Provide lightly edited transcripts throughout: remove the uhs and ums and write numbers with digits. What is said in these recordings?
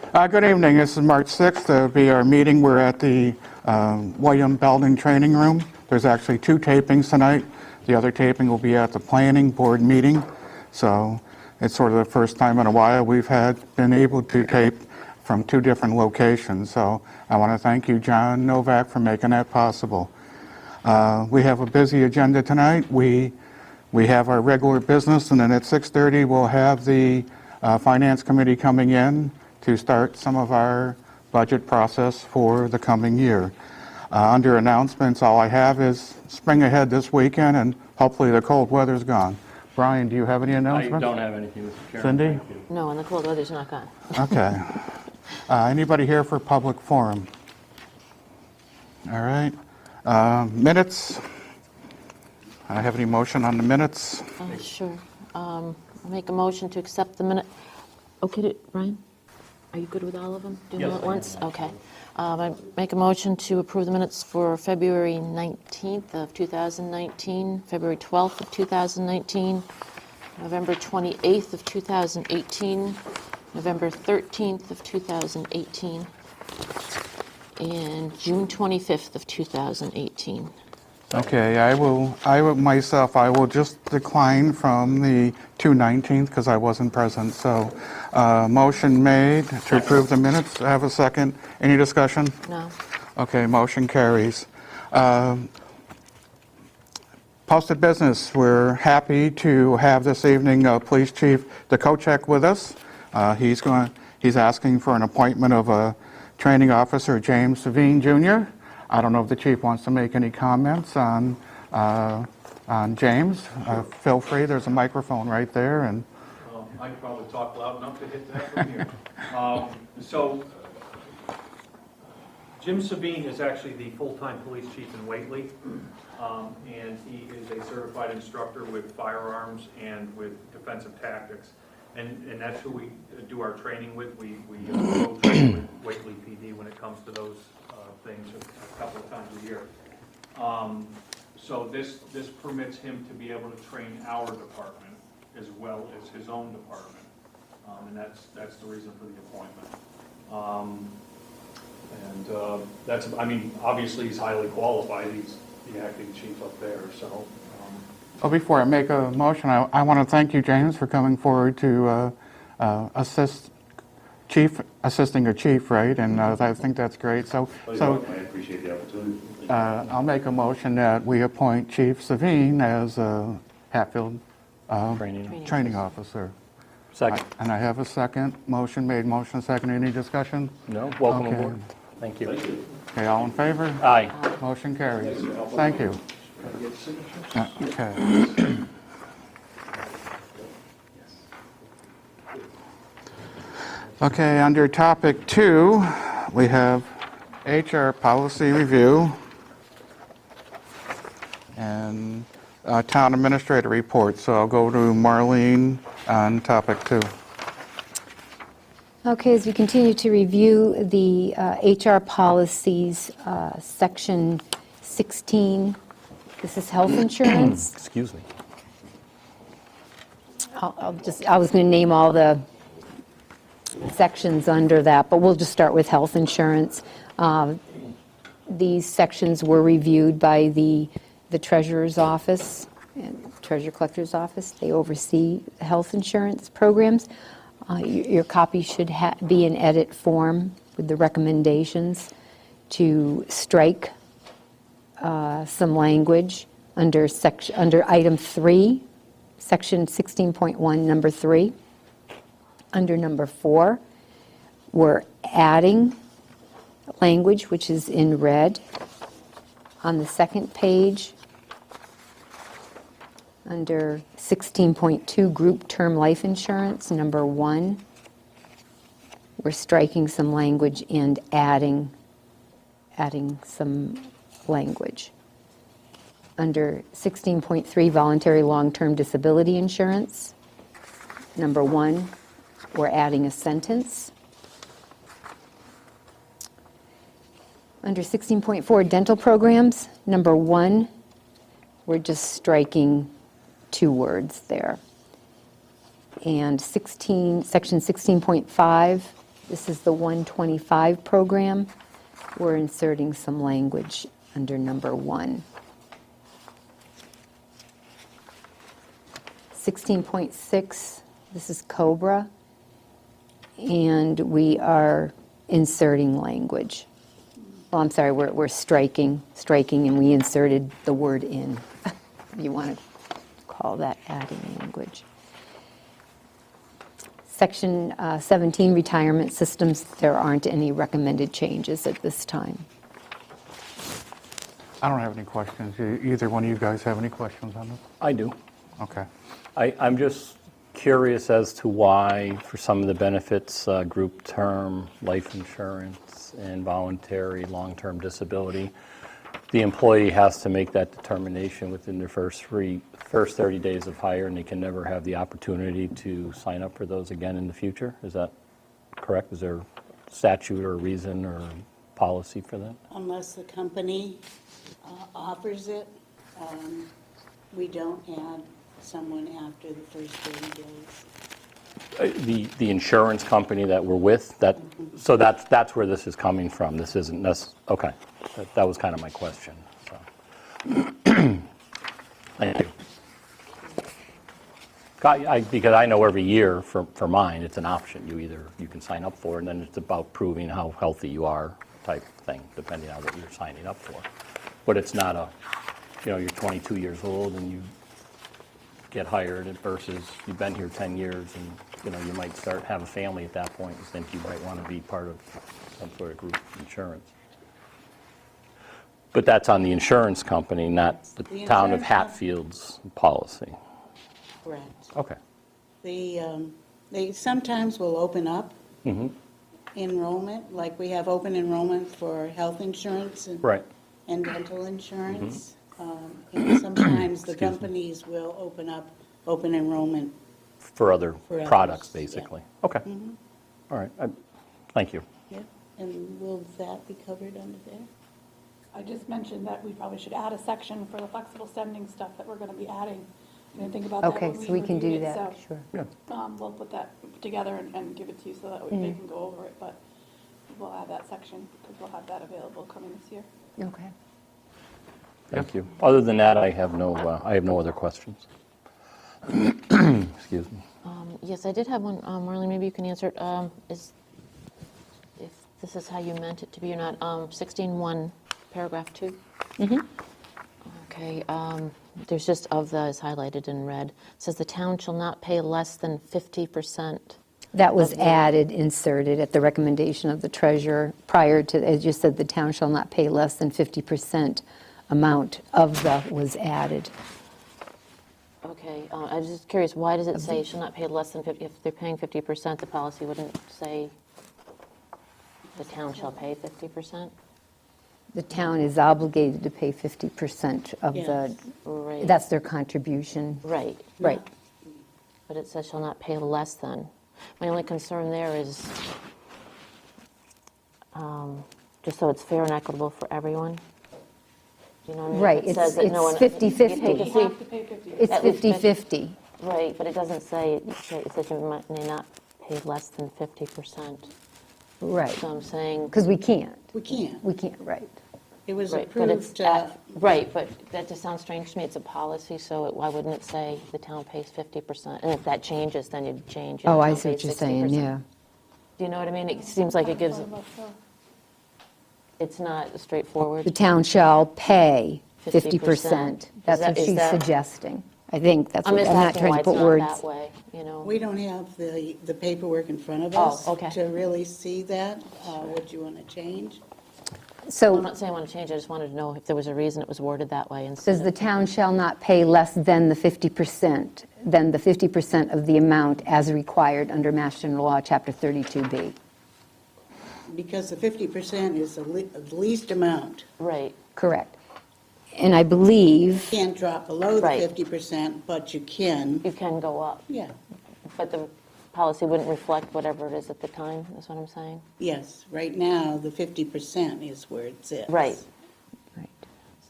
Good evening. This is March 6th. It'll be our meeting. We're at the William Belding Training Room. There's actually 2 tapings tonight. The other taping will be at the Planning Board meeting. So it's sort of the first time in a while we've been able to tape from 2 different locations. So I want to thank you, John Novak, for making that possible. We have a busy agenda tonight. We have our regular business, and then at 6:30 we'll have the Finance Committee coming in to start some of our budget process for the coming year. Under announcements, all I have is spring ahead this weekend, and hopefully the cold weather's gone. Brian, do you have any announcements? I don't have anything, Mr. Chairman. Cindy? No, and the cold weather's not gone. Okay. Anybody here for public forum? All right. Minutes. I have any motion on the minutes? Sure. I'll make a motion to accept the minute. Okay, Brian? Are you good with all of them? Do them all at once? Okay. I make a motion to approve the minutes for February 19th of 2019, February 12th of 2019, November 28th of 2018, November 13th of 2018, and June 25th of 2018. Okay, I will just decline from the 2/19th because I wasn't present. So, motion made to approve the minutes. I have a second. Any discussion? No. Okay, motion carries. Posted business. We're happy to have this evening Police Chief DeKochek with us. He's asking for an appointment of a training officer, James Savine Jr. I don't know if the chief wants to make any comments on James. Feel free. There's a microphone right there, and I can probably talk loud enough to hit that from here. Jim Savine is actually the full-time police chief in Whately, and he is a certified instructor with firearms and with defensive tactics, and that's who we do our training with. We co-train with Whately PD when it comes to those things a couple of times a year. So this permits him to be able to train our department as well as his own department, and that's the reason for the appointment. That's, I mean, obviously he's highly qualified. He's the acting chief up there, so. before I make a motion, I want to thank you, James, for coming forward to assisting a chief, right? And I think that's great. So I appreciate the opportunity. I'll make a motion that we appoint Chief Savine as a Hatfield training officer. Second. And I have a second. Motion made, motion second. Any discussion? No? Welcome Okay. aboard. Thank you. Okay, all in favor? Aye. Motion carries. Thank you. Okay. Okay, under topic 2, we have HR policy review and town administrator report. So I'll go to Marlene on topic 2. Okay, as we continue to review the HR policies, section 16, this is health insurance. Excuse me. I was going to name all the sections under that, but we'll just start with health insurance. These sections were reviewed by the treasurer's office and treasurer collector's office. They oversee health insurance programs. Your copy should be in edit form with the recommendations to strike some language under item 3, section 16.1, number 3. Under number 4, we're adding language which is in red. On the second page, under 16.2, group term life insurance, number 1, we're striking some language and adding some language. Under 16.3, voluntary long-term disability insurance, number 1, we're adding a sentence. Under 16.4, dental programs, number 1, we're just striking 2 words there. And section 16.5, This is the 125 program. We're inserting some language under number 1. 16.6, this is COBRA, and we are inserting language. Well, I'm sorry, we're striking, and we inserted the word in. You want to call that adding language. Section 17, retirement systems, there aren't any recommended changes at this time. I don't have any questions. Either one of you guys have any questions on this? I do. Okay. I'm just curious as to why, for some of the benefits, group term, life insurance, and voluntary long-term disability, the employee has to make that determination within their first 30 days of hire, and they can never have the opportunity to sign up for those again in the future? Is that correct? Is there statute or reason or policy for that? Unless the company offers it, we don't add someone after the first 30 days. The insurance company that we're with, so that's where this is coming from. This isn't, okay. That was kind of my question. So. Thank you. Because I know every year for mine, it's an option. You can sign up for it, and then it's about proving how healthy you are type thing, depending on what you're signing up for. But it's not you're 22 years old and you get hired versus you've been here 10 years and, you might have a family at that point and think you might want to be part of some sort of group insurance. But that's on the insurance company, not the town of insurance Hatfield's policy. Correct. Okay. They sometimes will open up enrollment, like we have open enrollment for health insurance Right. and dental insurance. And sometimes the Excuse me. companies will open up open enrollment. For other For others, products, yeah. basically. Okay. All right. Thank you. Yeah. And will that be covered under there? I just mentioned that we probably should add a section for the flexible spending stuff that we're going to be adding. I didn't think about that Okay, when so we can do reviewed it, that, so, sure. Yeah. We'll put that together and give it to you so that they can go over it, but we'll add that section because we'll have that available coming this year. Okay. Thank you. Other than that, I have no other questions. Excuse me. Yes, I did have one, Marlene, maybe you can answer it. If this is how you meant it to be or not, 16.1, paragraph 2. Okay, there's just of the is highlighted in red. It says the town shall not pay less than 50%. That was added, inserted at the recommendation of the treasurer prior to, as you said, the town shall not pay less than 50% amount of the was added. Okay, I was just curious, why does it say shall not pay less than 50? If they're paying 50%, the policy wouldn't say the town shall pay 50%? The town is obligated to pay 50% of the, Yes. Right. that's their contribution. Right, Right. but it says shall not pay less than. My only concern there is, just so it's fair and equitable for everyone. Do you know what I mean? Right, It says that no one- it's 50/50. you'd hate to You see- have to pay 50. It's At least 50/50. Right, but it doesn't say, it says you may not pay less than 50%. Right, So I'm saying, because we can't. We can't. We can't, right. It was right, but it's, approved, right, but that just sounds strange to me. It's a policy, so why wouldn't it say the town pays 50%? And if that changes, then you'd change it. Oh, I Town see what pays you're saying, 60%. yeah. Do you know what I mean? It seems like it gives, it's not The straightforward. town shall pay 50%. 50%. That's what Is she's that- suggesting. I think that's I'm what, just I'm not asking trying why to it's put not words. that way, you know? we don't have the paperwork in front of Oh, us okay. to really see that, what you want to change. I'm So not saying I want to change, I just wanted to know if there was a reason it was worded that way instead says of. the town shall not pay less than the 50%, than the 50% of the amount as required under Mass General Law, Chapter 32B. Because the 50% is the least amount. Right, Correct. And I believe, Can't drop below the Right. 50%, but you can. you can go up, Yeah, but the policy wouldn't reflect whatever it is at the time, is what I'm saying? yes. Right now, the 50% is where it sits. Right. right.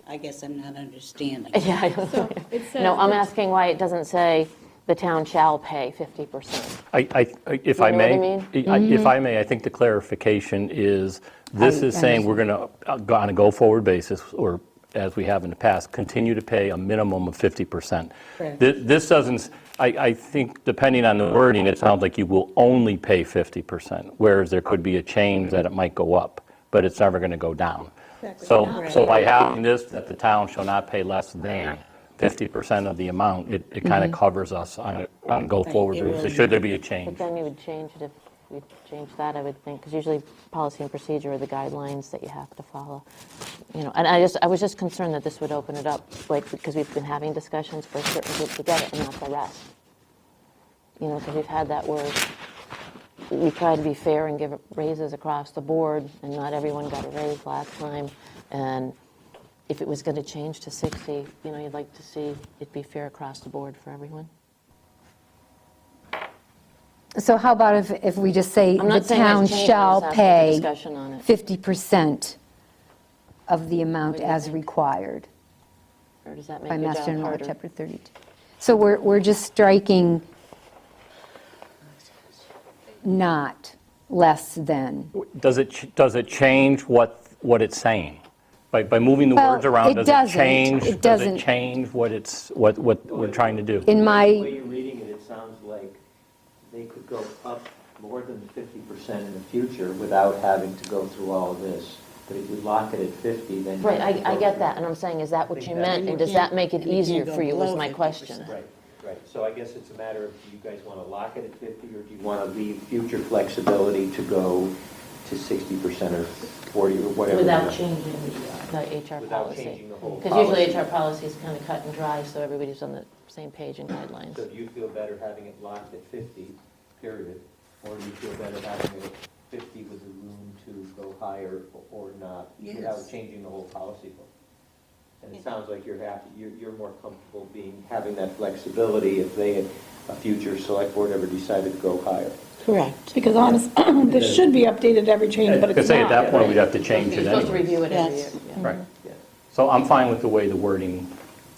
I guess I'm not understanding. Yeah, I don't know. So it says. No, I'm that- asking why it doesn't say the town shall pay 50%. If You I know what I may, mean? if I may, I think the clarification is, this I is saying we're going to, on a go-forward basis, or as we have in the past, continue to pay a minimum of 50%. Correct. This doesn't, I think, depending on the wording, it sounds like you will only pay 50%, whereas there could be a change that it might go up, but it's never going to go down. Exactly. So by having this, that the town shall not pay less than 50% of the amount, it kind of covers us on a go-forward It will. basis, should there be a But change. then you would change it if we change that, I would think, because usually policy and procedure are the guidelines that you have to follow. You know, and I was just concerned that this would open it up, like, because we've been having discussions for a certain group to get it and not the rest. You know, because we've had that where we try to be fair and give raises across the board, and not everyone got a raise last time. And if it was going to change to 60, you know, you'd like to see it be fair across the board for everyone. So how about if we just say I'm the not saying let's town change it, shall let's have a pay discussion on it. 50% of the amount What do you as think? required Or does that make by your Mass job General Law, harder? Chapter 32. So we're just striking not less than. Does it change what it's saying? By moving the Well, words around, it does doesn't. it change? It Does doesn't. it change what we're trying to do? In The way my, you're reading it, it sounds like they could go up more than 50% in the future without having to go through all of this. But if you lock it at 50, then. you Right, have to I go get through- that, and I'm saying, is that what think you that- meant? You And does can't- that make it you can't easier go for you, was below my 50%. question. Right. So I guess it's a matter of, do you guys want to lock it at 50, or do you want to leave future flexibility to go to 60% or 40 or whatever? Without changing the HR Without policy. changing the whole Because usually policy. HR policy is kind of cut and dry, so everybody's on the same page and guidelines. So do you feel better having it locked at 50, period? Or do you feel better having it at 50 with the room to go higher or not, without Yes. changing the whole policy book? And it sounds like you're happy, you're more comfortable having that flexibility if they, a future select board ever decided to go higher. Correct. Because honest, this should be updated every change, but Because it's say at that not. point, we'd have to change You're it supposed to anyway. review it every year. Yes. yeah. Right. So I'm fine with the way the wording,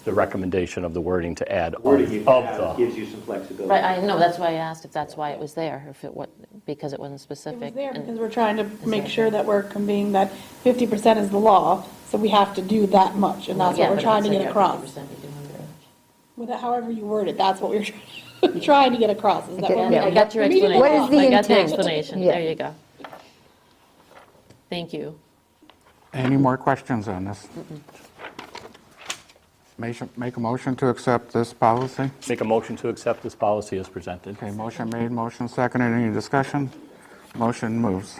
the recommendation of the wording to add of Wording you have the. gives you some flexibility. Right, I know, that's why I asked if that's why it was there, if it, what, because it wasn't It was specific. there and- because we're trying to make sure that we're conveying that 50% is the law, so we have to do that much, and that's Yeah, what we're but trying if to it's get like across. 50%, you do under it. With it, however you word it, that's what we're trying to get across, is that when Yeah, I we're got your meeting the explanation. What is the I got the intent? explanation, Yeah. there you go. Thank you. Any more questions on this? Make a motion to accept this policy? Make a motion to accept this policy as presented. Okay, motion made, motion seconded. Any discussion? Motion moves.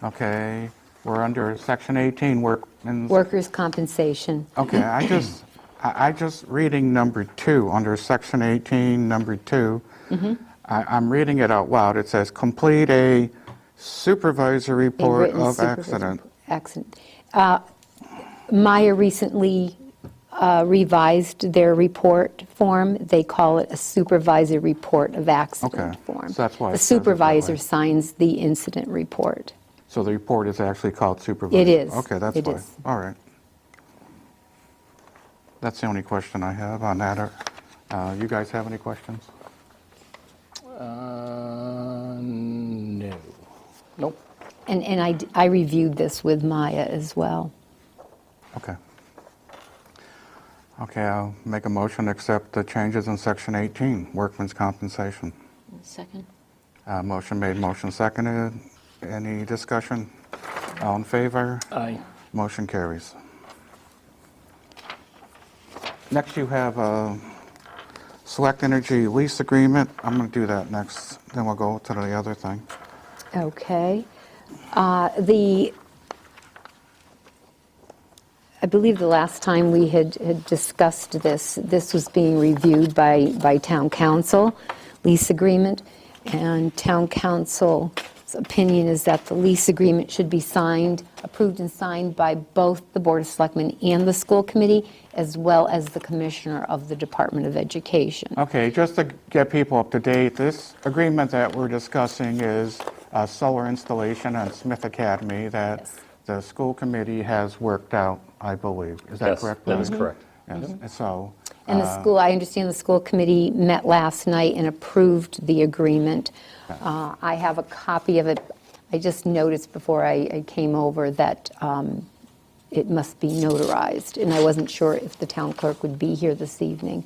Okay, we're under section 18, workmen's. workers' compensation. Okay, I just reading number 2, under section 18, number 2. I'm reading it out loud. It says, complete a supervisor A report written of supervision accident. accident. Maya recently revised their report form. They call it a supervisor report of accident Okay, form. so that's why it The says it that supervisor way. signs the incident report. So the report is actually called supervisor? It is. Okay, that's It why. is. All right. That's the only question I have on that. You guys have any questions? No. Nope. And I reviewed this with Maya as well. Okay. Okay, I'll make a motion to accept the changes in section 18, workman's compensation. Second? Motion made, motion seconded. Any discussion? All in favor? Aye. Motion carries. Next, you have a Select Energy lease agreement. I'm going to do that next, then we'll go to the other thing. Okay. I believe the last time we had discussed this was being reviewed by town council, lease agreement, and town council's opinion is that the lease agreement should be approved and signed by both the Board of Selectmen and the school committee, as well as the commissioner of the Department of Education. Okay, just to get people up to date, this agreement that we're discussing is a solar installation on Smith Academy that Yes. the school committee has worked out, I believe. Is that Yes, correct? that is Liz? correct. Yes, so, And the school, I understand the school committee met last night and approved the agreement. I have a copy of it. I just noticed before I came over that it must be notarized, and I wasn't sure if the town clerk would be here this evening.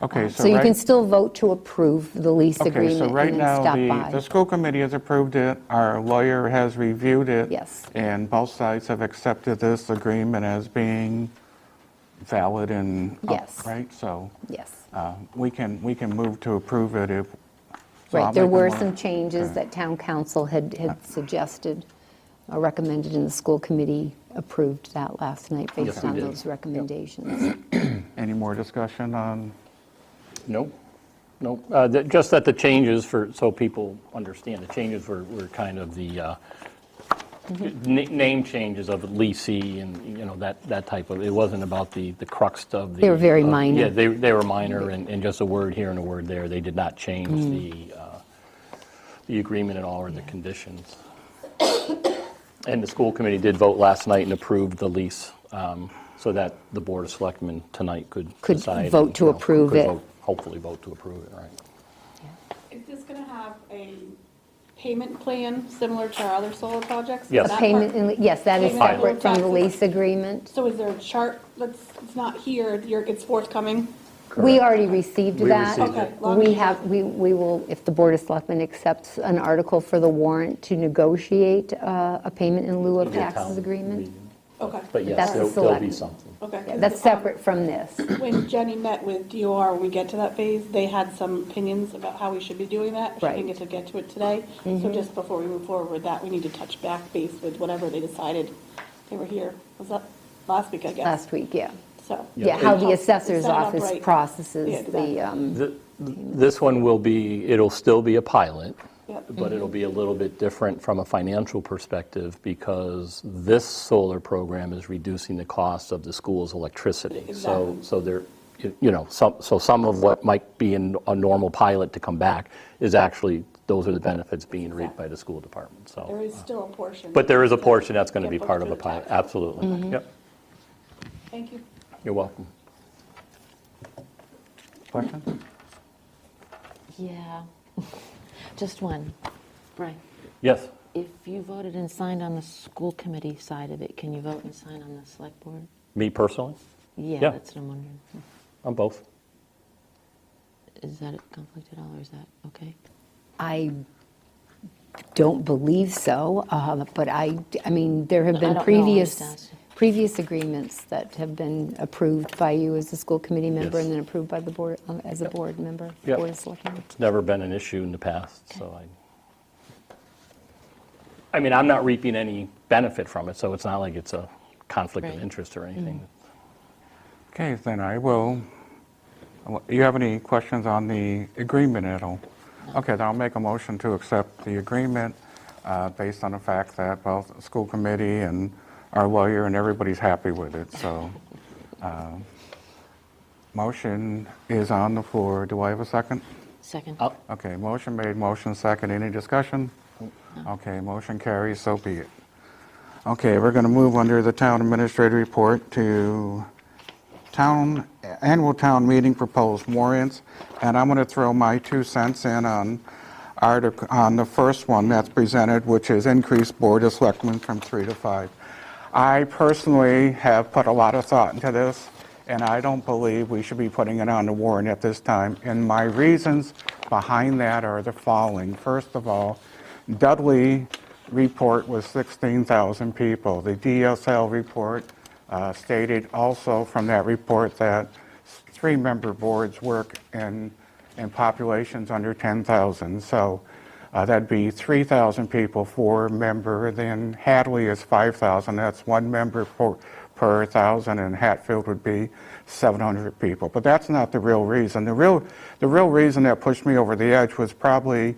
Okay, So you can still vote to approve the lease Okay, agreement so right and then stop now, the by. school committee has approved it, our lawyer has reviewed it. Yes. And both sides have accepted this agreement as being valid and, Yes. right? So Yes. we can move to approve it if. so Right, I'll there make a were mo- some changes Okay. that town council had suggested, recommended, and the school committee approved that last night Yes, based we on did. those recommendations. Any more discussion on, Nope, nope. Just that the changes so people understand, the changes were kind of the name changes of leasing and, that type of, it wasn't about the crux of the. They were very minor. Yeah, they were minor and just a word here and a word there. They did not change the agreement at all or the conditions. And the school committee did vote last night and approved the lease, so that the Board of Selectmen tonight could Could decide. vote to approve could it. hopefully vote to approve it, right? Is this gonna have a payment plan similar to our other solar projects? Is Yes. that Payment, part- yes, that is Payment separate from the taxes. lease agreement. So is there a chart that's, it's not here, it's forthcoming? We already received We that. received Okay, it. long We as you- have, we will, if the Board of Selectmen accepts an article for the warrant to negotiate a payment in lieu of It'll be a taxes town agreement. meeting. Okay. But yes, That's the there'll be select- something. Okay. Yeah, that's separate from this. When Jenny met with DOR, when we get to that phase, they had some opinions about how we should be doing that. She Right. didn't get to it today. So just before we move forward with that, we need to touch back base with whatever they decided. They were here, was that last week, I guess? Last week, yeah. So. Yeah, how the Set assessor's it up office right. Yeah, processes exactly. This one it'll still be a pilot, Yep. but it'll be a little bit different from a financial perspective because this solar program is reducing the cost of the school's electricity. Exactly. So there, some of what might be in a normal pilot to come back is actually, those are the benefits being reaped by the school department, There so. is still a portion. But there is a portion that's going to be Get part of a booked through the pilot, tax. absolutely. Yep, Thank you. you're welcome. question? Yeah, just one. Brian, Yes, if you voted and signed on the school committee side of it, can you vote and sign on the select board? me personally, Yeah, Yeah. that's what I'm wondering. on both. Is that a conflict at all, or is that okay? I don't believe so, but I mean, there have I been don't know, I just asked. previous agreements that have been approved by you as a school committee member Yes. and then approved by the board, as a board member, Yep. Board of Selectmen. It's never been an issue in the past, so I mean, I'm not reaping any benefit from it, so it's not like it's a conflict of Right. interest or anything. Okay, then I will, you have any questions on the agreement at all? Okay, then I'll make a motion to accept the agreement based on the fact that both the school committee and our lawyer and everybody's happy with it, so. Motion is on the floor. Do I have a second? Second. Okay, motion made, motion second. Any discussion? Okay, motion carries, so be it. Okay, we're going to move under the town administrator report to annual town meeting proposed warrants, and I'm going to throw my 2 cents in on the first one that's presented, which is increase Board of Selectmen from 3 to 5. I personally have put a lot of thought into this, and I don't believe we should be putting it on the warrant at this time. And my reasons behind that are the following. First of all, Dudley report was 16,000 people. The DSL report stated also from that report that 3-member boards work in populations under 10,000. So that'd be 3,000 people, 4-member. Then Hadley is 5,000. That's 1 member per 1,000, and Hatfield would be 700 people. But that's not the real reason. The real reason that pushed me over the edge was probably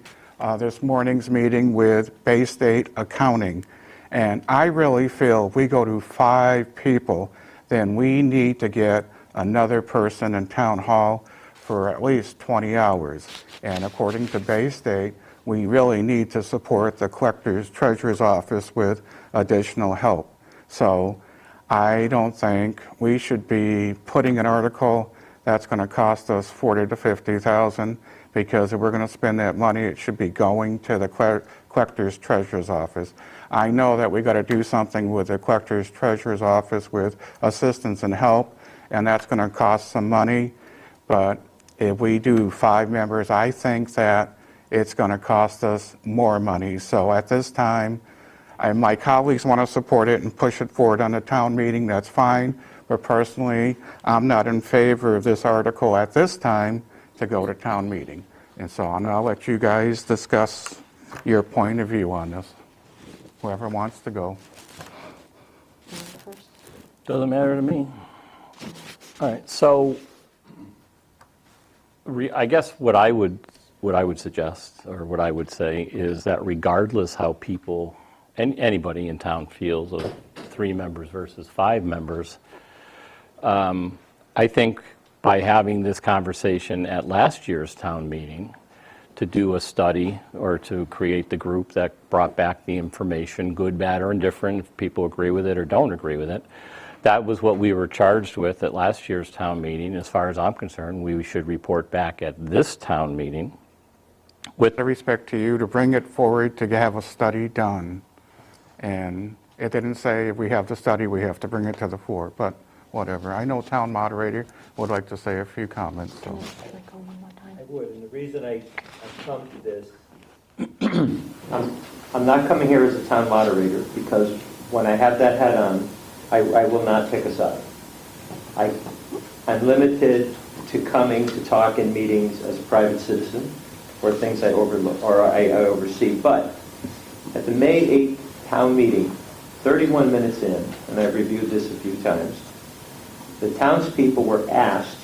this morning's meeting with Bay State Accounting. And I really feel if we go to 5 people, then we need to get another person in town hall for at least 20 hours. And according to Bay State, we really need to support the collector's treasurer's office with additional help. So I don't think we should be putting an article that's going to cost us 40 to 50,000, because if we're going to spend that money, it should be going to the collector's treasurer's office. I know that we got to do something with the collector's treasurer's office with assistance and help, and that's going to cost some money. But if we do 5 members, I think that it's going to cost us more money. So at this time, my colleagues want to support it and push it forward on the town meeting, that's fine. But personally, I'm not in favor of this article at this time to go to town meeting. And so I'll let you guys discuss your point of view on this. Whoever wants to go. Doesn't matter to me. All right, so I guess what I would suggest, or what I would say, is that regardless how people, anybody in town feels of 3 members versus 5 members, I think by having this conversation at last year's town meeting, to do a study or to create the group that brought back the information, good, bad, or indifferent, if people agree with it or don't agree with it. That was what we were charged with at last year's town meeting. As far as I'm concerned, we should report back at this town meeting with Respect to you to bring it forward to have a study done. And it didn't say if we have the study, we have to bring it to the floor, but whatever. I know town moderator would like to say a few comments. So. I would, and the reason I've come to this, I'm not coming here as a town moderator, because when I have that hat on, I will not pick a side. I'm limited to coming to talk in meetings as a private citizen, or things I overlook, or I oversee. But at the May 8th town meeting, 31 minutes in, and I've reviewed this a few times, the townspeople were asked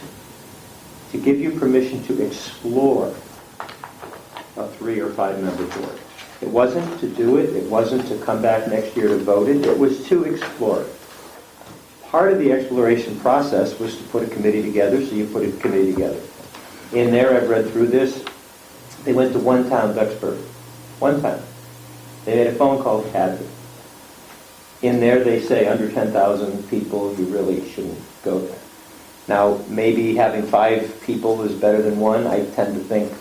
to give you permission to explore a 3 or 5 member board. It wasn't to do it, it wasn't to come back next year to vote it was to explore it. Part of the exploration process was to put a committee together, so you put a committee together. In there, I've read through this, they went to one town, Duxbury. One town. They made a phone call to Hatfield. In there, they say under 10,000 people, you really shouldn't go there. Now, maybe having 5 people is better than 1. I tend to think,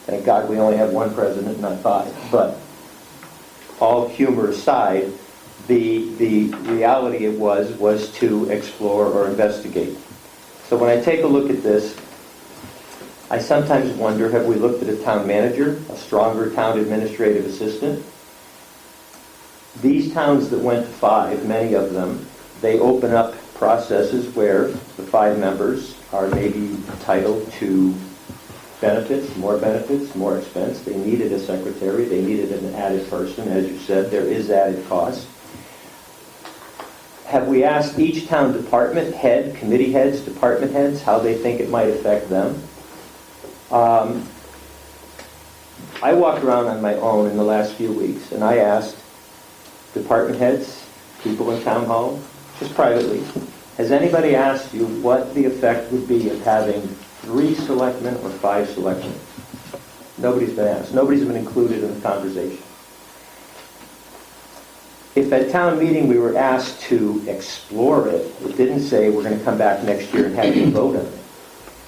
thank God we only have 1 president, not 5. But all humor aside, the reality it was to explore or investigate. So when I take a look at this, I sometimes wonder, have we looked at a town manager, a stronger town administrative assistant? These towns that went to 5, many of them, they open up processes where the 5 members are maybe entitled to benefits, more expense. They needed a secretary, they needed an added person. As you said, there is added cost. Have we asked each town department head, committee heads, department heads, how they think it might affect them? I walked around on my own in the last few weeks, and I asked department heads, people in town hall, just privately, has anybody asked you what the effect would be of having 3 selectmen or 5 selectmen? Nobody's been asked. Nobody's been included in the conversation. If at town meeting we were asked to explore it, it didn't say we're going to come back next year and have you vote on it.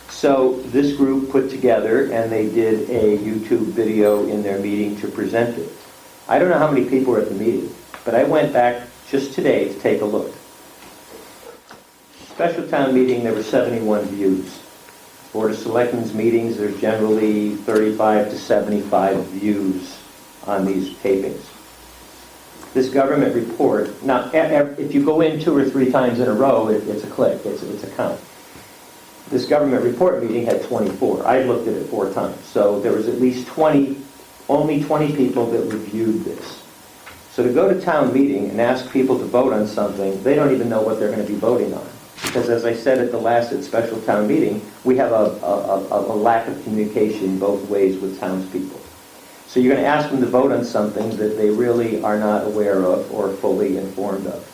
So this group put together, and they did a YouTube video in their meeting to present it. I don't know how many people were at the meeting, but I went back just today to take a look. Special town meeting, there were 71 views. Board of Selectmen's meetings, there's generally 35 to 75 views on these tapings. This government report, now if you go in 2 or 3 times in a row, it's a click, it's a count. This government report meeting had 24. I looked at it 4 times. So there was at least only 20 people that reviewed this. So to go to town meeting and ask people to vote on something, they don't even know what they're going to be voting on. Because as I said at the last special town meeting, we have a lack of communication both ways with townspeople. So you're going to ask them to vote on something that they really are not aware of or fully informed of.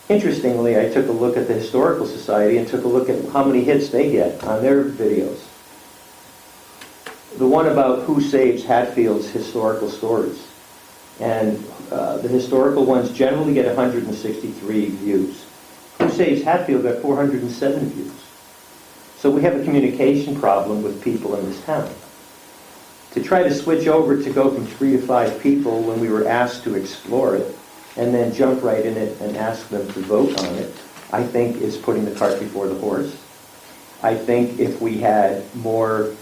Interestingly, I took a look at the Historical Society and took a look at how many hits they get on their videos. The one about who saves Hatfield's historical stories. And the historical ones generally get 163 views. Who Saves Hatfield got 407 views. So we have a communication problem with people in this town. To try to switch over to go from 3 to 5 people when we were asked to explore it, and then jump right in it and ask them to vote on it, I think is putting the cart before the horse. I think if we had more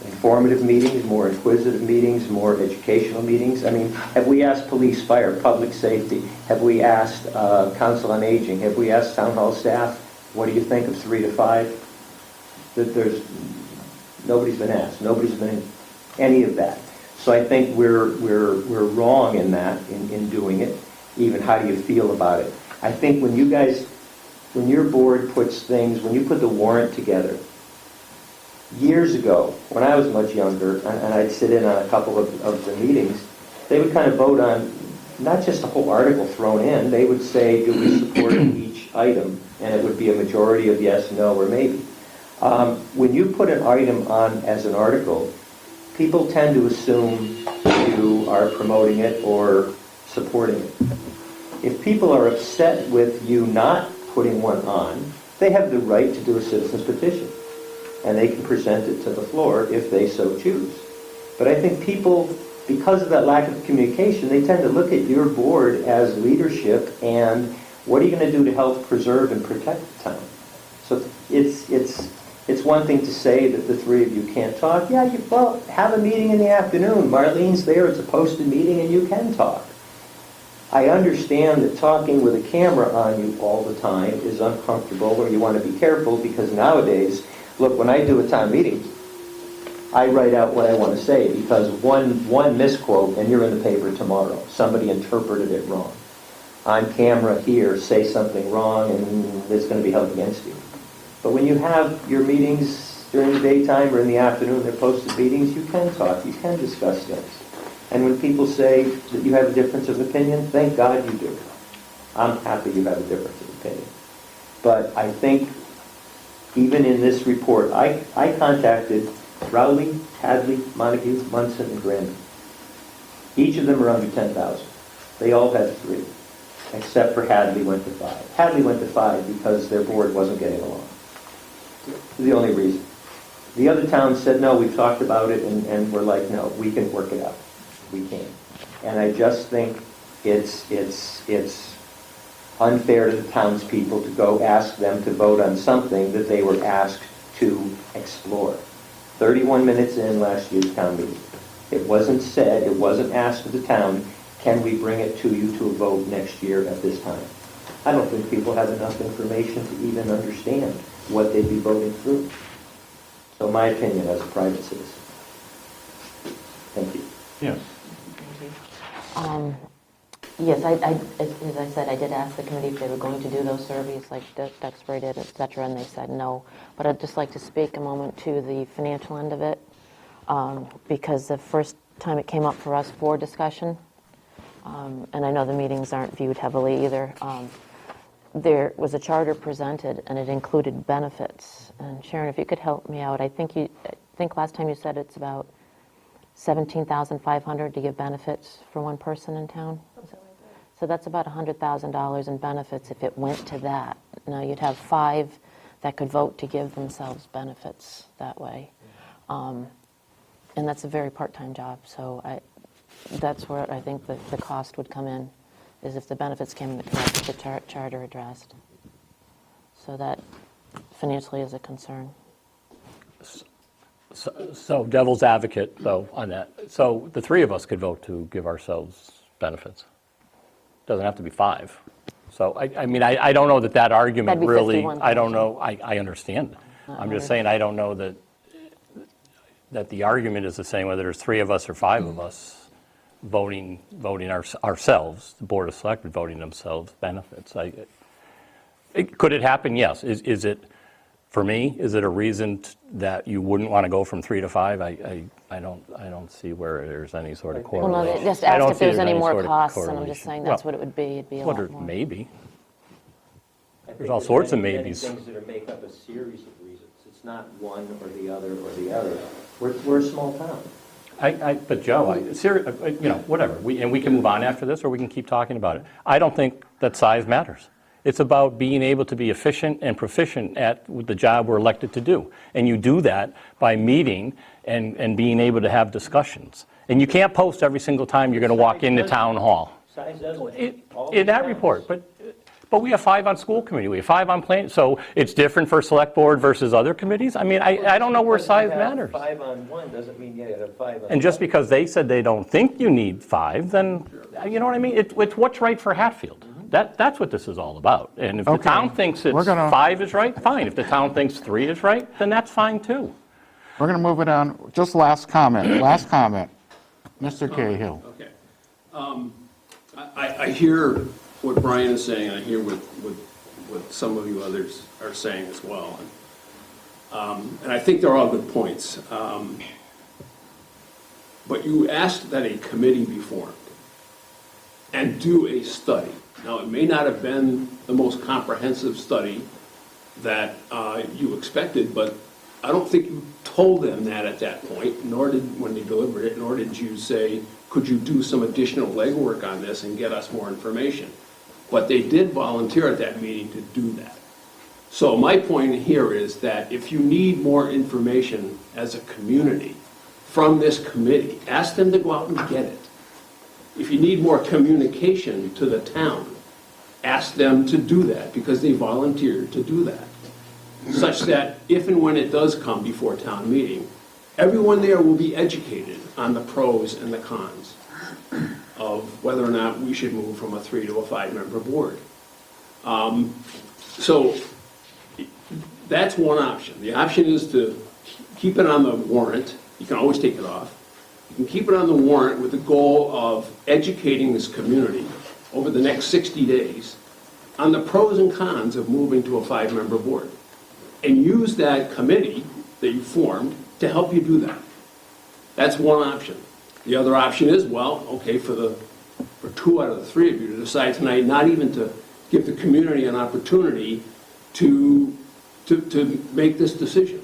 informative meetings, more inquisitive meetings, more educational meetings. I mean, have we asked police, fire, public safety? Have we asked council on aging? Have we asked town hall staff, what do you think of 3 to 5? Nobody's been asked. Nobody's been in any of that. So I think we're wrong in that, in doing it. Even how do you feel about it? I think when your board puts things, when you put the warrant together, years ago, when I was much younger, and I'd sit in on a couple of the meetings, they would kind of vote on not just a whole article thrown in, they would say, do we support each item? And it would be a majority of yes, no, or maybe. When you put an item on as an article, people tend to assume you are promoting it or supporting it. If people are upset with you not putting one on, they have the right to do a citizen's petition. And they can present it to the floor if they so choose. But I think people, because of that lack of communication, they tend to look at your board as leadership and what are you going to do to help preserve and protect the town? So it's one thing to say that the 3 of you can't talk. Yeah, well, have a meeting in the afternoon. Marlene's there, it's a posted meeting, and you can talk. I understand that talking with a camera on you all the time is uncomfortable, or you want to be careful, because nowadays, look, when I do a town meeting, I write out what I want to say, because one misquote, and you're in the paper tomorrow. Somebody interpreted it wrong. On camera here, say something wrong, and it's going to be held against you. But when you have your meetings during the daytime or in the afternoon, they're posted meetings, you can talk, you can discuss things. And when people say that you have a difference of opinion, thank God you do. I'm happy you have a difference of opinion. But I think even in this report, I contacted Rowley, Hadley, Montague, Munson, and Grandin. Each of them are under 10,000. They all had 3, except for Hadley went to 5. Hadley went to 5 because their board wasn't getting along. The only reason. The other towns said, no, we've talked about it, and we're like, no, we can work it out. We can. And I just think it's unfair to the townspeople to go ask them to vote on something that they were asked to explore. 31 minutes in last year's town meeting. It wasn't said, it wasn't asked of the town, can we bring it to you to a vote next year at this time? I don't think people have enough information to even understand what they'd be voting through. So my opinion as a private citizen. Thank you. Yes. Yes, as I said, I did ask the committee if they were going to do those surveys like Duxbury did, et cetera, and they said no. But I'd just like to speak a moment to the financial end of it, because the first time it came up for us for discussion, and I know the meetings aren't viewed heavily either, there was a charter presented and it included benefits. And Sharon, if you could help me out, I think last time you said it's about $17,500 to give benefits for one person in town. So that's about $100,000 in benefits if it went to that. Now you'd have 5 that could vote to give themselves benefits that way. And that's a very part-time job. So that's where I think the cost would come in, is if the benefits came in the correct, with the charter addressed. So that financially is a concern. So devil's advocate, though, on that. So the 3 of us could vote to give ourselves benefits. Doesn't have to be 5. So, I mean, I don't know that argument That'd be really, 51,000. I don't know, I understand. I'm just saying I don't know that the argument is the same whether there's 3 of us or 5 of us voting ourselves, the Board of Selectmen voting themselves benefits. Could it happen? Yes. Is it, for me, is it a reason that you wouldn't want to go from 3 to 5? I don't see where there's any sort of correlation. Well, no, they just I don't asked if see there's any any more sort of costs, and I'm correlation. just saying that's Well, what it would be. It'd be a well, lot more. maybe. I think There's all sorts of many maybes. things that make up a series of reasons. It's not one or the other or the other. We're a small town. But Joe, whatever. We can move on after this, or we can keep talking about it. I don't think that size matters. It's about being able to be efficient and proficient at the job we're elected to do. And you do that by meeting and being able to have discussions. And you can't post every single time you're going to walk into town hall. Size doesn't. In that report, but we have 5 on school committee, we have 5 on plan, so it's different for select board versus other committees? I mean, I don't know where size matters. 5 on 1 doesn't mean you have 5 on. And just because they said they don't think you need 5, then, you know what I mean? It's what's right for Hatfield. That's what this is all about. And if the Okay. town thinks it's We're gonna- 5 is right, fine. If the town thinks 3 is right, then that's fine too. We're going to move it on. Just last comment. Mr. Cahill. Okay. I hear what Brian is saying, and I hear what some of you others are saying as well. And I think they're all good points. But you asked that a committee be formed and do a study. Now, it may not have been the most comprehensive study that you expected, but I don't think you told them that at that point, nor did, when they delivered it, nor did you say, could you do some additional legwork on this and get us more information? But they did volunteer at that meeting to do that. So my point here is that if you need more information as a community from this committee, ask them to go out and get it. If you need more communication to the town, ask them to do that, because they volunteered to do that. Such that if and when it does come before town meeting, everyone there will be educated on the pros and the cons of whether or not we should move from a 3 to a 5-member board. So that's one option. The option is to keep it on the warrant. You can always take it off. You can keep it on the warrant with the goal of educating this community over the next 60 days on the pros and cons of moving to a 5-member board, and use that committee that you formed to help you do that. That's one option. The other option is, well, okay, for 2 out of the 3 of you to decide tonight not even to give the community an opportunity to make this decision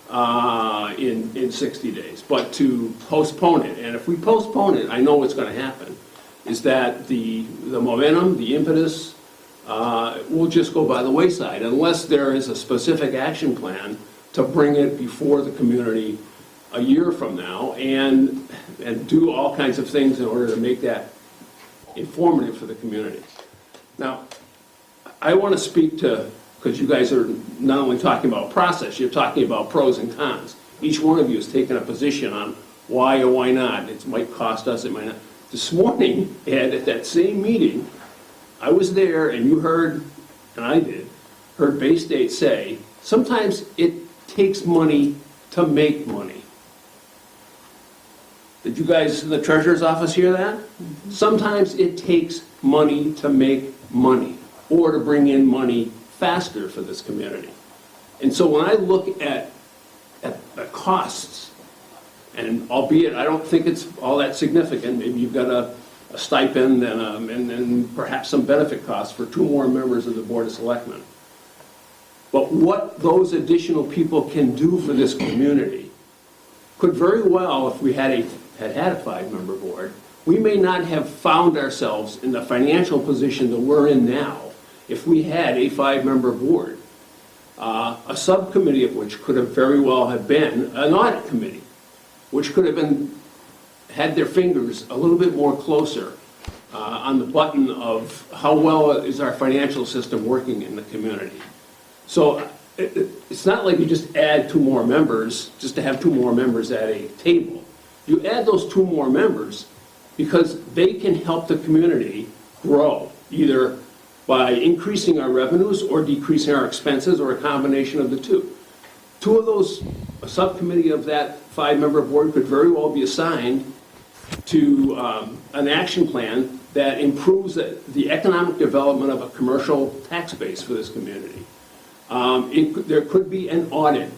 in 60 days, but to postpone it. And if we postpone it, I know what's going to happen, is that the momentum, the impetus, will just go by the wayside unless there is a specific action plan to bring it before the community a year from now and do all kinds of things in order to make that informative for the community. Now, I want to speak to, because you guys are not only talking about process, you're talking about pros and cons. Each one of you has taken a position on why or why not. It might cost us, it might not. This morning, Ed, at that same meeting, I was there and you heard, and I did, heard Bay State say, sometimes it takes money to make money. Did you guys in the treasurer's office hear that? Sometimes it takes money to make money, or to bring in money faster for this community. And so when I look at the costs, and albeit I don't think it's all that significant, maybe you've got a stipend and perhaps some benefit costs for 2 more members of the Board of Selectmen. But what those additional people can do for this community could very well, if we had a 5-member board, we may not have found ourselves in the financial position that we're in now if we had a 5-member board. A subcommittee of which could have very well have been an audit committee, which could have had their fingers a little bit more closer on the button of how well is our financial system working in the community. So it's not like you just add 2 more members just to have 2 more members at a table. You add those 2 more members because they can help the community grow, either by increasing our revenues or decreasing our expenses, or a combination of the 2. 2 of those, a subcommittee of that 5-member board could very well be assigned to an action plan that improves the economic development of a commercial tax base for this community. There could be an audit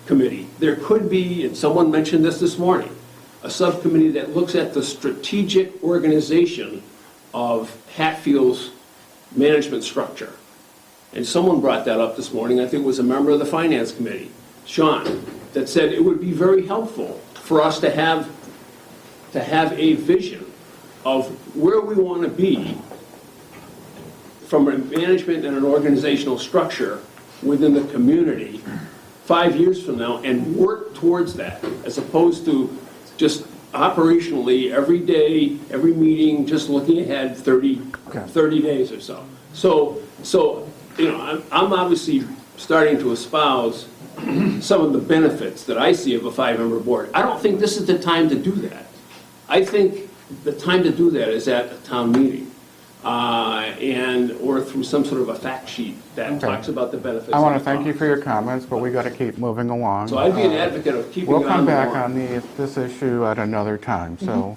committee. There could be, and someone mentioned this morning, a subcommittee that looks at the strategic organization of Hatfield's management structure. And someone brought that up this morning, I think it was a member of the Finance Committee, Sean, that said it would be very helpful for us to have a vision of where we want to be from a management and an organizational structure within the community 5 years from now and work towards that, as opposed to just operationally, every day, every meeting, just looking ahead 30 days or so. So, you know, I'm obviously starting to espouse some of the benefits that I see of a 5-member board. I don't think this is the time to do that. I think the time to do that is at a town meeting, or through some sort of a fact sheet that talks about the benefits. I want to of the thank you for your office. comments, but we got to keep moving along. So I'd be an advocate of keeping it on We'll the come back warrant. on this issue at another time, so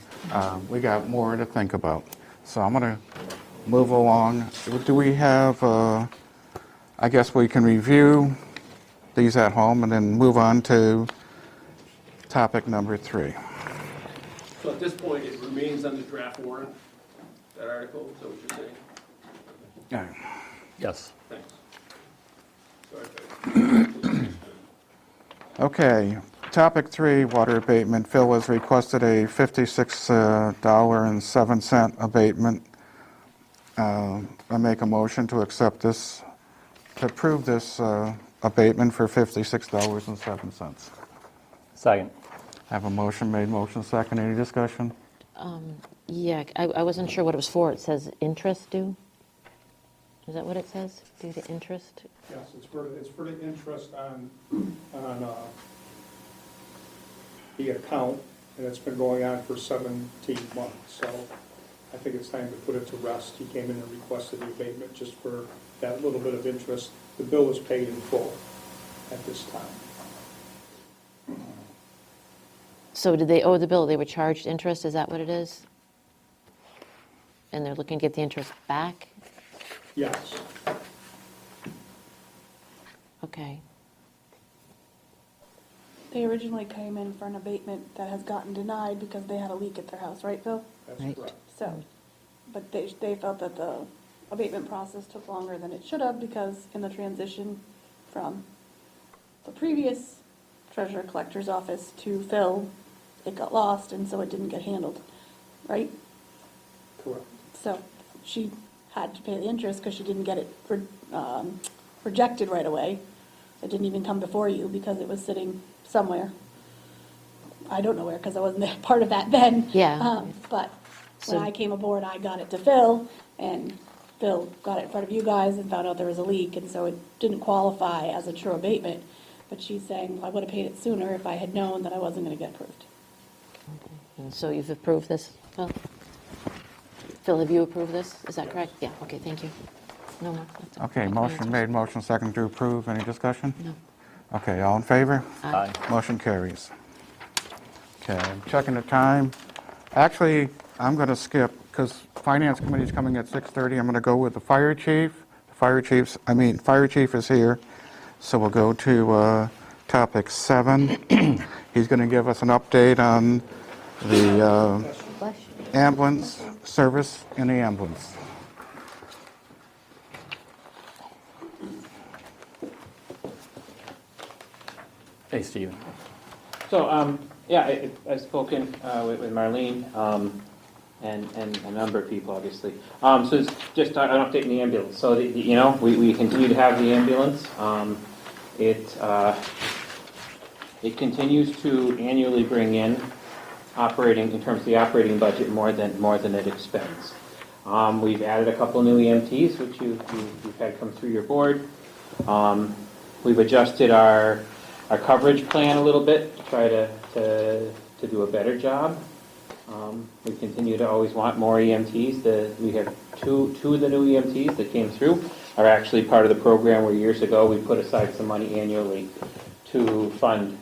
we got more to think about. So I'm going to move along. Do we have, I guess we can review these at home and then move on to topic number 3. So at this point, it remains on the draft warrant, that article, is that what you're saying? Yes. Thanks. Sorry. Okay, topic 3, water abatement. Phil has requested a $56.07 abatement. I make a motion to accept this, to approve this abatement for $56.07. Second. I have a motion made, motion second. Any discussion? Yeah, I wasn't sure what it was for. It says interest due? Is that what it says? Due to interest? Yes, it's for the interest on the account, and it's been going on for 17 months. So I think it's time to put it to rest. He came in and requested the abatement just for that little bit of interest. The bill is paid in full at this time. So did they owe the bill? They were charged interest? Is that what it is? And they're looking to get the interest back? Yes. Okay. They originally came in for an abatement that has gotten denied because they had a leak at their house, right, Phil? That's Right. correct. So, but they felt that the abatement process took longer than it should have because in the transition from the previous treasurer collector's office to Phil, it got lost and so it didn't get handled, right? Correct. So she had to pay the interest because she didn't get it rejected right away. It didn't even come before you because it was sitting somewhere. I don't know where because I wasn't part of that then. Yeah. But when So- I came aboard, I got it to Phil, and Phil got it in front of you guys and found out there was a leak, and so it didn't qualify as a true abatement. But she's saying, well, I would have paid it sooner if I had known that I wasn't going to get approved. And so you've approved this, Phil? Phil, have you approved this? Is that correct? Yeah, okay, thank you. No more. That's all. Okay, Thank you. motion made, motion second to approve. Any discussion? No. Okay, all in favor? Aye. Motion carries. Okay, I'm checking the time. Actually, I'm going to skip, because Finance Committee is coming at 6:30. I'm going to go with the Fire Chief. Fire Chief is here, so we'll go to topic 7. He's going to give us an update on the Bless you. ambulance service in the ambulance. Hey, Stephen. So, yeah, I've spoken with Marlene and a number of people, obviously. So it's just an update in the ambulance. So, we continue to have the ambulance. It continues to annually bring in operating, in terms of the operating budget, more than it expends. We've added a couple new EMTs, which you've had come through your board. We've adjusted our coverage plan a little bit to try to do a better job. We continue to always want more EMTs. We have two of the new EMTs that came through are actually part of the program where years ago we put aside some money annually to fund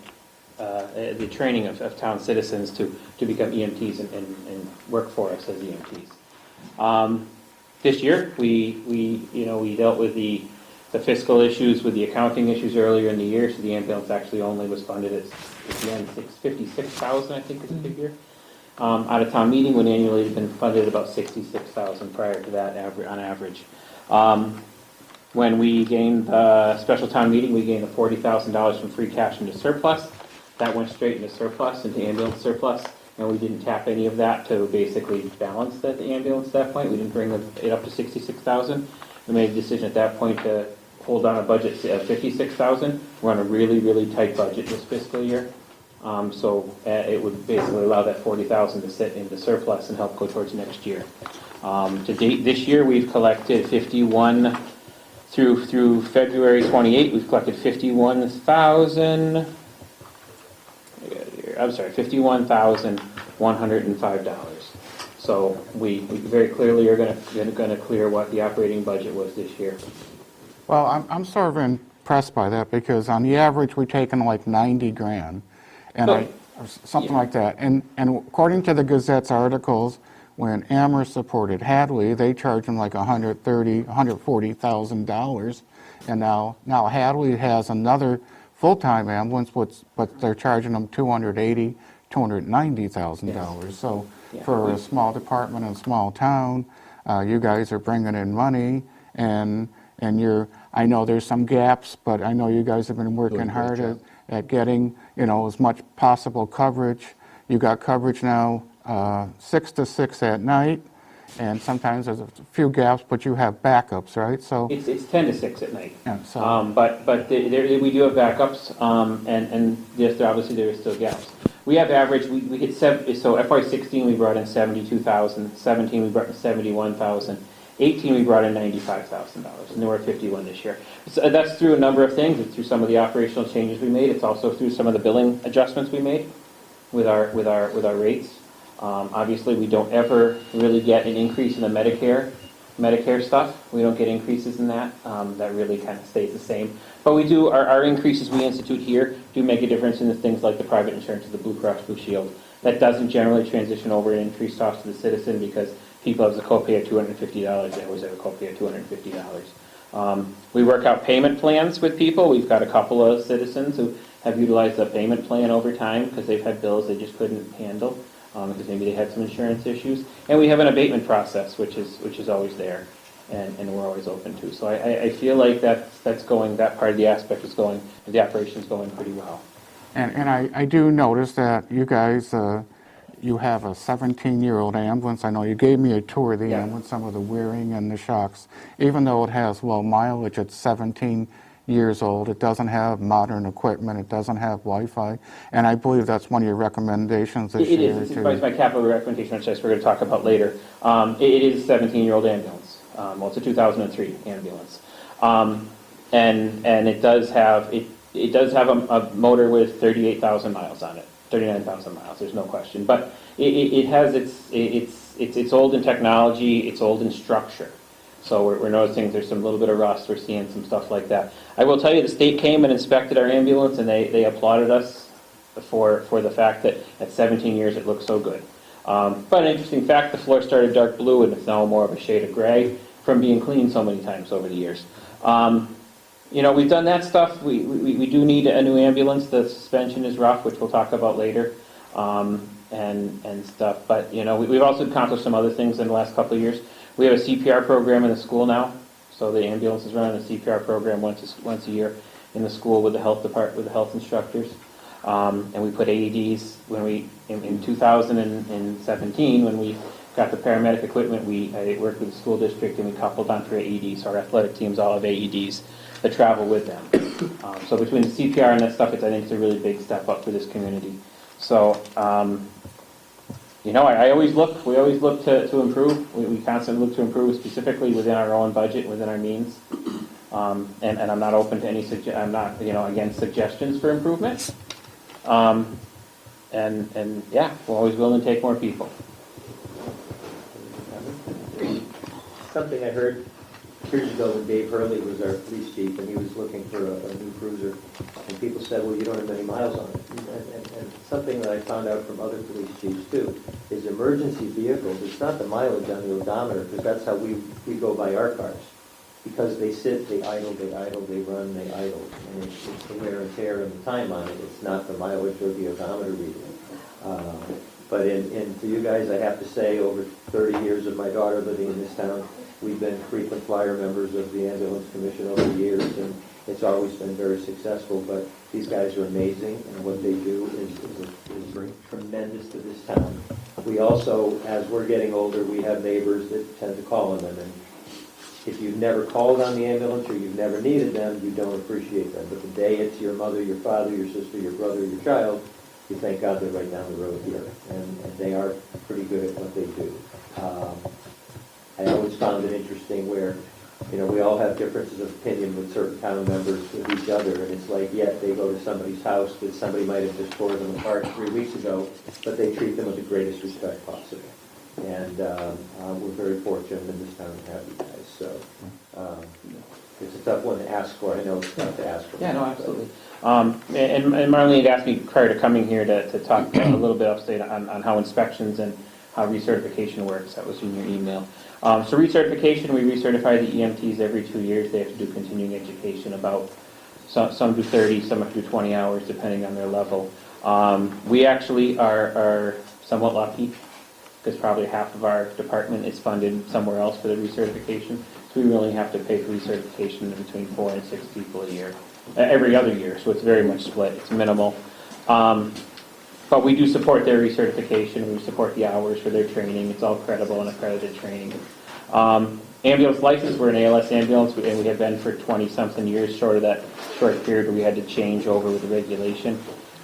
the training of town citizens to become EMTs and work for us as EMTs. This year, we dealt with the fiscal issues with the accounting issues earlier in the year, so the ambulance actually only was funded at the end, $56,000, I think is the figure. Out of town meeting, when annually it had been funded at about $66,000 prior to that on average. When we gained the special town meeting, we gained the $40,000 from free cash into surplus. That went straight into surplus, into ambulance surplus. and we didn't tap any of that to basically balance the ambulance at that point. We didn't bring it up to 66,000. We made a decision at that point to hold on a budget of 56,000. We're on a really, really tight budget this fiscal year. So it would basically allow that 40,000 to sit in the surplus and help go towards next year. To date, this year, we've collected 51, through February 28, we've collected $51,105. So we very clearly are going to clear what the operating budget was this year. Well, I'm sort of impressed by that, because on the average, we take in like 90 grand, and So- or something like that. And according to the Gazette's articles, when Amherst supported Hadley, they charged them like $140,000, and now Hadley has another full-time ambulance, but they're charging them $280,000, $290,000. So Yeah. for a small department in a small town, you guys are bringing in money, and I know there's some gaps, but I know you guys have been working hard at getting, as much possible coverage. You got coverage now 6 to 6 at night, and sometimes there's a few gaps, but you have backups, right? So It's 10 to 6 at night. yeah, so But we do have backups, and yes, obviously there is still gaps. We have average, we hit so FY16 we brought in 72,000, 17 we brought in 71,000, 18 we brought in $95,000, and then we're at 51 this year. So that's through a number of things. It's through some of the operational changes we made. It's also through some of the billing adjustments we made with our rates. Obviously, we don't ever really get an increase in the Medicare stuff. We don't get increases in that. That really kind of stays the same. But we do, our increases we institute here do make a difference in the things like the private insurance of the Blue Cross Blue Shield. That doesn't generally transition over and increase costs to the citizen, because people have a copay of $250. They always have a copay of $250. We work out payment plans with people. We've got a couple of citizens who have utilized the payment plan over time because they've had bills they just couldn't handle, because maybe they had some insurance issues. And we have an abatement process, which is always there, and we're always open to. So I feel like that's going, that part of the aspect is going, the operation's going pretty well. And I do notice that you guys, you have a 17-year-old ambulance. I know you gave me a tour of the ambulance, some of the wearing and the shocks. Even though it has low mileage, it's 17 years old. It doesn't have modern equipment. It doesn't have Wi-Fi. And I believe that's one of your recommendations this It year. is. It's my capital recommendation, which we're going to talk about later. It is a 17-year-old ambulance. Well, it's a 2003 ambulance. And it does have a motor with 38,000 miles on it, 39,000 miles. There's no question. But it has it's old in technology. It's old in structure. So we're noticing there's some little bit of rust. We're seeing some stuff like that. I will tell you, the state came and inspected our ambulance, and they applauded us for the fact that at 17 years it looks so good. But an interesting fact, the floor started dark blue, and it's now more of a shade of gray from being cleaned so many times over the years. We've done that stuff. We do need a new ambulance. The suspension is rough, which we'll talk about later, and stuff. But, we've also accomplished some other things in the last couple of years. We have a CPR program in the school now. So the ambulance is running a CPR program once a year in the school with the health department, with the health instructors. And we put AEDs in 2017, when we got the paramedic equipment. I worked with the school district, and we coupled onto AEDs. Our athletic teams all have AEDs that travel with them. So between the CPR and that stuff, I think it's a really big step up for this community. So, we always look to improve. We constantly look to improve, specifically within our own budget, within our means. And I'm not open to I'm not, against suggestions for improvement. We're always willing to take more people. Something I heard years ago when Dave Hurley was our police chief, and he was looking for a new cruiser, and people said, well, you don't have many miles on it. And something that I found out from other police chiefs too is emergency vehicles, it's not the mileage on the odometer, because that's how we go by our cars. Because they sit, they idle, they run, they idle. And it's the wear and tear and the time on it. It's not the mileage or the odometer reading. But for you guys, I have to say, over 30 years of my daughter living in this town, we've been frequent flyer members of the Ambulance Commission over the years, and it's always been very successful. But These guys are amazing, and what they do is tremendous to this town. We also, as we're getting older, we have neighbors that tend to call on them, and if you've never called on the ambulance or you've never needed them, you don't appreciate them. But the day it's your mother, your father, your sister, your brother, your child, you thank God they're right down the road here, and they are pretty good at what they do. I always found it interesting where, you know, we all have differences of opinion with certain town members with each other, and it's like, yet they go to somebody's house that somebody might have just tore them apart 3 weeks ago, but they treat them with the greatest respect possible. And we're very fortunate in this town to have you guys, so it's a tough one to ask for. I know it's tough to ask for. Yeah, no, absolutely. And Marlene had asked me prior to coming here to talk a little bit upstate on how inspections and how recertification works. That was in your email. So recertification, we recertify the EMTs every 2 years. They have to do continuing education about, some do 30, some do 20 hours, depending on their level. We actually are somewhat lucky, because probably half of our department is funded somewhere else for the recertification. So we really have to pay for recertification between 4 and 6 people a year, every other year. So it's very much split. It's minimal. But we do support their recertification. We support the hours for their training. It's all credible and accredited training. Ambulance license, we're an ALS ambulance, and we have been for 20-something years, short of that short period where we had to change over with the regulation,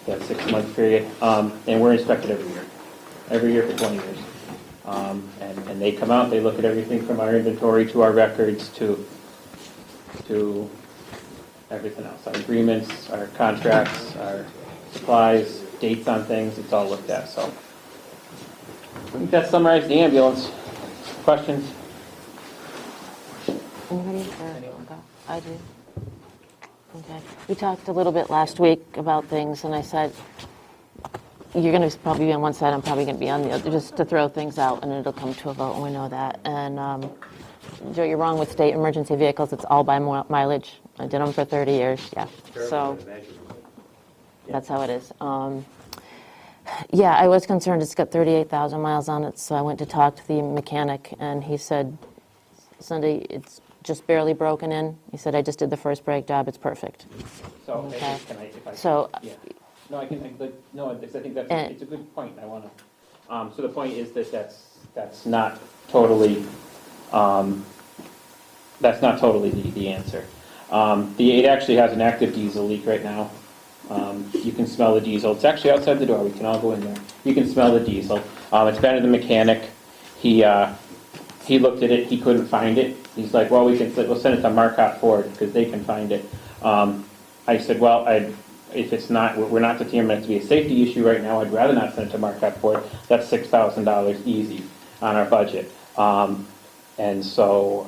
that 6-month period. And we're inspected every year for 20 years. And they come out, they look at everything from our inventory to our records to everything else, our agreements, our contracts, our supplies, dates on things, it's all looked at. So I think that summarized the ambulance. Questions? Anybody? I do. Okay. We talked a little bit last week about things, and I said, you're going to probably be on one side, I'm probably going to be on the other, just to throw things out, and it'll come to a vote, and we know that. And Joe, you're wrong with state emergency vehicles. It's all by mileage. I did them for 30 years, yeah. So that's how it is. Yeah, I was concerned it's got 38,000 miles on it, so I went to talk to the mechanic, and he said, Sunday, it's just barely broken in. He said, I just did the first brake job, it's perfect. So, Okay. if I So, yeah. No, I think it's a good point. I want to. So the point is that that's not totally the answer. It actually has an active diesel leak right now. You can smell the diesel. It's actually outside the door. We can all go in there. You can smell the diesel. It's been to the mechanic. He looked at it. He couldn't find it. He's like, well, we'll send it to Marcotte Ford because they can find it. I said, well, if it's not, we're not determining it to be a safety issue right now. I'd rather not send it to Marcotte Ford. That's $6,000 easy on our budget. And so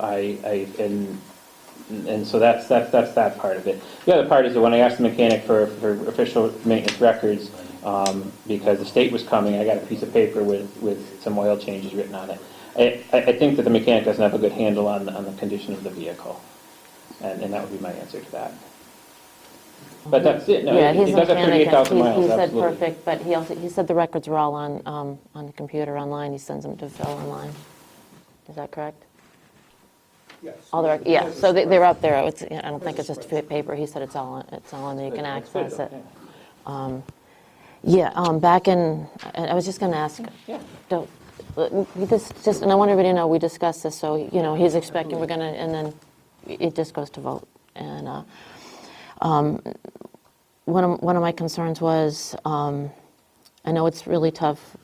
so that's that part of it. The other part is that when I asked the mechanic for official maintenance records, because the state was coming, I got a piece of paper with some oil changes written on it. I think that the mechanic doesn't have a good handle on the condition of the vehicle, and that would be my answer to that. But that's it. No, yeah, it he's a does have mechanic. 38,000 miles. He said Absolutely. perfect, but he said the records are all on the computer online. He sends them to Phil online. Is that correct? Yes. All the yeah, so they're up there. It's, I don't think it's just paper. He said it's all on there. You can access it. Back in, I was just going to ask. Yeah. And I want everybody to know we discussed this. So he's expecting we're going to, and then it just goes to vote. And one of my concerns was, I know it's really tough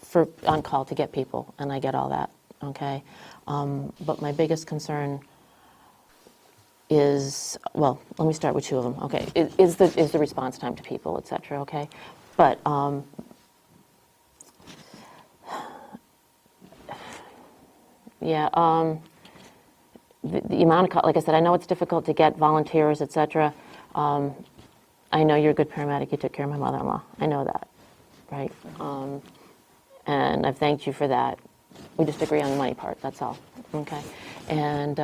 for on call to get people, and I get all that. Okay. But my biggest concern is, well, let me start with two of them. Okay, is the response time to people, et cetera. Okay, but the amount of, like I said, I know it's difficult to get volunteers, et cetera. I know you're a good paramedic. You took care of my mother-in-law. I know that, right? And I've thanked you for that. We just agree on the money part, that's all, okay? And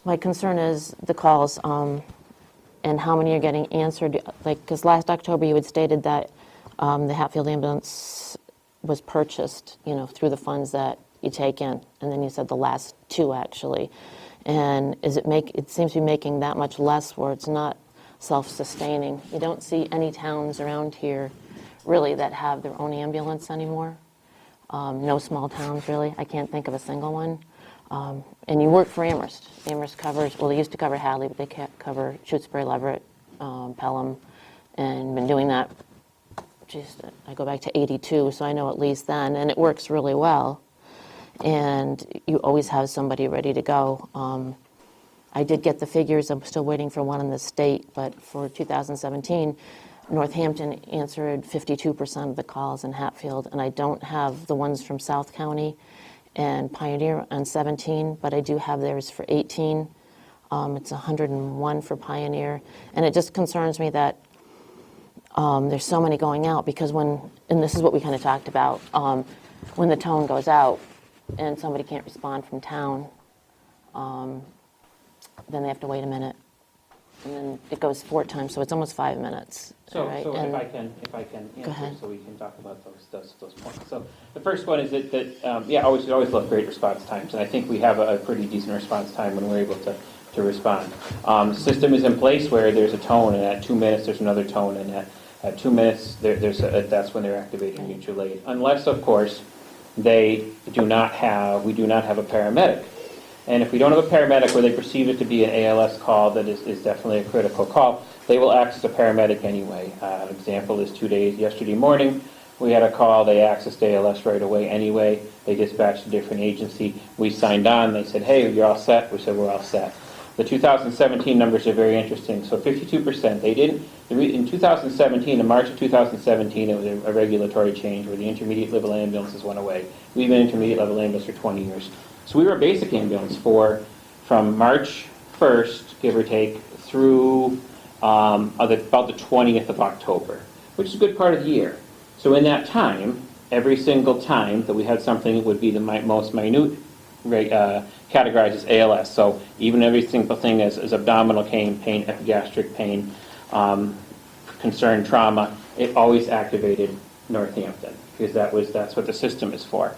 my concern is the calls and how many are getting answered. Like, because last October you had stated that the Hatfield ambulance was purchased, through the funds that you take in, and then you said the last two actually. And it seems to be making that much less where it's not self-sustaining. You don't see any towns around here really that have their own ambulance anymore. No small towns, really. I can't think of a single one. And you work for Amherst. Amherst covers, well, they used to cover Hadley, but they can't cover Shutesbury, Leverett, Pelham, and been doing that, geez, I go back to 82, so I know at least then, and it works really well. And you always have somebody ready to go. I did get the figures, I'm still waiting for one in the state, but for 2017, Northampton answered 52% of the calls in Hatfield, and I don't have the ones from South County and Pioneer on 17, but I do have theirs for 18. It's 101 for Pioneer, and it just concerns me that there's so many going out, because when, and this is what we kind of talked about, when the tone goes out and somebody can't respond from town, then they have to wait a minute. And then it goes 4 times, so it's almost 5 minutes. So, right? so And- if I can Go answer, ahead. so we can talk about those points. So the first one is that yeah, we always love great response times, and I think we have a pretty decent response time when we're able to respond. The system is in place where there's a tone, and at 2 minutes there's another tone, and at 2 minutes that's when they're activating mutual aid, unless of course we do not have a paramedic. And if we don't have a paramedic where they perceive it to be an ALS call that is definitely a critical call, they will access a paramedic anyway. An example is yesterday morning, we had a call, they accessed ALS right away anyway. They dispatched a different agency. We signed on, they said, hey, you're all set. We said, we're all set. The 2017 numbers are very interesting. So 52%, in 2017, in March of 2017, it was a regulatory change where the intermediate level ambulances went away. We've been intermediate level ambulance for 20 years. So we were a basic ambulance from March 1st, give or take, through about the 20th of October, which is a good part of the year. So in that time, every single time that we had something, it would be the most minute categorized as ALS. So even every single thing as abdominal pain, epigastric pain, concerned trauma, it always activated Northampton, because that's what the system is for.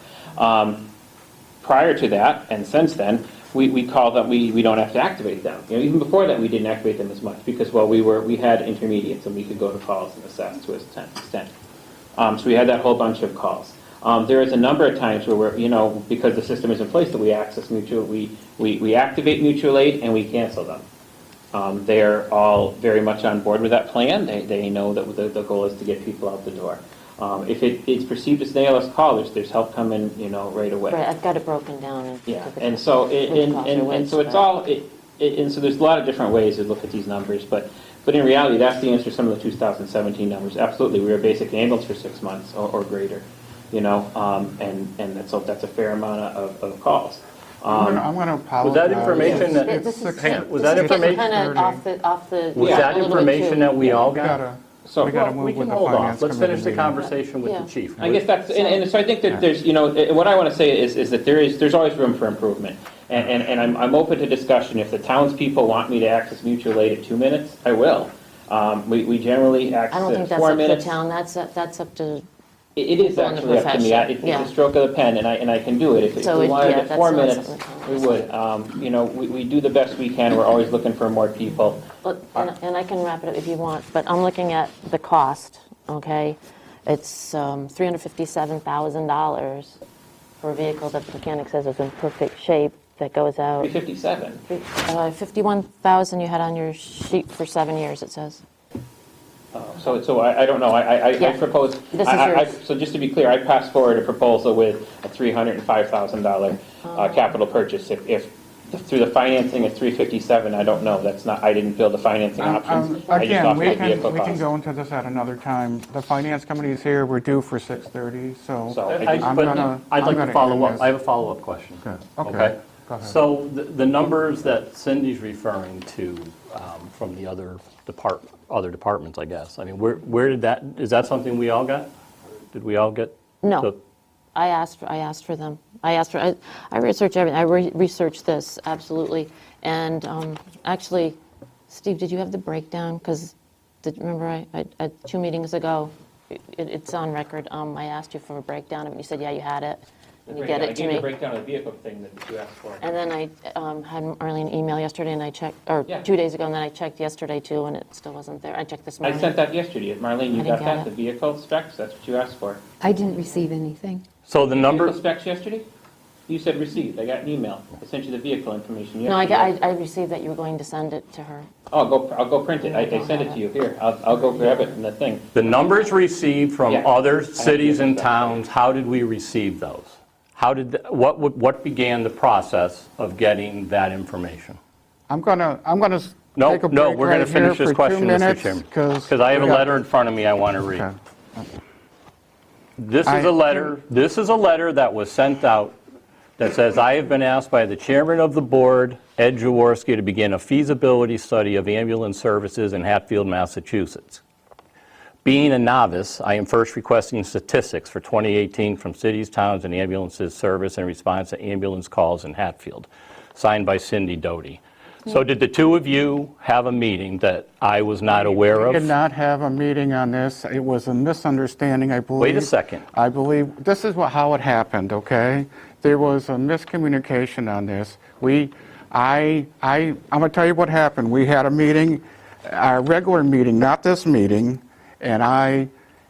Prior to that, and since then, we call them, we don't have to activate them. Even before that, we didn't activate them as much because, well, we had intermediates and we could go to calls and assess to an extent. So we had that whole bunch of calls. There is a number of times where we're, because the system is in place, that we access we activate mutual aid and we cancel them. They're all very much on board with that plan. They know that the goal is to get people out the door. If it's perceived as an ALS call, there's help coming, right away. Right, I've got it broken down. Yeah, and so so there's a lot of different ways to look at these numbers, but in reality, that's the answer to some of the 2017 numbers. Absolutely, we were a basic ambulance for 6 months or greater, and that's a fair amount of calls. I'm going to apologize. Was that information that, It's This is- six- hang on, was this that is getting information? kind of off the. Was Yeah. that a little bit information too- that we all We got? gotta, So we gotta Well, move we with can the hold finance off. Let's committee finish the meeting. conversation with Yeah. the chief. I guess and so I think that there's, what I want to say is that there's always room for improvement. And I'm open to discussion. If the townspeople want me to access mutual aid at 2 minutes, I will. We generally I access don't think at that's 4 up to the minutes. town, that's up to, It is people in the actually up to me. profession. Yeah. It's a stroke of the pen, and I can do it. If So we it- wanted yeah, at that's 4 not minutes, something we would. We do the best we can. We're always looking for more people. and I can wrap it up if you want, but I'm looking at the cost, okay? It's $357,000 for a vehicle that the mechanic says is in perfect shape, that goes out. 357. 51,000 you had on your sheet for 7 years, it says. So I don't know. I Yeah. propose. This is yours. So just to be clear, I passed forward a proposal with a $305,000 capital purchase. If through the financing at 357, I don't know. I didn't build the financing options. I just Again, offered we the vehicle can cost. go into this at another time. The finance committee is here, we're due for 6:30, so. So I'd like to follow up. I have a follow-up question. Okay, go ahead. So the numbers that Cindy's referring to from the other departments, I guess, I mean, where did that, is that something we all got? Did we all get? No. the- I asked for them. I researched everything. I researched this, absolutely. And actually, Steve, did you have the breakdown? Because, remember, I 2 meetings ago, it's on record, I asked you for a breakdown of it. You said, yeah, you had it. Can you get it to I gave the me? breakdown of the vehicle thing that you asked for. And then I had Marlene email yesterday, and I checked, or Yeah. 2 days ago, and then I checked yesterday too, and it still wasn't there. I checked this I morning. sent that yesterday. Marlene, you I got didn't that? get The it. vehicle specs? That's what you asked for. I didn't receive anything. So the number, Vehicle specs yesterday? You said received. I got an email. I sent you the vehicle information No, yesterday. I received that you were going to send it to her. Oh, I'll go print it. I sent it to you. Here, I'll go grab it in the thing. the numbers received from Yeah. other cities and towns, how did we receive those? What began the process of getting that information? I'm gonna No, take a no, break we're going right to here finish for this 2 question, Mr. minutes, Chairman. 'cause Because I have a we got- letter in front of me I want to read. Okay. This is a letter that was sent out that says, "I have been asked by the chairman of the board, Ed Jaworski, to begin a feasibility study of ambulance services in Hatfield, Massachusetts. Being a novice, I am first requesting statistics for 2018 from cities, towns, and ambulances service in response to ambulance calls in Hatfield." Signed by Cindy Doty. So did the two of you have a meeting that I was not aware We did of? not have a meeting on this. It was a misunderstanding, I believe. Wait a second. I believe, this is how it happened, okay? There was a miscommunication on this. I'm gonna tell you what happened. We had a meeting, a regular meeting, not this meeting, and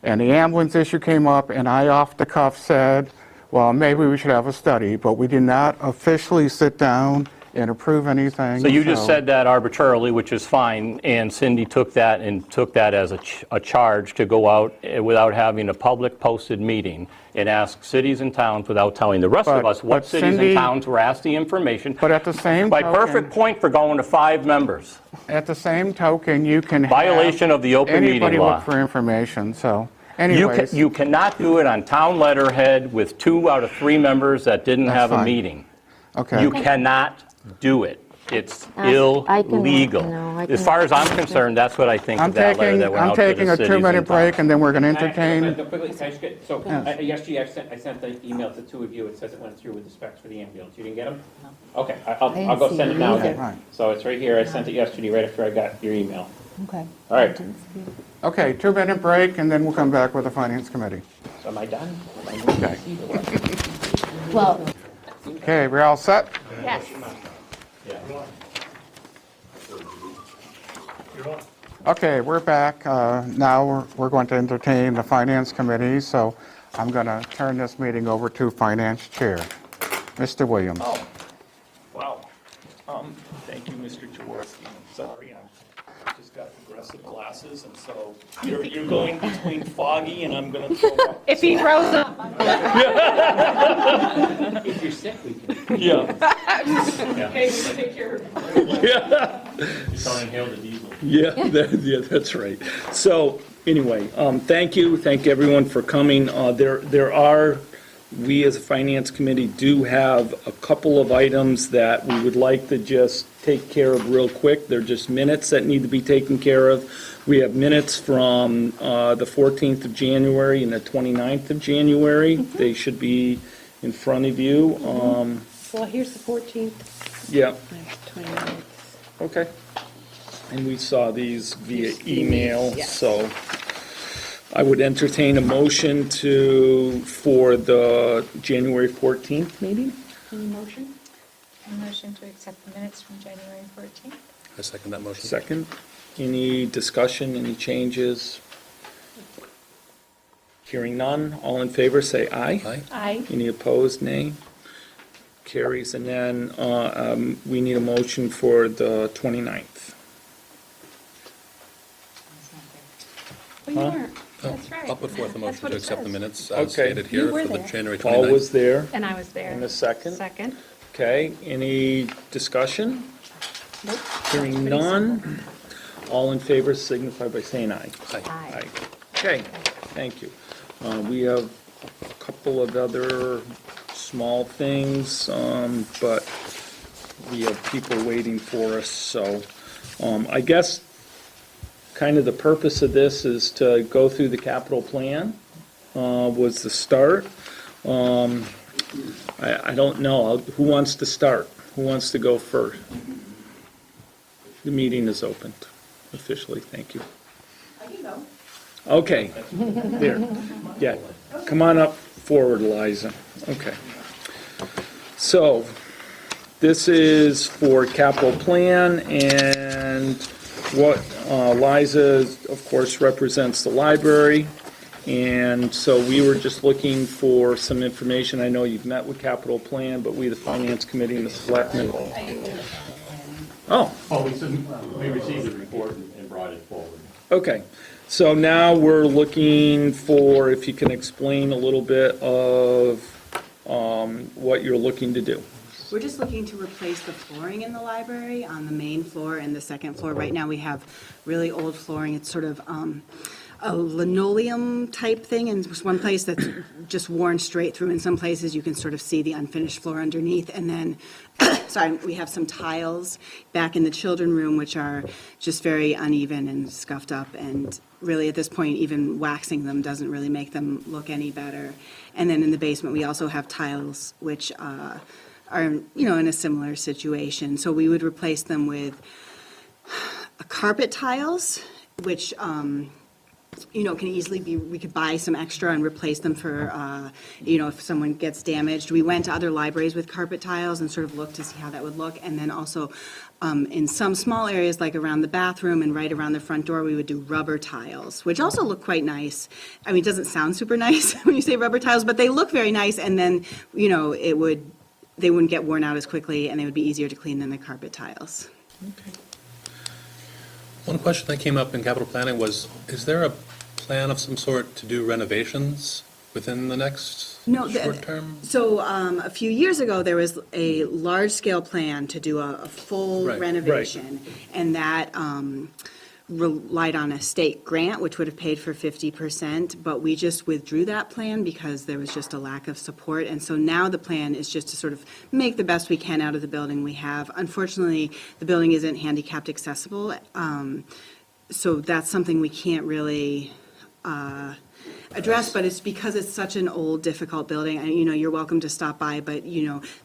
the ambulance issue came up, and I off the cuff said, well, maybe we should have a study, but we did not officially sit down and approve anything. So you just said that arbitrarily, which is fine, and Cindy took that as a charge to go out without having a public posted meeting and ask cities and towns without telling the rest of But- us what but cities and Cindy- towns were asked the information. But at the same By token- perfect point for going to 5 members. At the same token, you can have Violation of the open meeting anybody law. look for information, so You anyways. you cannot do it on town letterhead with 2 out of 3 members that didn't That's have a fine. meeting. Okay. You cannot do it. It's I can- illegal. no, I As can- far as I'm concerned, that's what I think I'm of that letter taking, that went I'm out to the taking a cities and 2-minute break, towns. and then we're going to Can I- entertain. quickly, can I just get, so, yesterday I sent the email to 2 of you, it says it went through with the specs for the ambulance, you didn't get them? No. Okay, I'll didn't go see send it it now either. again. Right. So it's right here, I sent it yesterday, right after I got your email. Okay. All right, Okay, 2-minute break, and then we'll come back with the Finance Committee. so am I done? Okay. Well, Okay, we're all set? Yes. Okay, we're back. Now we're going to entertain the Finance Committee, so I'm going to turn this meeting over to Finance Chair, Mr. Williams. Oh, wow. Thank you, Mr. Jaworski. I'm sorry, I just got progressive glasses, and so you're going between foggy and I'm going to throw up. If he throws up. If you're sick, we can. Yeah. Okay, we take care of it. Yeah. Don't inhale the diesel. Yeah, that's right. So, anyway, thank you, thank everyone for coming. We as a Finance Committee do have a couple of items that we would like to just take care of real quick. They're just minutes that need to be taken care of. We have minutes from the 14th of January and the 29th of January. They should be in front of you. Well, here's the 14th, Yeah, 29th. okay. And we saw these via email, Yes. so I would entertain a motion for the January 14th meeting. Any motion? A motion to accept the minutes from January 14th. I second that motion. Second. Any discussion, any changes? Hearing none, all in favor, say aye. Aye. Aye. Any opposed, nay? Carries, and then we need a motion for the 29th. Well, you Huh? weren't. That's right. I'll put forth a That's motion what to it accept the says. minutes as Okay. stated here You were for the there. January 29th. Paul was there, And I was there. and a second. Second. Okay, any discussion? Nope. Hearing Pretty none, all in favor signify by saying aye. Aye. Aye. Okay, thank you. We have a couple of other small things, but we have people waiting for us, so I guess kind of the purpose of this is to go through the capital plan, was the start. I don't know, who wants to start? Who wants to go first? The meeting is opened officially, thank you. I can go. Okay, there, yeah, come on up forward, Liza, okay. So, this is for capital plan, and what Liza, of course, represents the library. And so we were just looking for some information. I know you've met with capital plan, but we, the finance committee and the selectmen. Oh, Well, we received the report and brought it forward. okay. So now we're looking for, if you can explain a little bit of what you're looking to do. We're just looking to replace the flooring in the library on the main floor and the second floor. Right now, we have really old flooring. It's sort of a linoleum type thing, and there's one place that's just worn straight through. In some places, you can sort of see the unfinished floor underneath. And then, sorry, we have some tiles back in the children's room, which are just very uneven and scuffed up. And really, at this point, even waxing them doesn't really make them look any better. And then in the basement, we also have tiles, which are, in a similar situation. So we would replace them with carpet tiles, which, can easily be, we could buy some extra and replace them for, if someone gets damaged. We went to other libraries with carpet tiles and sort of looked to see how that would look. And then also, in some small areas, like around the bathroom and right around the front door, we would do rubber tiles, which also look quite nice. I mean, it doesn't sound super nice when you say rubber tiles, but they look very nice. And then, they wouldn't get worn out as quickly, and they would be easier to clean than the carpet tiles. One question that came up in capital planning was, is there a plan of some sort to do renovations within the next short term? So a few years ago, there was a large-scale plan to do a full Right. renovation, and that relied on a state grant, which would have paid for 50%, but we just withdrew that plan because there was just a lack of support. And so now the plan is just to sort of make the best we can out of the building we have. Unfortunately, the building isn't handicapped accessible, so that's something we can't really address, but it's because it's such an old, difficult building. And, you're welcome to stop by, but,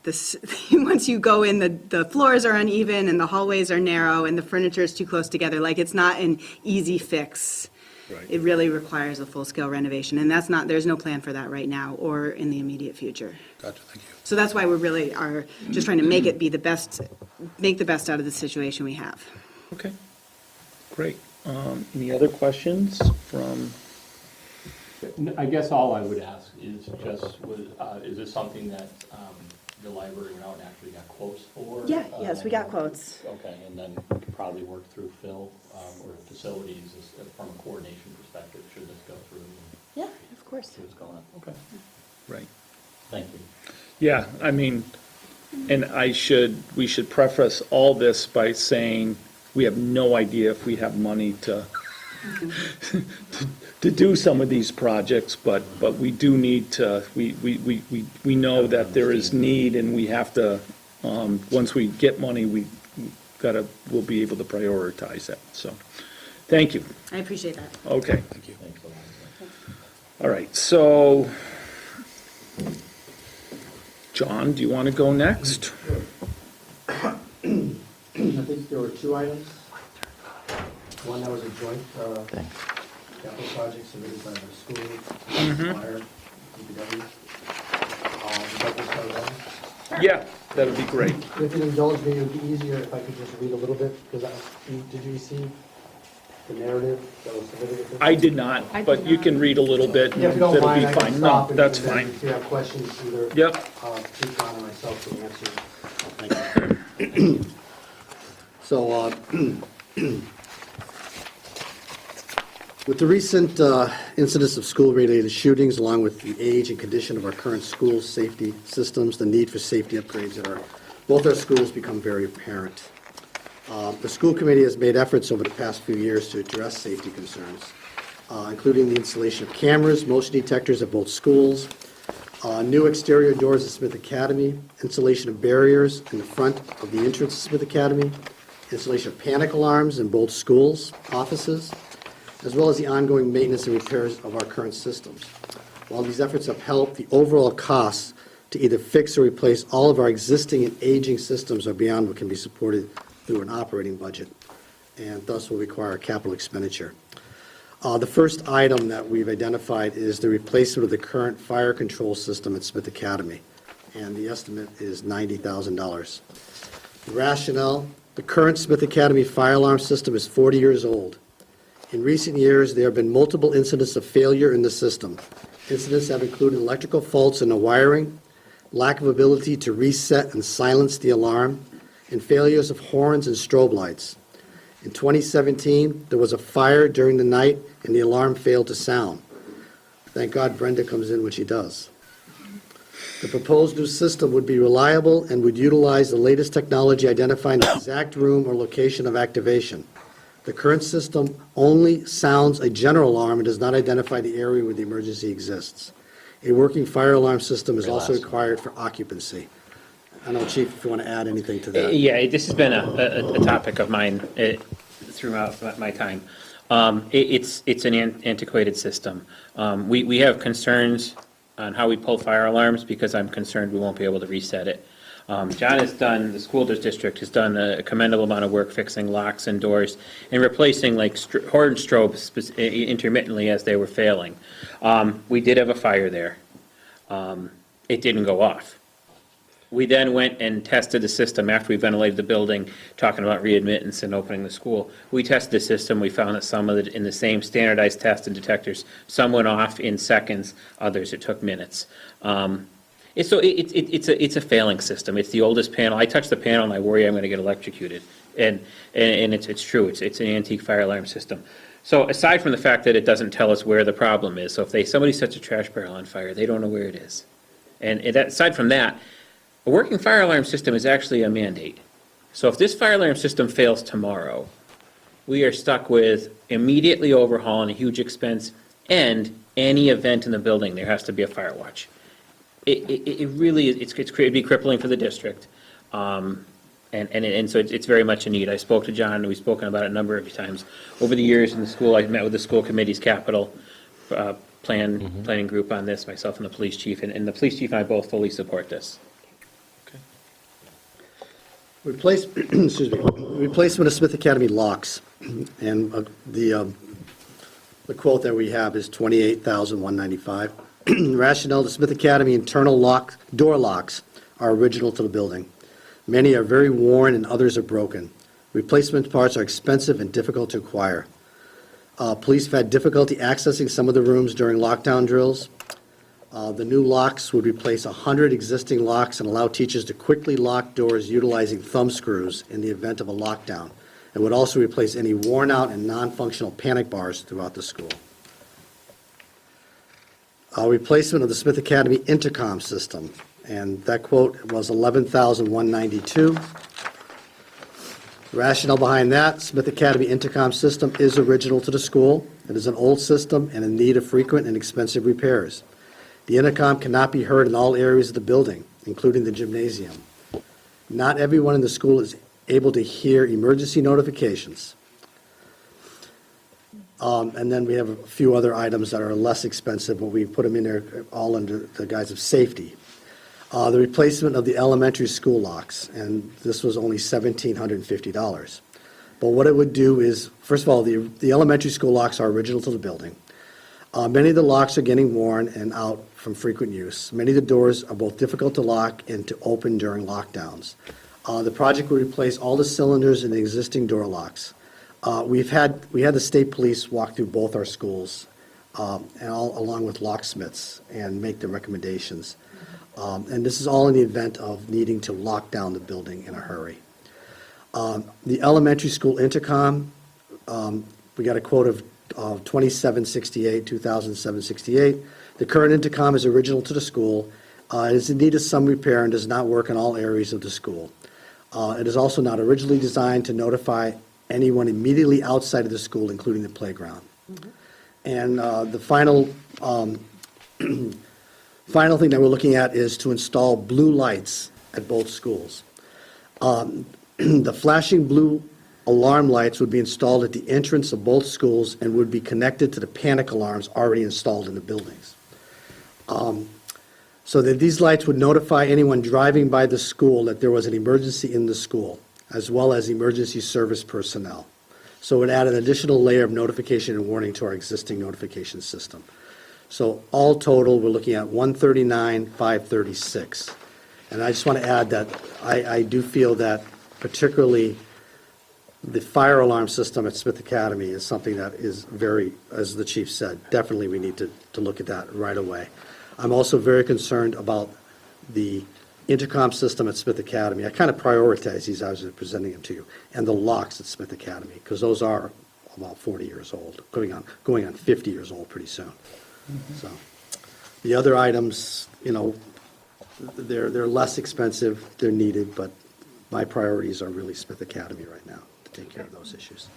this, once you go in, the floors are uneven and the hallways are narrow and the furniture is too close together. Like, it's not an easy fix. Right. It really requires a full-scale renovation, and there's no plan for that right now or in the immediate future. Gotcha, thank you. So that's why we really are just trying to make the best out of the situation we have. Okay, great. Any other questions from? I guess all I would ask is just, is this something that the library went out and actually got quotes for? Yes, we got quotes. Okay, and then we could probably work through Phil or facilities from a coordination perspective, should this go through? Yeah, of course. See what's going on. Okay, Right. thank you. Yeah, I mean, and we should preface all this by saying we have no idea if we have money to do some of these projects, but we do need to, we know that there is need, and we have to, once we get money, we'll be able to prioritize that, so, thank you. I appreciate that. Okay, Thank you. Thanks a lot. all right, so, John, do you want to go next? I think there were two items. One that was a joint capital project submitted by the school, fire, DPW. Would you like to start with that? Yeah, that would be great. If you indulge me, it would be easier if I could just read a little bit, because did you receive the narrative that was submitted with this? I did not, but you can read a little bit, and Yeah, if you don't it'll mind, be I can fine. No, stop, and that's then fine. if you have questions, either Yep. Chief or myself can answer. Thank you. So, with the recent incidents of school-related shootings, along with the age and condition of our current school safety systems, the need for safety upgrades at both our schools become very apparent. The school committee has made efforts over the past few years to address safety concerns, including the installation of cameras, motion detectors at both schools, new exterior doors at Smith Academy, installation of barriers in the front of the entrance to Smith Academy, installation of panic alarms in both schools, offices, as well as the ongoing maintenance and repairs of our current systems. While these efforts have helped, the overall costs to either fix or replace all of our existing and aging systems are beyond what can be supported through an operating budget, and thus will require a capital expenditure. The first item that we've identified is the replacement of the current fire control system at Smith Academy. and the estimate is $90,000. The rationale, the current Smith Academy fire alarm system is 40 years old. In recent years, there have been multiple incidents of failure in the system. Incidents have included electrical faults in the wiring, lack of ability to reset and silence the alarm, and failures of horns and strobe lights. In 2017, there was a fire during the night and the alarm failed to sound. Thank God Brenda comes in when she does. The proposed new system would be reliable and would utilize the latest technology identifying the exact room or location of activation. The current system only sounds a general alarm and does not identify the area where the emergency exists. A working fire alarm system is also required for occupancy. I don't know, Chief, if you want to add anything to that. Yeah, this has been a topic of mine throughout my time. It's an antiquated system. We have concerns on how we pull fire alarms because I'm concerned we won't be able to reset it. John has done, the school district has done a commendable amount of work fixing locks and doors and replacing like horn strobes intermittently as they were failing. We did have a fire there. It didn't go off. We then went and tested the system after we ventilated the building, talking about readmittance and opening the school. We tested the system. We found that some of it in the same standardized test and detectors, some went off in seconds, others it took minutes. It's a failing system. It's the oldest panel. I touch the panel and I worry I'm going to get electrocuted. And it's true. It's an antique fire alarm system. So aside from the fact that it doesn't tell us where the problem is, so if somebody sets a trash barrel on fire, they don't know where it is. And aside from that, a working fire alarm system is actually a mandate. So if this fire alarm system fails tomorrow, we are stuck with immediately overhauling a huge expense and any event in the building, there has to be a fire watch. It really is, it'd be crippling for the district. And so it's very much a need. I spoke to John, and we've spoken about it a number of times. Over the years in the school, I've met with the school committee's capital planning group on this, myself and the police chief, and the police chief and I both fully support this. Replacement of Smith Academy locks, and the quote that we have is $28,195. Rationale: the Smith Academy internal door locks are original to the building. Many are very worn and others are broken. Replacement parts are expensive and difficult to acquire. Police have had difficulty accessing some of the rooms during lockdown drills. The new locks would replace 100 existing locks and allow teachers to quickly lock doors utilizing thumb screws in the event of a lockdown. It would also replace any worn-out and non-functional panic bars throughout the school. Replacement of the Smith Academy intercom system, and that quote was $11,192. Rationale behind that: Smith Academy intercom system is original to the school. It is an old system and in need of frequent and expensive repairs. The intercom cannot be heard in all areas of the building, including the gymnasium. Not everyone in the school is able to hear emergency notifications. And then we have a few other items that are less expensive, but we put them in there all under the guise of safety. The replacement of the elementary school locks, and this was only $1,750. But what it would do is, first of all, the elementary school locks are original to the building. Many of the locks are getting worn and out from frequent use. Many of the doors are both difficult to lock and to open during lockdowns. The project would replace all the cylinders in the existing door locks. We had the state police walk through both our schools, and along with locksmiths, and make the recommendations. And this is all in the event of needing to lock down the building in a hurry. The elementary school intercom, we got a quote of $2,768. The current intercom is original to the school. It is in need of some repair and does not work in all areas of the school. It is also not originally designed to notify anyone immediately outside of the school, including the playground. And the final thing that we're looking at is to install blue lights at both schools. The flashing blue alarm lights would be installed at the entrance of both schools and would be connected to the panic alarms already installed in the buildings. So that these lights would notify anyone driving by the school that there was an emergency in the school, as well as emergency service personnel. So it would add an additional layer of notification and warning to our existing notification system. So all total, we're looking at $139,536. And I just want to add that I do feel that particularly the fire alarm system at Smith Academy is something that is very, as the chief said, definitely we need to look at that right away. I'm also very concerned about the intercom system at Smith Academy. I kind of prioritize these as I was presenting them to you, and the locks at Smith Academy, because those are about 40 years old, going on 50 years old pretty soon. So the other items, they're less expensive, they're needed, but my priorities are really Smith Academy right now to take care of those issues.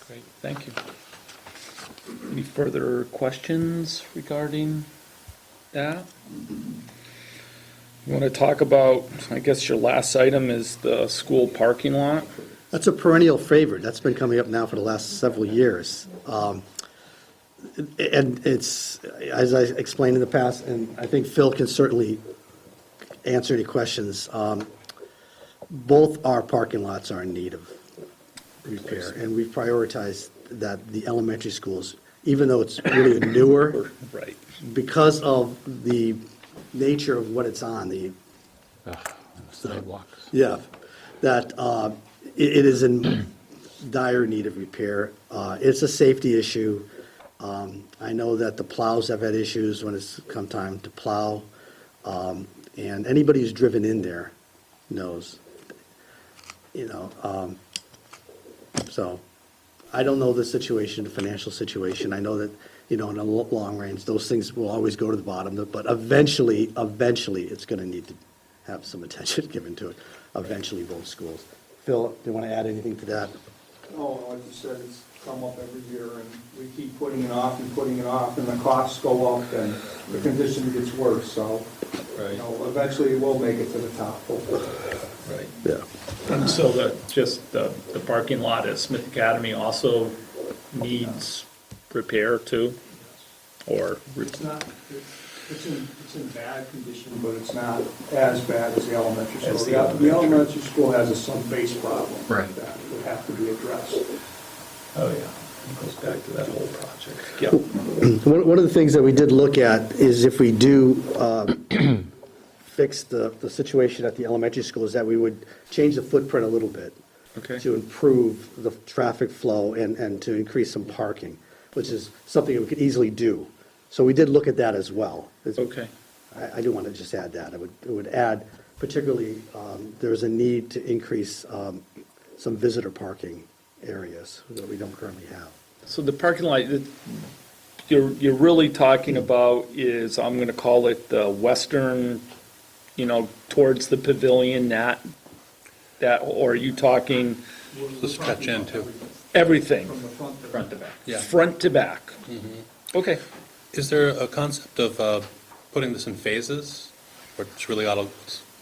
Great, thank you. Any further questions regarding that? You want to talk about, I guess your last item is the school parking lot? That's a perennial favorite. That's been coming up now for the last several years. And it's, as I explained in the past, and I think Phil can certainly answer any questions, both our parking lots are in need of repair, and we've prioritized that the elementary schools, even though it's really newer, Right. because of the nature of what it's on, Sidewalks. yeah, that it is in dire need of repair. It's a safety issue. I know that the plows have had issues when it's come time to plow, and anybody who's driven in there knows, so I don't know the situation, the financial situation. I know that, in the long range, those things will always go to the bottom, but eventually, it's going to need to have some attention given to it, eventually both schools. Phil, do you want to add anything to that? Oh, like you said, it's come up every year, and we keep putting it off, and the costs go up, and the condition gets worse, so, eventually we'll make it to the top, hopefully. Right. Yeah. And so the parking lot at Smith Academy also needs repair too? Or? It's not, it's in bad condition, but it's not as bad as the elementary school. The elementary school has a sub-base problem. Right. That would have to be addressed. Oh, yeah. It goes back to that whole project. Yep. One of the things that we did look at is if we do fix the situation at the elementary school, is that we would change the footprint a little bit to improve the traffic flow and to increase some parking, which is something that we could easily do. So we did look at that as well. Okay. I do want to just add that. It would add, particularly, there's a need to increase some visitor parking areas that we don't currently have. So the parking lot that you're really talking about is, I'm going to call it the western, towards the pavilion, that, or are you talking The stretch in too. everything? From the front to Front to back. Yeah. Front to back? Okay. Is there a concept of putting this in phases? Or it's really all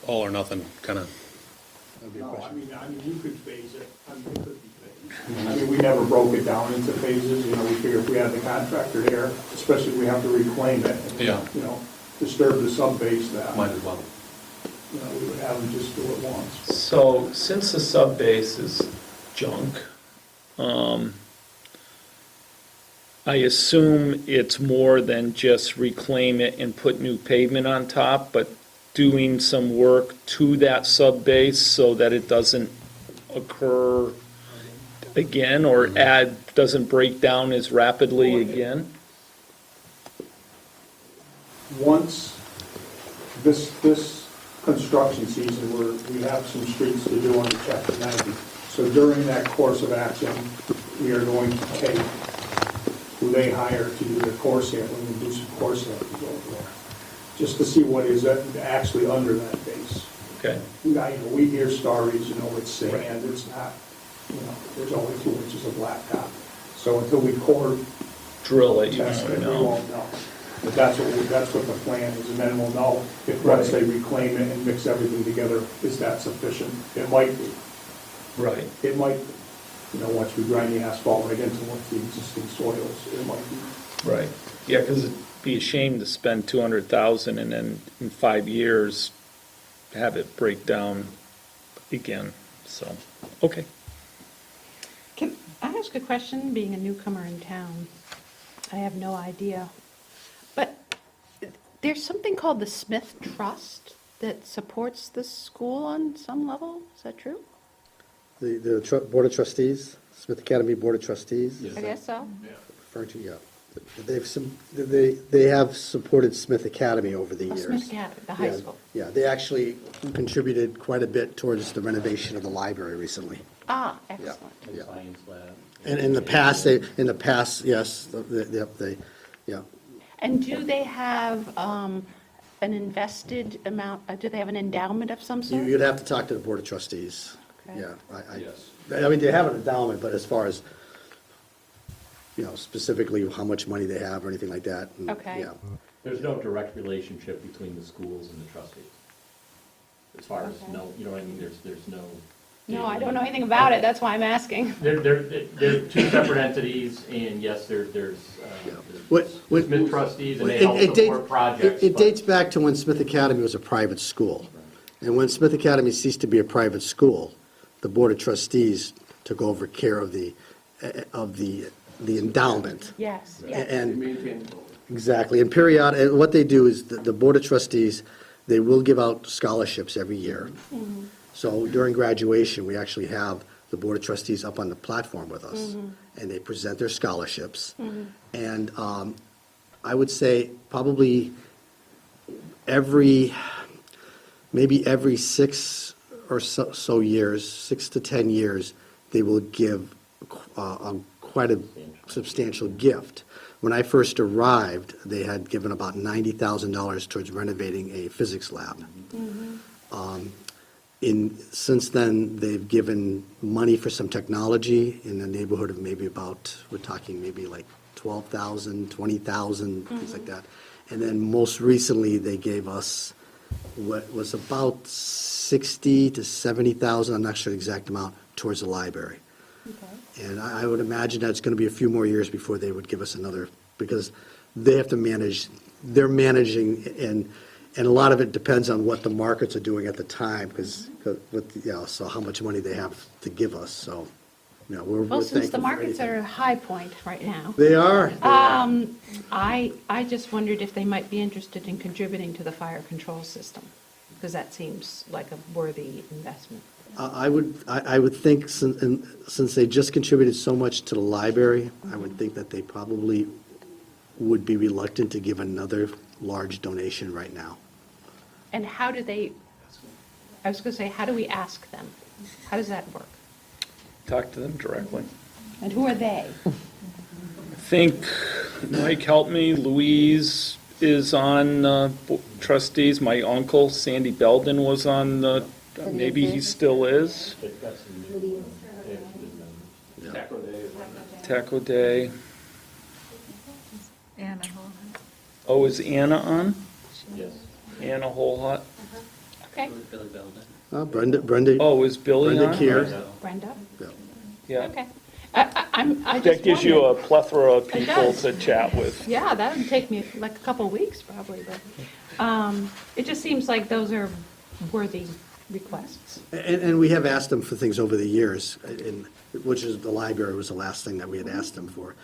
or nothing, kind of? No, I mean, you could phase it. It could be phased. We never broke it down into phases. We figure if we had the contractor there, especially if we have to reclaim it, and, disturb the sub-base, that, Might as well. we would have them just do it once. So since the sub-base is junk, I assume it's more than just reclaim it and put new pavement on top, but doing some work to that sub-base so that it doesn't occur again or doesn't break down as rapidly again? Once this construction season, we have some streets to do under Chapter 90. So during that course of action, we are going to take who they hire to do the core sampling and do some core sampling over there, just to see what is actually under that base. Okay. We hear stories, it's sand, it's not, there's only 2 inches of blacktop. So until we core Drill it, test it, we know. won't know. But that's what the plan is, and then we'll know if once they reclaim it and mix everything together, is that sufficient? It might be. Right. It might be. Once we grind the asphalt right into what the existing soils, it might be. Right. Yeah, because it'd be a shame to spend $200,000 and then in 5 years have it break down again. So, okay. Can I ask a question, being a newcomer in town? I have no idea. But there's something called the Smith Trust. that supports the school on some level? Is that true? The Board of Trustees, Smith Academy Board of Trustees? I guess so. Referring to, yeah. They have supported Smith Academy over the Oh, years. Smith Academy, the high Yeah, school. Yeah, they actually contributed quite a bit towards the renovation of the library recently. Ah, excellent. Yeah. Science lab. And in the past, yes, yeah. And do they have an invested amount, do they have an endowment of some sort? You'd have to talk to the Board of Trustees. Okay. Yeah, I mean, they have an endowment, but as far as, specifically how much money they have or anything like that. Okay. Yeah. There's no direct relationship between the schools and the trustees. As far as, Okay. no, you know what I mean, there's no. No, I don't know anything about it, that's why I'm asking. They're two separate entities, and yes, there's Smith trustees, and they help support projects. It but- dates back to when Smith Academy was a private school. And when Smith Academy ceased to be a private school, the Board of Trustees took over care of the endowment. Yes, yes. And exactly, and periodic, what they do is, the Board of Trustees, they will give out scholarships every year. Mhm. So during graduation, we actually have the Board of Trustees up on the platform with us, Mhm. and they present their scholarships. Mhm. And I would say probably maybe every 6 or so years, 6 to 10 years, they will give quite a substantial gift. When I first arrived, they had given about $90,000 towards renovating a physics lab. Since then, they've given money for some technology in the neighborhood of maybe we're talking maybe like 12,000, 20,000, things like that. And then most recently, they gave us what was about 60 to 70,000, I'm not sure the exact amount, towards the library. And I would imagine that it's going to be a few more years before they would give us another, because they have to manage, they're managing, and a lot of it depends on what the markets are doing at the time, so how much money they have to give us, so, we're Well, since the thankful for markets anything. are a high point right now. They are. I just wondered if they might be interested in contributing to the fire control system, because that seems like a worthy investment. I would think, since they just contributed so much to the library, I would think that they probably would be reluctant to give another large donation right now. And how do they, I was going to say, how do we ask them? How does that work? Talk to them directly. And who are they? I think, Mike, help me, Louise is on trustees. My uncle, Sandy Belden, was on the, maybe he still is. Taco Day. Anna Holland. Oh, is Anna on? Yes. Anna Holhut? Okay. Brenda. Oh, is Billy Brenda on? Keir. Brenda? Yeah. Okay. I just That gives you a wondered. plethora of It people does. to chat with. Yeah, that would take me like a couple of weeks probably, but it just seems like those are worthy requests. And we have asked them for things over the years, which is, the library was the last thing that we had asked them for.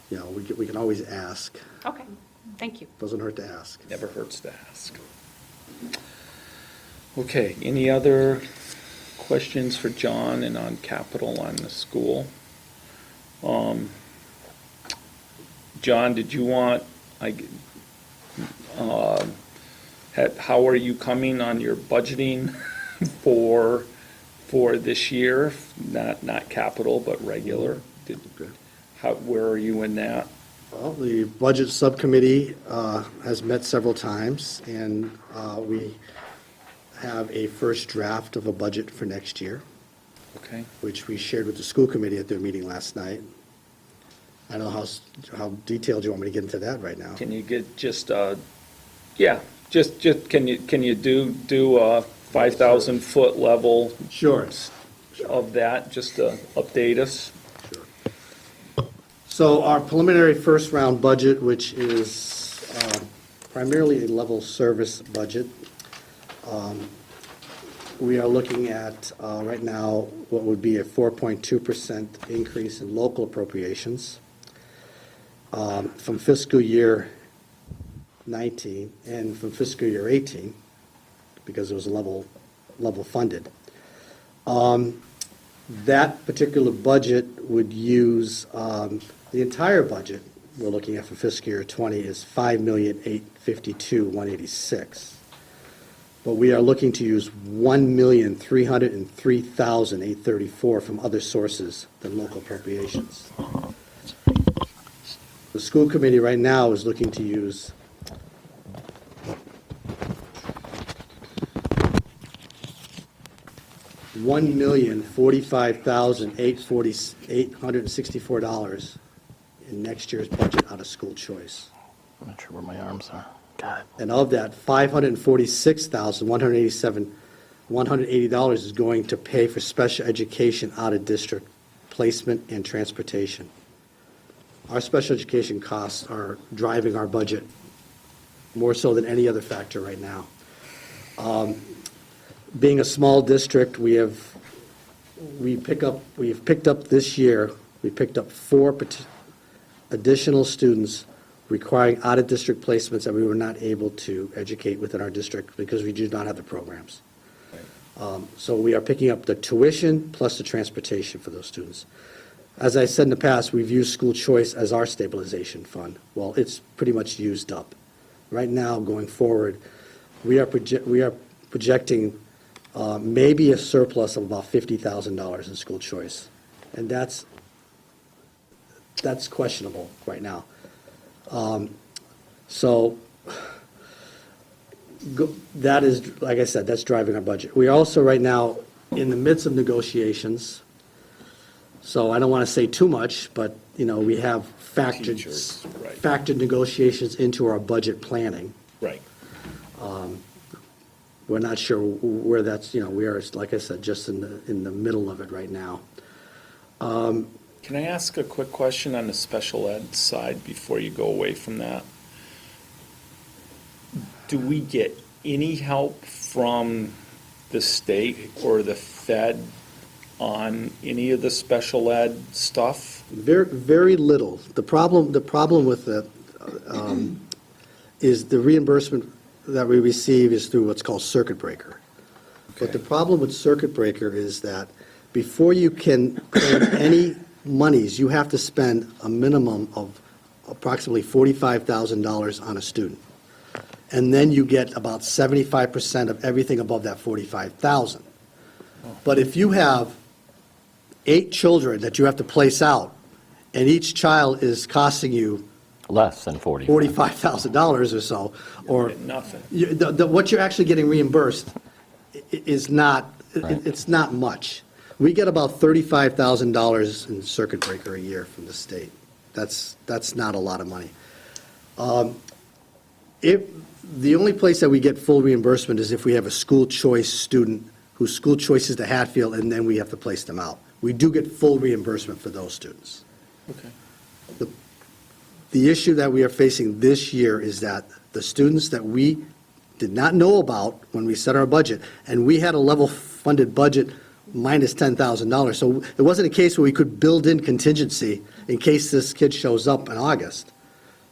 We can always ask. Okay, thank you. Doesn't hurt to ask. Never hurts to ask. Okay, any other questions for John and on capital on the school? John, did you want, how are you coming on your budgeting for this year? Not capital, but regular? Where are you in that? Well, the Budget Subcommittee has met several times, and we have a first draft of a budget for next year. Okay. Which we shared with the school committee at their meeting last night. I don't know how detailed you want me to get into that right now. Can you get just can you do a 5,000 foot level? Sure. Of that, just to update us? So our preliminary first round budget, which is primarily a level service budget, we are looking at right now what would be a 4.2% increase in local appropriations. From fiscal year 19, and from fiscal year 18, because it was level funded. That particular budget would use, the entire budget we're looking at for fiscal year 20 is $5,852,186. But we are looking to use $1,303,834 from other sources than local appropriations. The school committee right now is looking to use $1,045,864 in next year's budget out of school choice. I'm not sure where my arms are. Got it. And of that, $546,180 is going to pay for special education out-of-district placement and transportation. Our special education costs are driving our budget more so than any other factor right now. Being a small district, we've picked up this year, we picked up 4 additional students requiring out-of-district placements that we were not able to educate within our district because we do not have the programs. So we are picking up the tuition plus the transportation for those students. As I said in the past, we've used school choice as our stabilization fund. Well, it's pretty much used up. Right now, going forward, we are projecting maybe a surplus of about $50,000 in school choice. And that's questionable right now. That is, like I said, that's driving our budget. We are also right now in the midst of negotiations. So I don't want to say too much, but, we have factored negotiations into our budget planning. Right. We're not sure where that's, we are, like I said, just in the middle of it right now. Can I ask a quick question on the special ed side before you go away from that? Do we get any help from the state or the Fed on any of the special ed stuff? Very, very little. The problem with that is the reimbursement that we receive is through what's called circuit breaker. Okay. But the problem with circuit breaker is that before you can claim any monies, you have to spend a minimum of approximately $45,000 on a student. And then you get about 75% of everything above that $45,000. But if you have 8 children that you have to place out, and each child is costing you Less than 40. $45,000 or so, or Nothing. what you're actually getting reimbursed is not, Right. it's not much. We get about $35,000 in circuit breaker a year from the state. That's not a lot of money. The only place that we get full reimbursement is if we have a school choice student whose school choice is to Hatfield, and then we have to place them out. We do get full reimbursement for those students. Okay. The issue that we are facing this year is that the students that we did not know about when we set our budget, and we had a level funded budget minus $10,000. So it wasn't a case where we could build in contingency in case this kid shows up in August.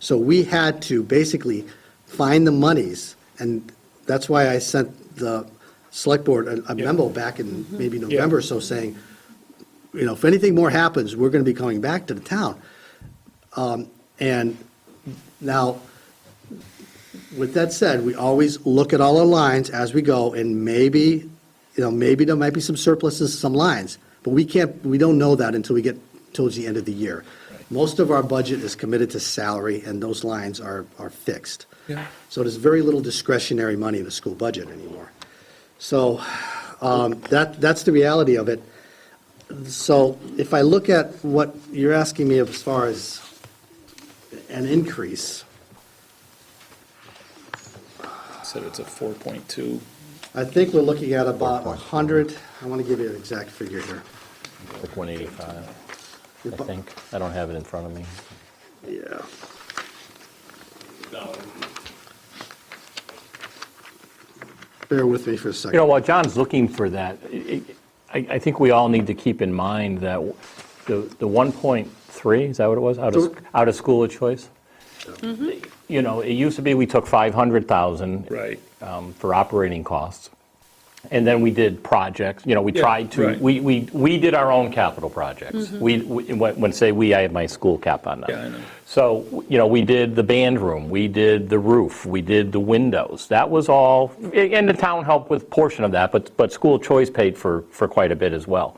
So we had to basically find the monies, and that's why I sent the select board a memo back in maybe November or so saying, if anything more happens, we're going to be coming back to the town. And now, with that said, we always look at all our lines as we go, and maybe there might be some surpluses in some lines, but we don't know that until we get towards the end of the year. Most of our budget is committed to salary, and those lines are fixed. Yeah. So there's very little discretionary money in the school budget anymore. So that's the reality of it. So if I look at what you're asking me as far as an increase, Said it's a 4.2. I think we're looking at about 100, I want to give you an exact figure here. Like 185, I think. I don't have it in front of me. Yeah. Bear with me for a second. While John's looking for that, I think we all need to keep in mind that the 1.3, is that what it was, out of school of choice? You know, it used to be we took 500,000. Right. For operating costs. And then we did projects, you know, we Yeah, tried to, right. we did our own capital projects. When say we, I have my school cap on that. Yeah, I know. So, you know, we did the band room, we did the roof, we did the windows. That was all, and the town helped with portion of that, but school choice paid for quite a bit as well.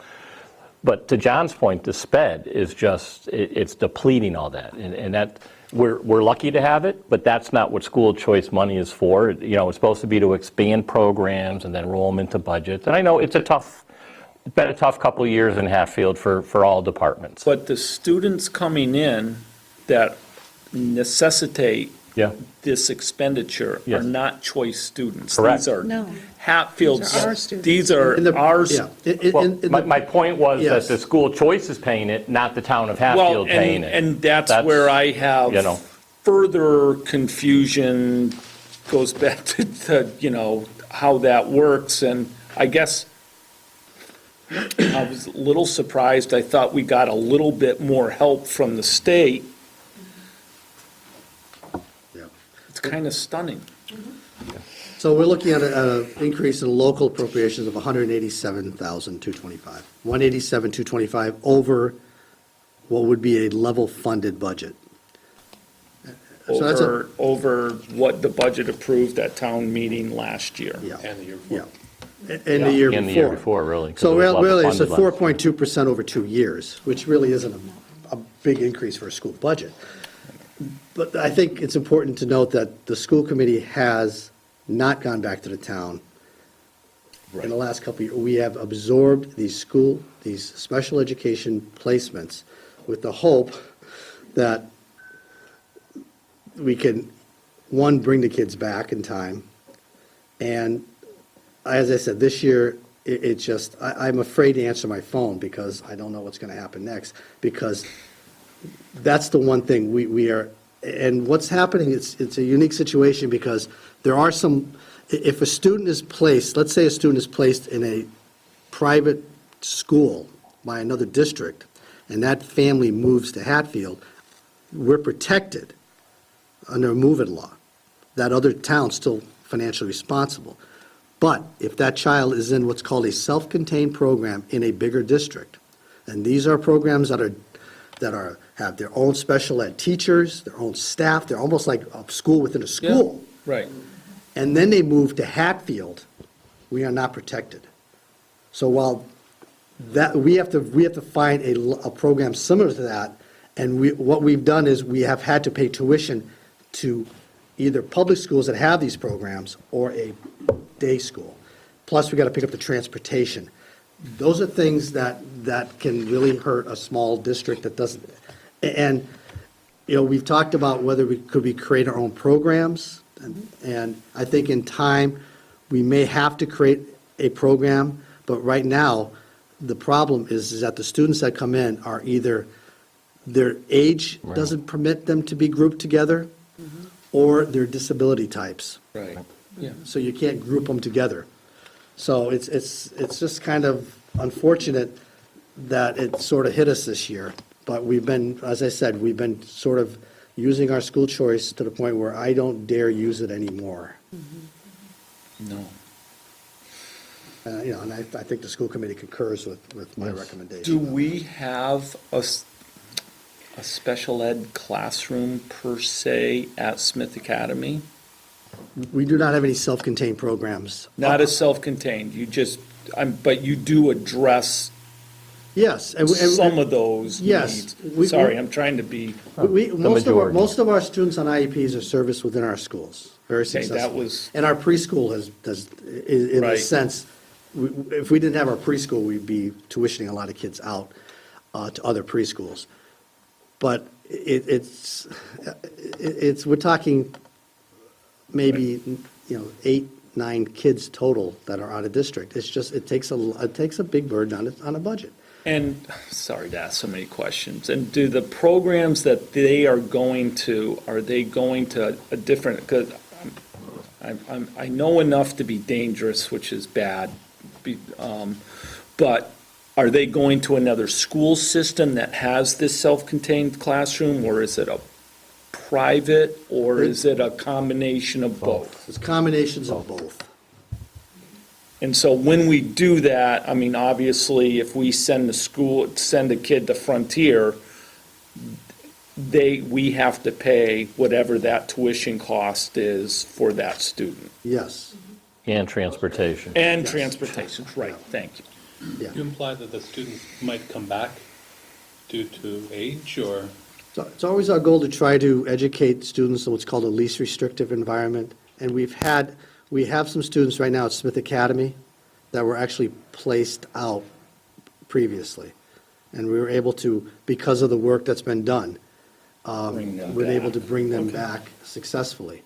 But to John's point, the sped is just, it's depleting all that. And that, we're lucky to have it, but that's not what school choice money is for. You know, it's supposed to be to expand programs and then roll them into budgets. And I know it's been a tough couple of years in Hatfield for all departments. But the students coming in that necessitate Yeah. this expenditure Yes. are not choice students. Correct. These are No. Hatfield's, These are our students. these are In the- ours. yeah, in- Well, in the- my point was that Yes. the school choice is paying it, not the town of Well, Hatfield paying it. and that's where I have you know. further confusion, goes back to, you know, how that works, and I guess I was a little surprised, I thought we got a little bit more help from the state. Yeah. It's kind of stunning. So we're looking at an increase in local appropriations of 187,225. 187,225 over what would be a level-funded budget. So that's Over what the budget approved at town meeting last year. Yeah. And the year before. Yeah. And the year before. And the year before, really. 'cause So it was level really, it's a funded last year. 4.2% over 2 years, which really isn't a big increase for a school budget. But I think it's important to note that the school committee has not gone back to the town. In the last couple of years, we have absorbed these special education placements with the hope that we can, one, bring the kids back in time. And as I said, this year, it just, I'm afraid to answer my phone because I don't know what's going to happen next. Because that's the one thing we are, and what's happening, it's a unique situation because there are some, if a student is placed, let's say a student is placed in a private school by another district, and that family moves to Hatfield, we're protected under a move-in law. That other town's still financially responsible. But if that child is in what's called a self-contained program in a bigger district, and these are programs that have their own special ed teachers, their own staff, they're almost like a school within a school. Right. And then they move to Hatfield, we are not protected. So while that, we have to find a program similar to that, and what we've done is we have had to pay tuition to either public schools that have these programs or a day school. Plus, we got to pick up the transportation. Those are things that can really hurt a small district that doesn't, and, you know, we've talked about whether we create our own programs, and I think in time, we may have to create a program, but right now, the problem is that the students that come in are either, their age doesn't permit them to be grouped together, or their disability types. Right. Yeah. So you can't group them together. So it's just kind of unfortunate that it sort of hit us this year. But we've been, as I said, we've been sort of using our school choice to the point where I don't dare use it anymore. No. You know, and I think the school committee concurs with my recommendation. Do we have a special ed classroom per se at Smith Academy? We do not have any self-contained programs. Not as self-contained, you just, but you do address Yes. and some of those Yes. needs. Sorry, I'm trying to be, Most of our students on IEPs are serviced within our schools, very Okay, that successfully. was- And our preschool does, in a Right. sense, if we didn't have our preschool, we'd be tuitioning a lot of kids out to other preschools. But it's, we're talking maybe, 8, 9 kids total that are out of district. It's just, it takes a big burden on a budget. and, sorry to ask so many questions, and do the programs that they are going to, are they going to a different, because I know enough to be dangerous, which is bad, but are they going to another school system that has this self-contained classroom, or is it a private, or is it a combination of both? It's combinations of both. And so when we do that, I mean, obviously, if we send a kid to Frontier, we have to pay whatever that tuition cost is for that student. Yes. And transportation. And transportation, right, thank you. Yeah. You imply that the student might come back due to age, or? So it's always our goal to try to educate students in what's called a least restrictive environment. And we have some students right now at Smith Academy that were actually placed out previously. And we were able to, because of the work that's been done, we're able to bring them back successfully.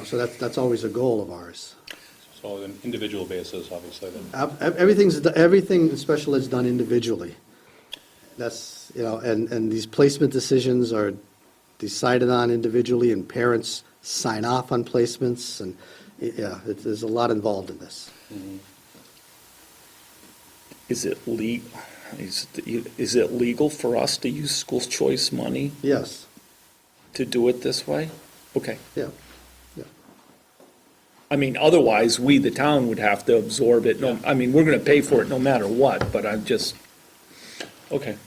So that's always a goal of ours. So on an individual basis, obviously, then. Everything special is done individually. That's, and these placement decisions are decided on individually, and parents sign off on placements, and, there's a lot involved in this. Is it legal for us to use school choice money Yes, to do it this way? Okay. yeah. I mean, otherwise, we, the town, would have to absorb it. No, I mean, we're gonna pay for it no matter what, but I'm just, okay.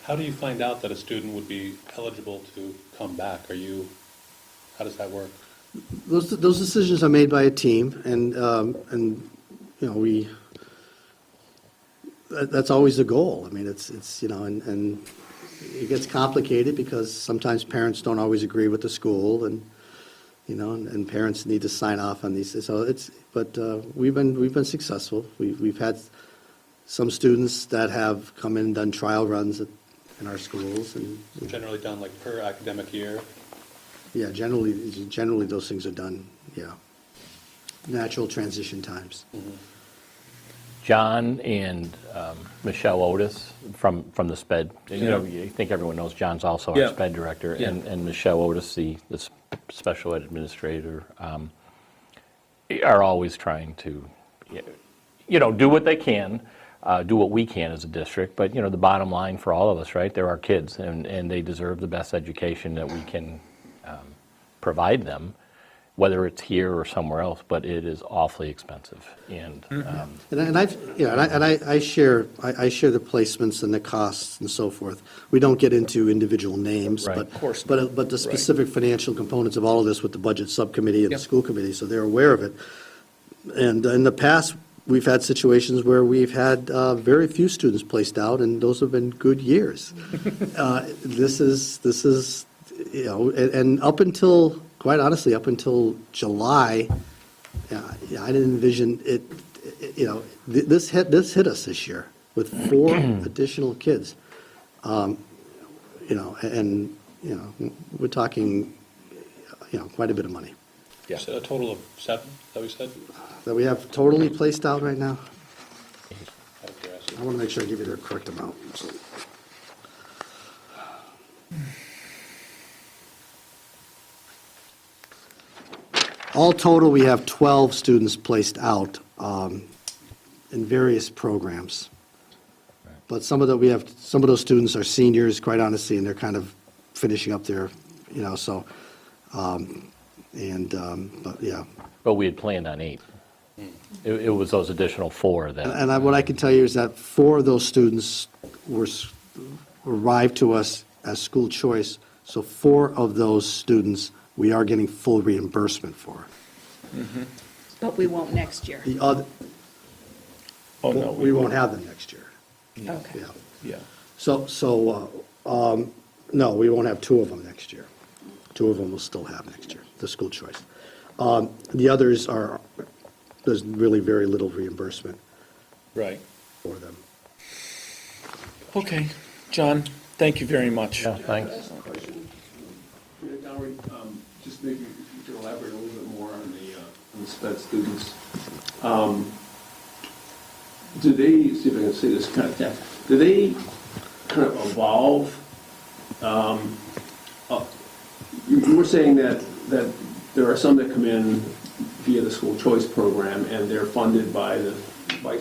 How do you find out that a student would be eligible to come back? How does that work? Those decisions are made by a team, and that's always the goal. I mean, it's and it gets complicated because sometimes parents don't always agree with the school, and and parents need to sign off on these. So but we've been successful. We've had some students that have come in and done trial runs in our schools, and Generally done like per academic year? yeah, generally those things are done. Yeah, natural transition times. John and Michelle Otis from the SPED. I think everyone knows John's also our SPED director, and Michelle Otis, the special ed administrator, are always trying to, do what they can, do what we can as a district. But the bottom line for all of us, right? They're our kids, and they deserve the best education that we can provide them, whether it's here or somewhere else, but it is awfully expensive. And I share the placements and the costs and so forth. We don't get into individual names, Right. but Of course but the specific financial components of all of this with the budget subcommittee and the school committee, so they're aware of it. And in the past, we've had situations where we've had very few students placed out, and those have been good years. This is and up until, quite honestly, up until July, I didn't envision it. This hit us this year with 4 additional kids. We're talking, quite a bit of money You said a total of 7, is that what you said? that we have totally placed out right now. Out of curiosity. I want to make sure I give you the correct amount. All total, we have 12 students placed out in various programs. But some of those students are seniors, quite honestly, and they're kind of finishing up their, but yeah. But we had planned on 8. It was those additional 4 that. And what I can tell you is that 4 of those students arrived to us as school choice, so 4 of those students we are getting full reimbursement for. But we won't next year. The other, no, we won't have them next year. Okay. Yeah. No, we won't have 2 of them next year. 2 of them we'll still have next year, the school choice. The others there's really very little reimbursement Right. for them. Okay, John, thank you very much. Yeah, thanks. Just maybe if you could elaborate a little bit more on the SPED students. Do they, see if I can say this kind of thing, do they kind of evolve? You were saying that there are some that come in via the school choice program, and they're funded by the by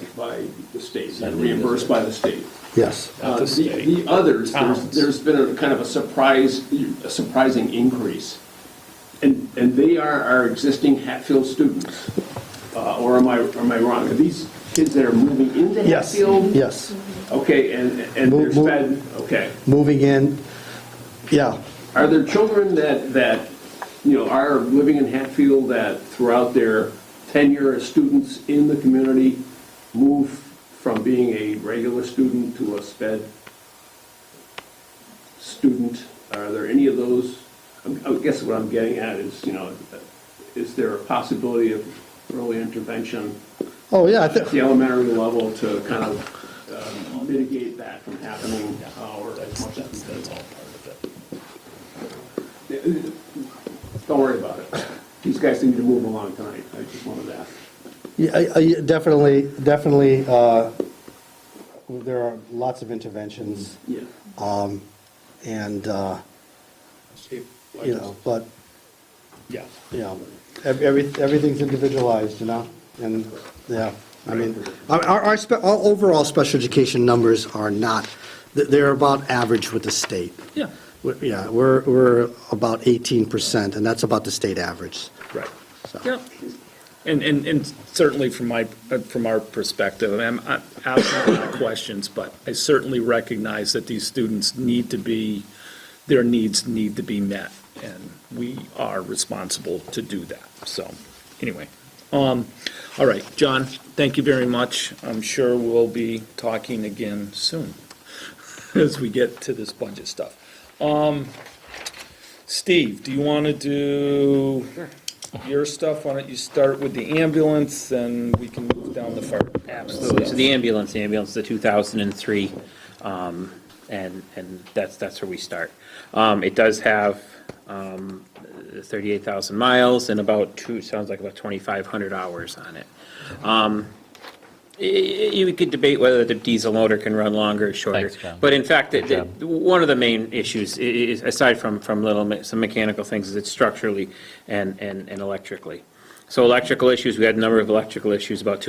the state, reimbursed by the state. Yes. The others, there's been a kind of a surprising increase. And they are our existing Hatfield students. Or am I wrong? Are these kids that are moving into Yes. Hatfield? Yes. Okay, and they're sped, okay. Moving in, yeah. Are there children that are living in Hatfield that throughout their tenure as students in the community move from being a regular student to a sped student? Are there any of those? I guess what I'm getting at is, is there a possibility of early intervention Oh, yeah, at the elementary level to kind of mitigate that from happening, or as much as that's all part of it? Don't worry about it. These guys need to move along tonight. I just wanted to ask. Yeah, definitely, there are lots of interventions. Yeah. And, but, Yeah. Everything's individualized, and, yeah, I mean, our overall special education numbers are not, they're about average with the state. Yeah. Yeah, we're about 18%, and that's about the state average. Right. So. Yeah. And certainly from our perspective, I'm asking a lot of questions, but I certainly recognize that these students their needs need to be met, and we are responsible to do that. So, anyway, all right, John, thank you very much. I'm sure we'll be talking again soon as we get to this budget stuff. Steve, do you want to do your stuff? Why don't you start with the ambulance, and we can move down the fire. Absolutely. So the ambulance is the 2003, and that's where we start. It does have 38,000 miles and about 2,500 hours on it. You could debate whether the diesel motor can run longer or shorter. Thanks, John. But in fact, one of the main issues, is, aside from some mechanical things, is it's structurally and electrically. So electrical issues, we had a number of electrical issues about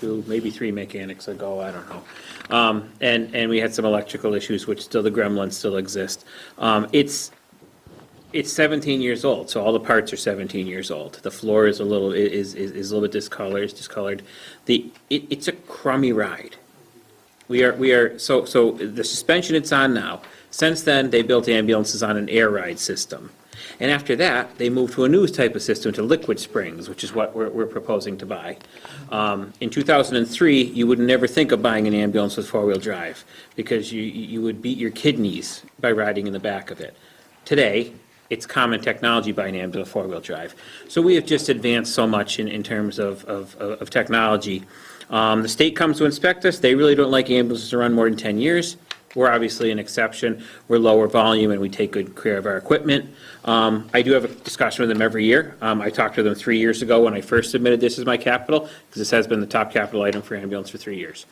maybe 3 mechanics ago, I don't know. And we had some electrical issues, which the gremlins still exist. It's 17 years old, so all the parts are 17 years old. The floor is a little bit discolored. It's a crummy ride. So the suspension it's on now. Since then, they built ambulances on an air ride system, and after that, they moved to a new type of system, to liquid springs, which is what we're proposing to buy. In 2003, you would never think of buying an ambulance with 4-wheel drive because you would beat your kidneys by riding in the back of it. Today, it's common technology buying an ambulance with 4-wheel drive. So we have just advanced so much in terms of technology. The state comes to inspect us. They really don't like ambulances to run more than 10 years. We're obviously an exception. We're lower volume, and we take good care of our equipment. I do have a discussion with them every year. I talked to them 3 years ago when I first submitted this as my capital, because this has been the top capital item for ambulance for 3 years.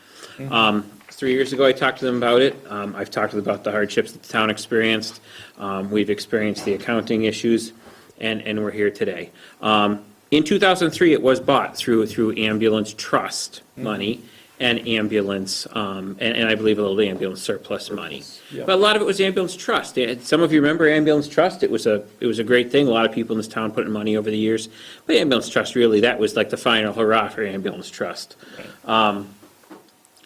3 years ago, I talked to them about it. I've talked to them about the hardships that the town experienced. We've experienced the accounting issues, and we're here today. In 2003, it was bought through ambulance trust money and ambulance, and I believe a little ambulance surplus money. Yeah. But a lot of it was ambulance trust. Some of you remember ambulance trust. It was a great thing. A lot of people in this town put in money over the years. But ambulance trust, really, that was like the final hurrah for ambulance trust.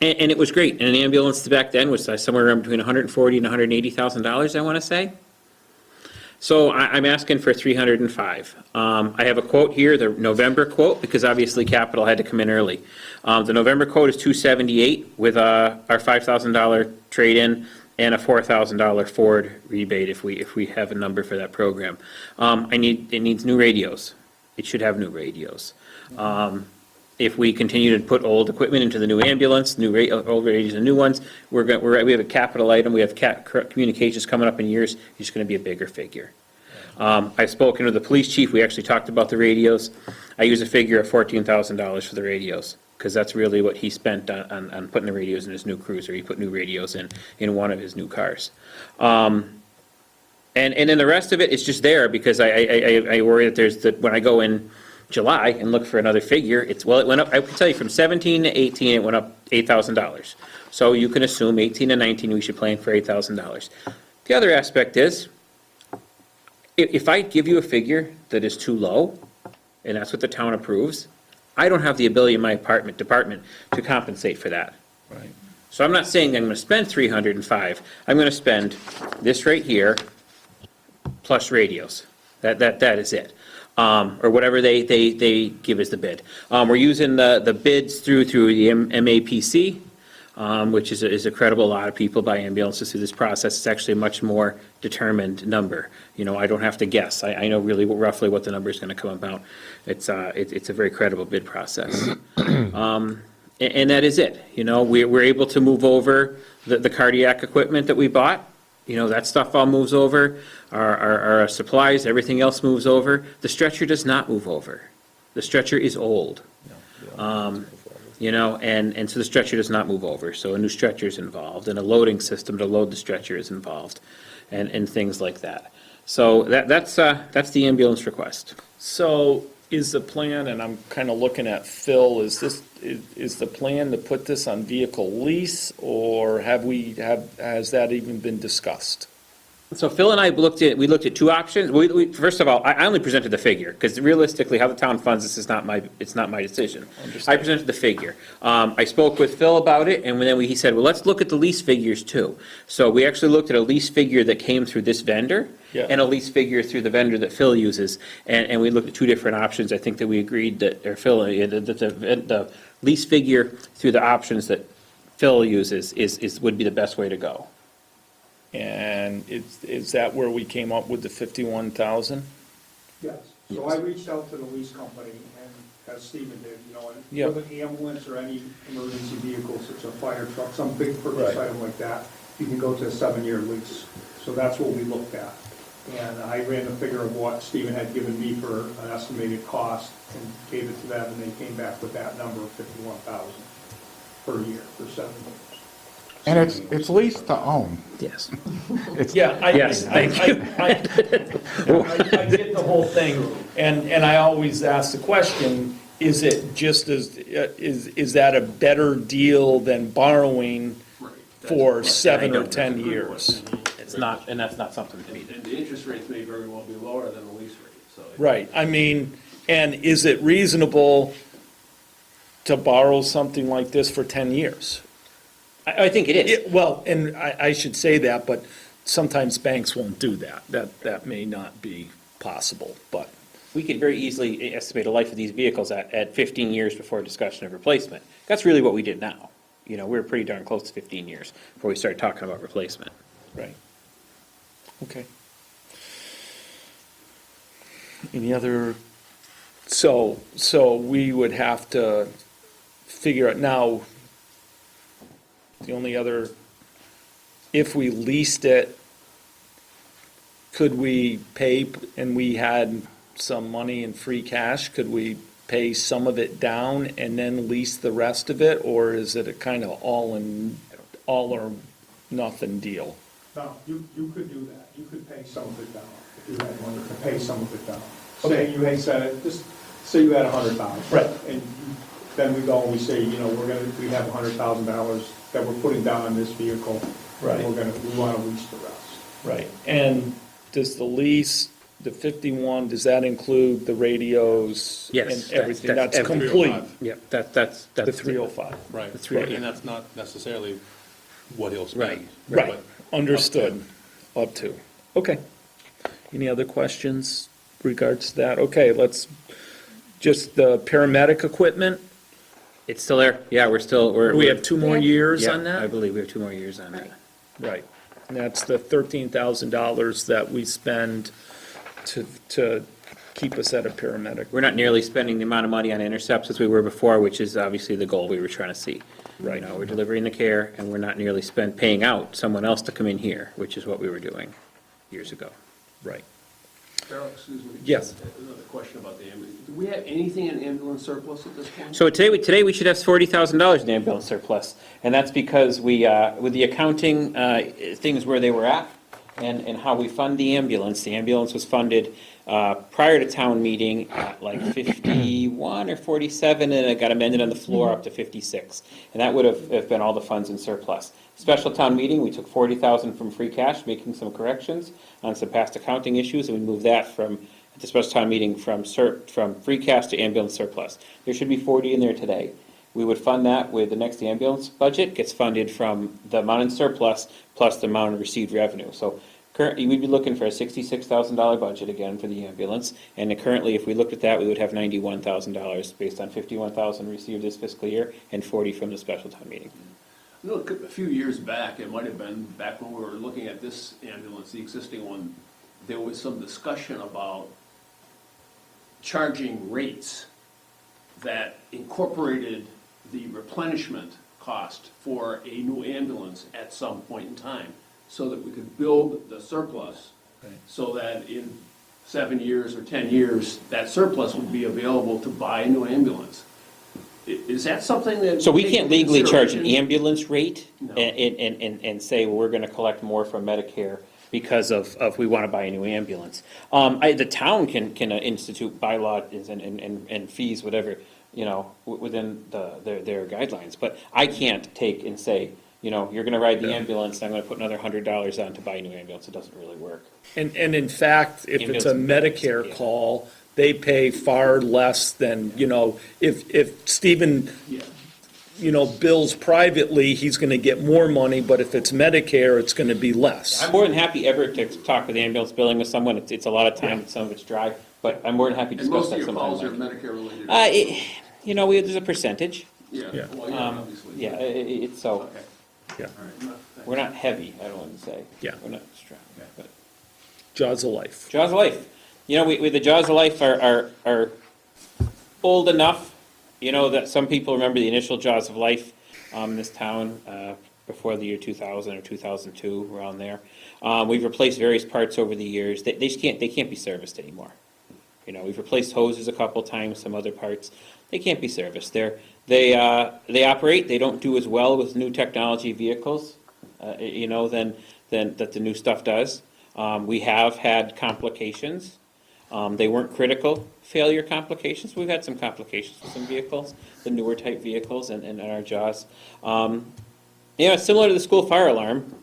And it was great. And an ambulance back then was somewhere around between $140,000 and $180,000, I want to say. So I'm asking for $305,000. I have a quote here, the November quote, because obviously capital had to come in early. The November quote is $278,000 with our $5,000 trade-in and a $4,000 Ford rebate if we have a number for that program. It needs new radios. It should have new radios. If we continue to put old equipment into the new ambulance, old radios and new ones, we have a capital item, we have communications coming up in years, it's going to be a bigger figure. I've spoken to the police chief, we actually talked about the radios. I use a figure of $14,000 for the radios, because that's really what he spent on putting the radios in his new cruiser. He put new radios in one of his new cars. And then the rest of it is just there, because I worry that when I go in July and look for another figure, it went up, I can tell you from 17 to 18, it went up $8,000. So you can assume 18 and 19, we should plan for $8,000. The other aspect is, if I give you a figure that is too low, and that's what the town approves, I don't have the ability in my department to compensate for that. Right. So I'm not saying I'm gonna spend 305, I'm gonna spend this right here, plus radios. That is it. Or whatever they give as the bid. We're using the bids through the MAPC, which is a credible. A lot of people buy ambulances through this process. It's actually a much more determined number. You know, I don't have to guess. I know really roughly what the number is gonna come about. It's a very credible bid process. And that is it. You know, we're able to move over the cardiac equipment that we bought. You know, that stuff all moves over. Our supplies, everything else moves over. The stretcher does not move over. The stretcher is old. You know, and so the stretcher does not move over. So a new stretcher is involved, and a loading system to load the stretcher is involved, and things like that. So that's the ambulance request. So is the plan, and I'm kind of looking at Phil, is the plan to put this on vehicle lease, or has that even been discussed? So Phil and I looked at two options. First of all, I only presented the figure, because realistically, how the town funds this is not my decision. I presented the figure. I spoke with Phil about it, and then he said, well, let's look at the lease figures too. So we actually looked at a lease figure that came through this vendor, and a lease figure through the vendor that Phil uses, and we looked at two different options. I think that we agreed that, or Phil, that the lease figure through the options that Phil uses would be the best way to go. And is that where we came up with the 51,000? Yes, so I reached out to the lease company, and as Stephen did, you know, and with an ambulance or any emergency vehicle, such a fire truck, some big purchase item like that, you can go to a 7-year lease. So that's what we looked at. And I ran the figure of what Stephen had given me for an estimated cost and gave it to them, and they came back with that number of 51,000 per year for 7 years. And it's leased to own. Yes. Yes, thank you. I get the whole thing, and I always ask the question, is it just is that a better deal than borrowing for 7 or 10 years? It's not, and that's not something to be done. And the interest rates may very well be lower than the lease rate, so. Right, I mean, and is it reasonable to borrow something like this for 10 years? I think it is. Well, and I should say that, but sometimes banks won't do that. That may not be possible, but. We could very easily estimate a life of these vehicles at 15 years before a discussion of replacement. That's really what we did now. You know, we were pretty darn close to 15 years before we started talking about replacement. Right. Okay. Any other, so we would have to figure out now, the only other, if we leased it, could we pay, and we had some money in free cash, could we pay some of it down and then lease the rest of it, or is it a kind of all or nothing deal? No, you could do that. You could pay some of it down if you had money to pay some of it down. Say you had said, just say you had $100,000. Right. And then we go and we say, you know, we have $100,000 that we're putting down on this vehicle. Right. And we want to lease the rest. Right. And does the lease, the 51, does that include the radios? Yes, and everything? that's That's complete? Yeah, that's. The 305. Right, The 305. and that's not necessarily what he'll spend. Right, understood, up to. Okay. Any other questions regards to that? Okay, let's, just the paramedic equipment, It's still there. Yeah, we have 2 more years yeah, on that? I believe we have 2 more years on that. Right. And that's the $13,000 that we spend to keep us at a paramedic. We're not nearly spending the amount of money on intercepts as we were before, which is obviously the goal we were trying to see. Right. You know, we're delivering the care, and we're not nearly paying out someone else to come in here, which is what we were doing years ago. Right. Carol, excuse me. Yes. Another question about the ambulance. Do we have anything in ambulance surplus at this point? So today we should have $40,000 in ambulance surplus, and that's because we, with the accounting things where they were at, and how we fund the ambulance was funded prior to town meeting at like 51 or 47, and it got amended on the floor up to 56. And that would have been all the funds in surplus. Special town meeting, we took 40,000 from free cash, making some corrections on some past accounting issues, and we moved that from, at the special town meeting, from free cash to ambulance surplus. There should be 40 in there today. We would fund that with the next ambulance budget, gets funded from the amount in surplus plus the amount of received revenue. So currently, we'd be looking for a $66,000 budget again for the ambulance, and currently, if we looked at that, we would have $91,000 based on 51,000 received this fiscal year and 40 from the special town meeting. You know, a few years back, it might have been back when we were looking at this ambulance, the existing one, there was some discussion about charging rates that incorporated the replenishment cost for a new ambulance at some point in time, so that we could build the surplus, so that in 7 years or 10 years, that surplus would be available to buy a new ambulance. Is that something that? So we can't legally charge an consideration? ambulance rate No. and say, well, we're gonna collect more from Medicare because of we wanna buy a new ambulance. The town can institute bylaws and fees, whatever, you know, within their guidelines, but I can't take and say, you know, you're gonna ride the ambulance, I'm gonna put another $100 on to buy a new ambulance. It doesn't really work. And in fact, if it's a Ambulance- Medicare yeah. call, they pay far less than, you know, if Stephen, you know, bills privately, he's gonna get more money, but if it's Medicare, it's gonna be less. I'm more than happy ever to talk with ambulance billing with someone. It's a lot of time, some of it's dry, but I'm more than happy to And discuss most of that your calls are sometime. Medicare related? You know, there's a percentage. Yeah, well, yeah, obviously. Yeah, it's so, Okay. Yeah. All right, no, thanks. we're not heavy, I don't want to say. Yeah. We're not strong, but. Jaws of life. Jaws of life. You know, we the Jaws of life are old enough, you know, that some people remember the initial Jaws of life in this town before the year 2000 or 2002, around there. We've replaced various parts over the years. They just can't be serviced anymore. You know, we've replaced hoses a couple times, some other parts. They can't be serviced. They operate. They don't do as well with new technology vehicles, you know, than that the new stuff does. We have had complications. They weren't critical failure complications. We've had some complications with some vehicles, the newer type vehicles and our Jaws. You know, similar to the school fire alarm,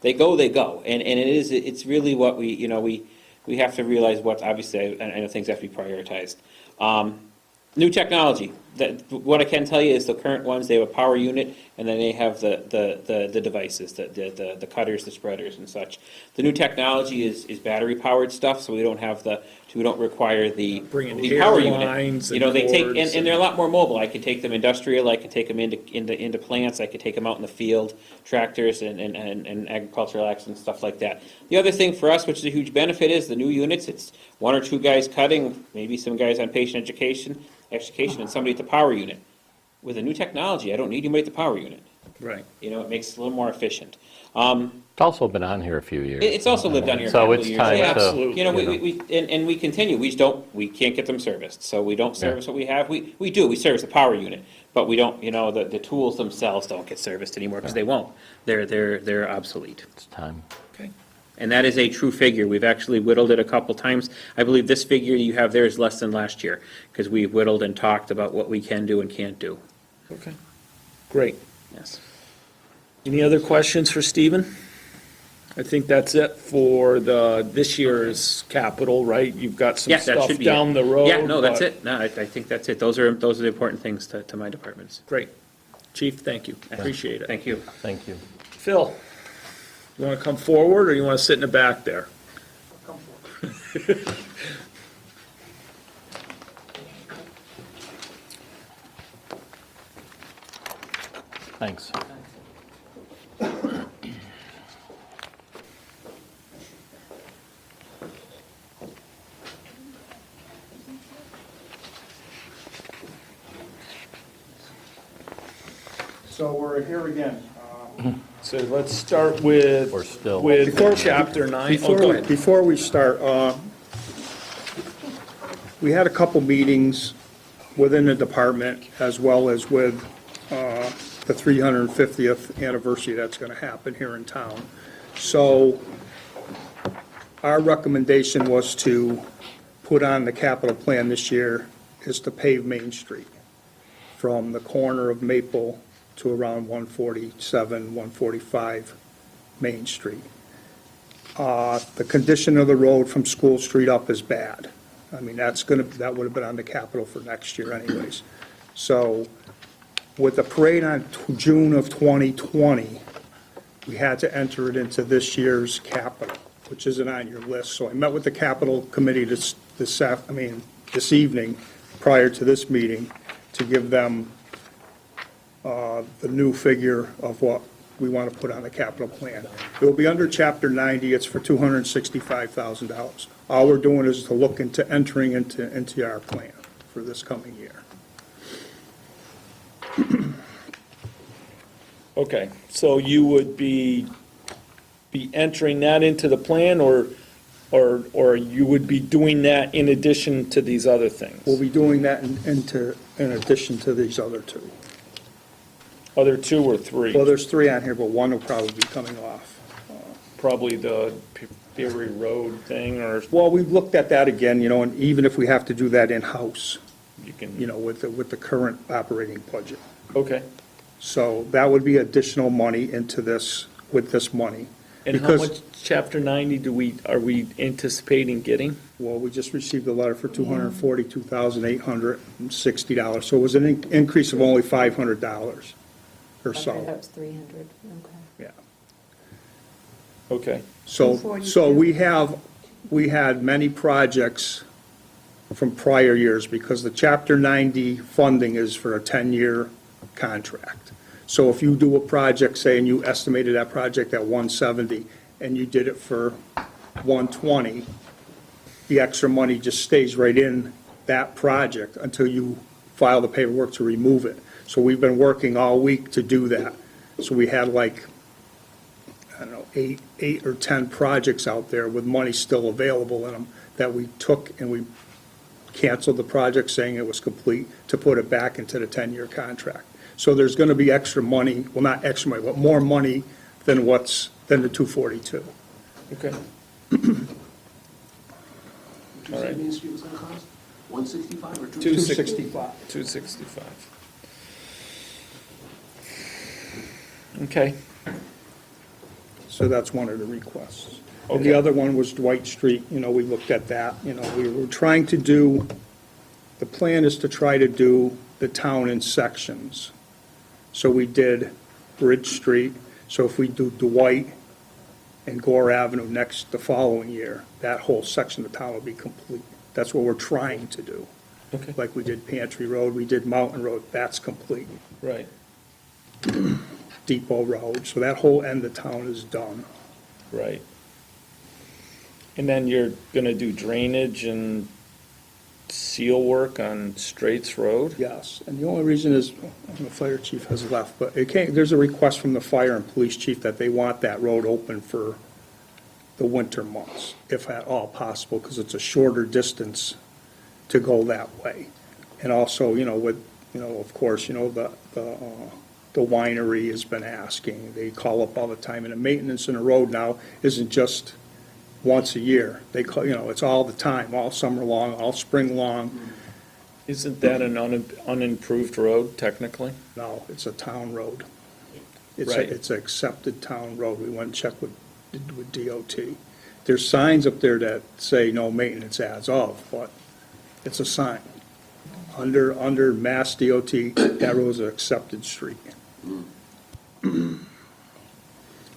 they go. And it's really what we have to realize what's, obviously, I know things have to be prioritized. New technology. What I can tell you is the current ones, they have a power unit, and then they have the devices, the cutters, the spreaders and such. The new technology is battery powered stuff, so we don't require the power unit. lines You know, they take, cords and they're a lot more mobile. I could take them industrial, I could take them into plants, I could take them out in the field, tractors and agricultural accidents, stuff like that. The other thing for us, which is a huge benefit, is the new units. It's one or two guys cutting, maybe some guys on patient education, and somebody at the power unit. With the new technology, I don't need anybody at the power unit. Right. You know, it makes it a little more efficient. It's also been on here a few years. It's also lived on here a So couple it's of years. time Yeah, to, you know, we continue. We can't get them serviced, so we don't service what we have. We do, we service the power unit, but we don't, you know, the tools themselves don't get serviced anymore because they won't. They're obsolete. It's time. Okay. And that is a true figure. We've actually whittled it a couple times. I believe this figure you have there is less than last year, because we've whittled and talked about what we can do and can't do. Okay. Great. Yes. Any other questions for Stephen? I think that's it for this year's capital, right? You've got some Yeah, that stuff should be down it. the road. Yeah, no, that's but- it. No, I think that's it. Those are the important things to my departments. Great. Chief, thank you. Appreciate it. Thank you. Thank you. Phil, you want to come forward, or you want to sit in the back there? Come forward. Thanks. So we're here again. So let's start with, We're still- with Chapter 9. Oh, go ahead. Before we start, we had a couple meetings within the department as well as with the 350th anniversary that's going to happen here in town. So our recommendation was to put on the capital plan this year is to pave Main Street from the corner of Maple to around 147, 145 Main Street. The condition of the road from School Street up is bad. I mean, that would have been on the capital for next year anyways. So with the parade on June of 2020, we had to enter it into this year's capital, which isn't on your list. So I met with the capital committee this evening, prior to this meeting, to give them the new figure of what we want to put on the capital plan. It will be under Chapter 90, it's for $265,000. All we're doing is to look into entering into our plan for this coming year. Okay, so you would be entering that into the plan, or you would be doing that in addition to these other things? We'll be doing that in addition to these other two. Other two or three? Well, there's three on here, but one will probably be coming off. Probably the Berry Road thing, or? Well, we've looked at that again, and even if we have to do that in-house, You can, with the current operating budget. okay. So that would be additional money into this, with this money. And how Because- much Chapter 90 are we anticipating getting? Well, we just received a letter for $242,860, so it was an increase of only $500 or so. That was 300, okay. Yeah. Okay. So 242. we had many projects from prior years, because the Chapter 90 funding is for a 10-year contract. So if you do a project, say, and you estimated that project at 170, and you did it for 120, the extra money just stays right in that project until you file the paperwork to remove it. So we've been working all week to do that. So we had eight or 10 projects out there with money still available in them that we took, and we canceled the project saying it was complete to put it back into the 10-year contract. So there's going to be extra money, well, not extra money, but more money than the 242. Okay. All right. Main Street was going to cost? 165 or 265. 265. Okay. So that's one of the requests. And Okay. the other one was Dwight Street, we looked at that, we were trying to do, the plan is to try to do the town in sections. So we did Bridge Street, so if we do Dwight and Gore Avenue the following year, that whole section of town will be complete. That's what we're trying to do. Okay. Like we did Pantry Road, we did Mountain Road, that's complete. Right. Depot Road, so that whole end of town is done. Right. And then you're going to do drainage and seal work on Straits Road? Yes, and the only reason is, the fire chief has left, but there's a request from the fire and police chief that they want that road open for the winter months, if at all possible, because it's a shorter distance to go that way. And also, of course, the winery has been asking, they call up all the time, and the maintenance in the road now isn't just once a year. They call, it's all the time, all summer long, all spring long. Isn't that an unimproved road technically? No, it's a town road. Right. It's an accepted town road. We went and checked with DOT. There's signs up there that say no maintenance as of, but it's a sign. Under Mass DOT, that road's an accepted street.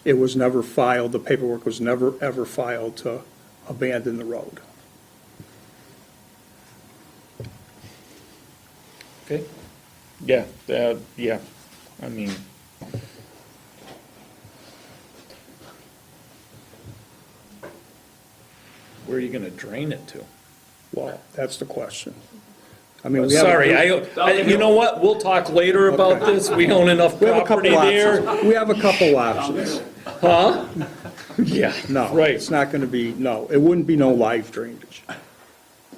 It was never filed, the paperwork was never, ever filed to abandon the road. Okay. Yeah, yeah. I mean, where are you going to drain it to? Well, that's the question. I mean, we Sorry, you know what? We'll talk later about this. We own enough property there. We have a couple options. Huh? Yeah, No, right. it's not going to be, no, it wouldn't be no live drainage.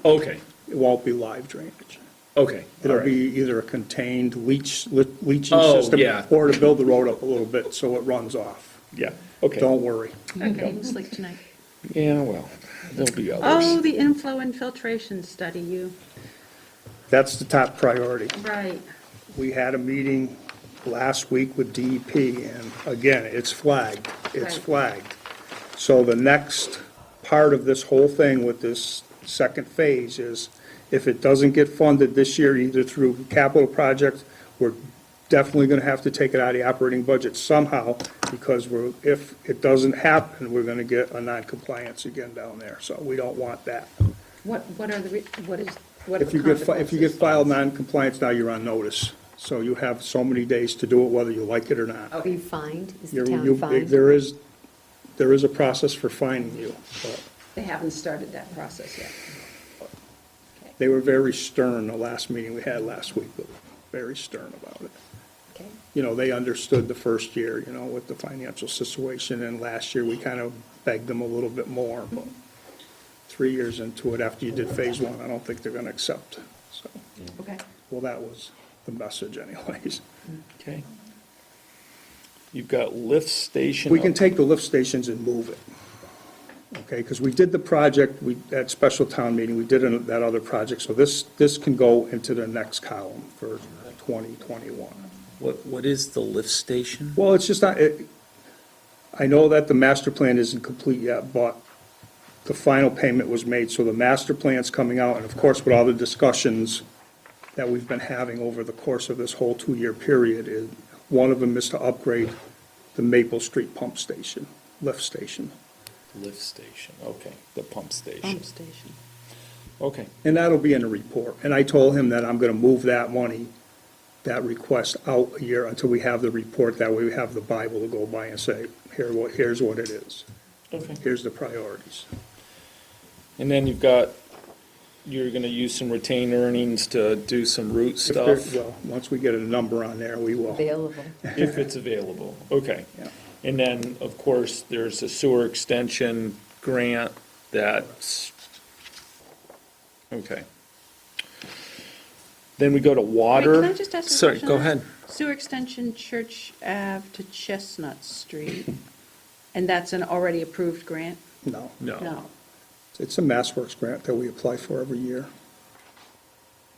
Okay, It won't be live drainage. okay. all It'll right. be either a contained leaching Oh, system, yeah. or to build the road up a little bit so it runs off. Yeah, okay. Don't worry. Okay, sleep tonight. Yeah, well, there'll be Oh, others. the inflow and filtration study, That's the top priority. right. We had a meeting last week with DEP, and again, it's flagged. It's Right. flagged. So the next part of this whole thing with this second phase is, if it doesn't get funded this year, either through capital projects, we're definitely gonna have to take it out of the operating budget somehow, because if it doesn't happen, we're gonna get a non-compliance again down there, so we don't want that. What are the, what are If the you get, if you get consequences? filed non-compliance, now you're on notice. So you have so many days to do it, whether you like it or not. Are you fined? Is the You're- town you- fined? There is a process for finding you, but They haven't started that process yet. they were very stern the last meeting we had last week, but very stern about it. Okay. You know, they understood the first year, you know, with the financial situation, and last year we kind of begged them a little bit more, but 3 years into it, after you did phase one, I don't think they're gonna accept, so. Okay. Well, that was the message anyways. Okay. You've got lift station. We can take the lift stations and move it, okay? Because we did the project, at special town meeting, we did that other project, so this can go into the next column for 2021. What is the lift station? Well, it's just not, I know that the master plan isn't complete yet, but the final payment was made, so the master plan's coming out, and of course, with all the discussions that we've been having over the course of this whole 2-year period, one of them is to upgrade the Maple Street pump station, lift station. Lift station, okay, the pump station. Pump station. Okay, And that'll be in the report. And I told him that I'm gonna move that money, that request out a year until we have the report, that way we have the Bible to go by and say, here's what it is. okay. Here's the priorities. And then you're gonna use some retained earnings to do some route If there- stuff, Well, once we get a number on there, we will. Available. if it's available, okay. Yeah. And then, of course, there's a sewer extension grant that's, okay. Then we go to water. Wait, can I just ask a Sorry, question go on that? ahead. Sewer extension Church Ave to Chestnut Street, and that's an already approved grant? No, No. it's a MassWorks grant that we apply for every year.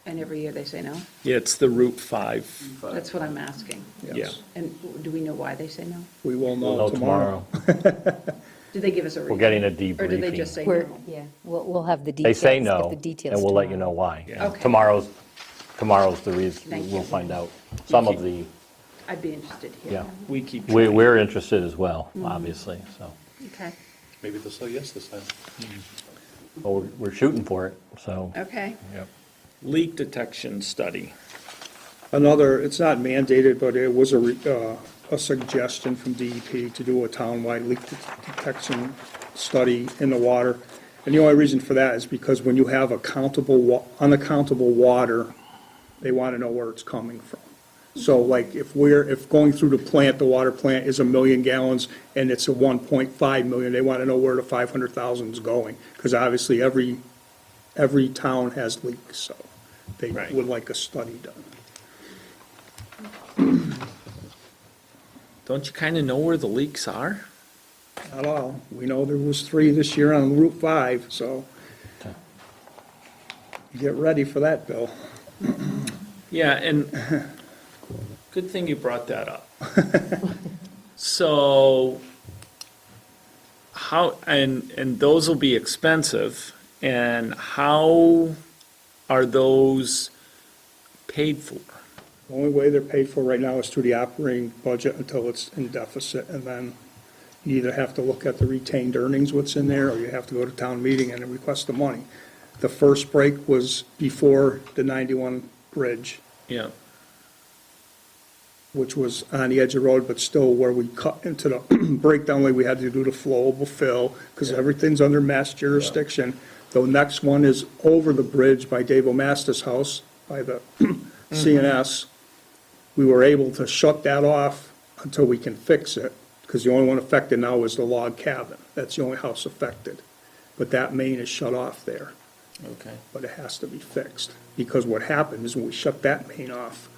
And every year they say no? Yeah, it's the Route 5. That's what I'm asking. Yes. And do we know why they say no? We will We'll know know tomorrow. Did they give us a reason? We're getting a Or did they debriefing. just say We're, no? yeah, we'll have the They details. say get no, the details and we'll let you tomorrow. know why. Okay. Tomorrow's the reason, Thank we'll you. find out. Some of the, I'd be interested to hear. yeah. We keep We're trying. we're interested as well, obviously, so. Okay, Maybe they'll say yes this time. Well, we're shooting for it, so. okay. Yep. Leak detection study. Another, it's not mandated, but it was a suggestion from DEP to do a townwide leak detection study in the water. And the only reason for that is because when you have unaccountable water, they want to know where it's coming from. So like if going through the plant, the water plant is 1 million gallons and it's a 1.5 million, they want to know where the 500,000 is going. Because obviously every town has leaks, so they Right. would like a study done. Don't you kind of know where the leaks are? Not all. We know there was 3 this year on Route 5, so get ready for that, Bill. Yeah, and good thing you brought that up. So, how, and those will be expensive, and how are those paid for? The only way they're paid for right now is through the operating budget until it's in deficit, and then you either have to look at the retained earnings, what's in there, or you have to go to town meeting and request the money. The first break was before the 91 bridge, Yeah, which was on the edge of the road, but still where we cut into the breakdown lane, we had to do the flowable fill, because everything's under mass jurisdiction. The next one is over the bridge by Dave O'Masta's house, by the CNS. We were able to shut that off until we can fix it, because the only one affected now is the log cabin. That's the only house affected. But that main is shut off there, okay. but it has to be fixed. Because what happened is when we shut that main off,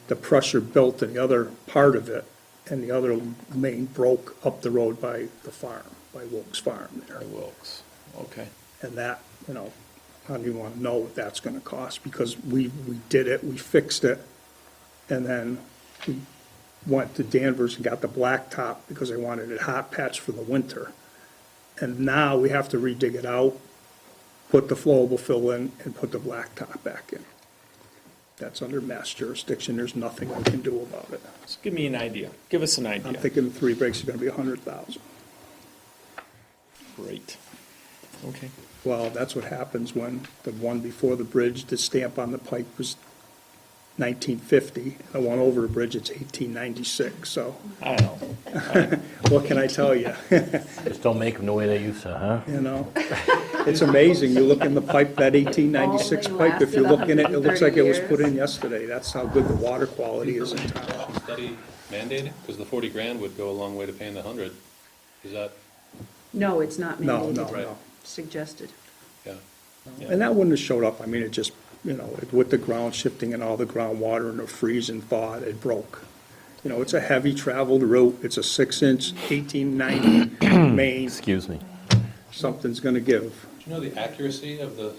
the pressure built in the other part of it, and the other main broke up the road by the farm. by Wilkes Farm there. By Wilkes, okay. And that, I don't even want to know what that's going to cost, because we did it, we fixed it, and then we went to Danvers and got the blacktop because they wanted it hot patched for the winter. And now we have to redig it out, put the flowable fill in, and put the blacktop back in. That's under mass jurisdiction, there's nothing we can do about it. Just give me an idea. Give us an I'm idea. thinking the 3 breaks are going to be 100,000. Great. Okay. Well, that's what happens when the one before the bridge, the stamp on the pipe was 1950. The one over the bridge, it's 1896, so I know. what can I tell you? Just don't make them the way they used to, huh? It's amazing. You look in the pipe, that 1896 pipe, if you look in it, it looks like it was put in yesterday. That's how good the water quality is in town. Study mandated, because the 40 grand would go a long way to paying the 100. Is that, No, it's not No, mandated. no, Right. no. Suggested. yeah. And that wouldn't have showed up. I mean, it just, with the ground shifting and all the groundwater and the freeze and thaw, it broke. It's a heavy traveled route. It's a 6-inch, 1890 main. Excuse me. Something's going to give. Do you know the accuracy of the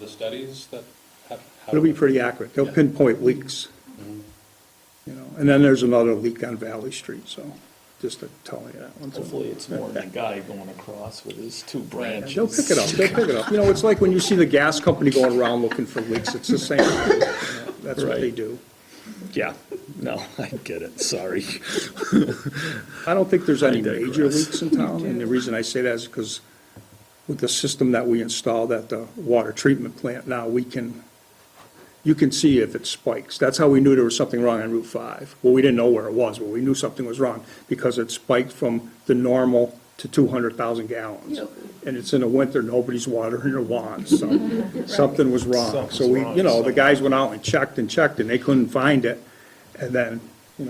studies that have? It'll be pretty accurate. They'll pinpoint leaks. And then there's another leak on Valley Street, so just to tell you that one. Hopefully it's more than a guy going across with his 2 branches. They'll pick it up, they'll pick it up. It's like when you see the gas company going around looking for leaks, it's the same. That's what they Right. do. Yeah, no, I get it, sorry. I don't think there's any I digress. major leaks in town, and the reason I say that is because with the system that we installed at the water treatment plant now, you can see if it spikes. That's how we knew there was something wrong on Route 5. Well, we didn't know where it was, but we knew something was wrong because it spiked from the normal to 200,000 gallons. And it's in the winter, nobody's watering their lawns, so something was wrong. Something's So we, wrong the somewhere. guys went out and checked, and they couldn't find it. And then,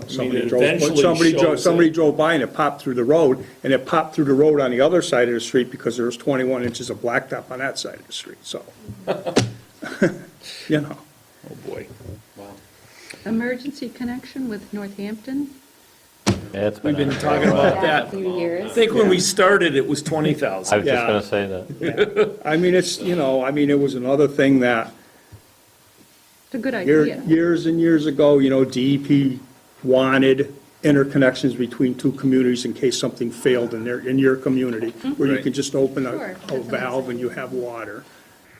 somebody it eventually shows somebody it. drove by and it popped through the road, and it popped through the road on the other side of the street because there was 21 inches of blacktop on that side of the street, so. Oh, boy. Emergency connection with Northampton? Yeah, it's We've been a- talking about that. A few years. I think when we started, it was 20,000. I was just Yeah. going to say that. I mean, it was another thing that It's a good idea. years and years ago, DEP wanted interconnections between 2 communities in case something failed in your community, where you Right. could just open Sure, a valve and you have water.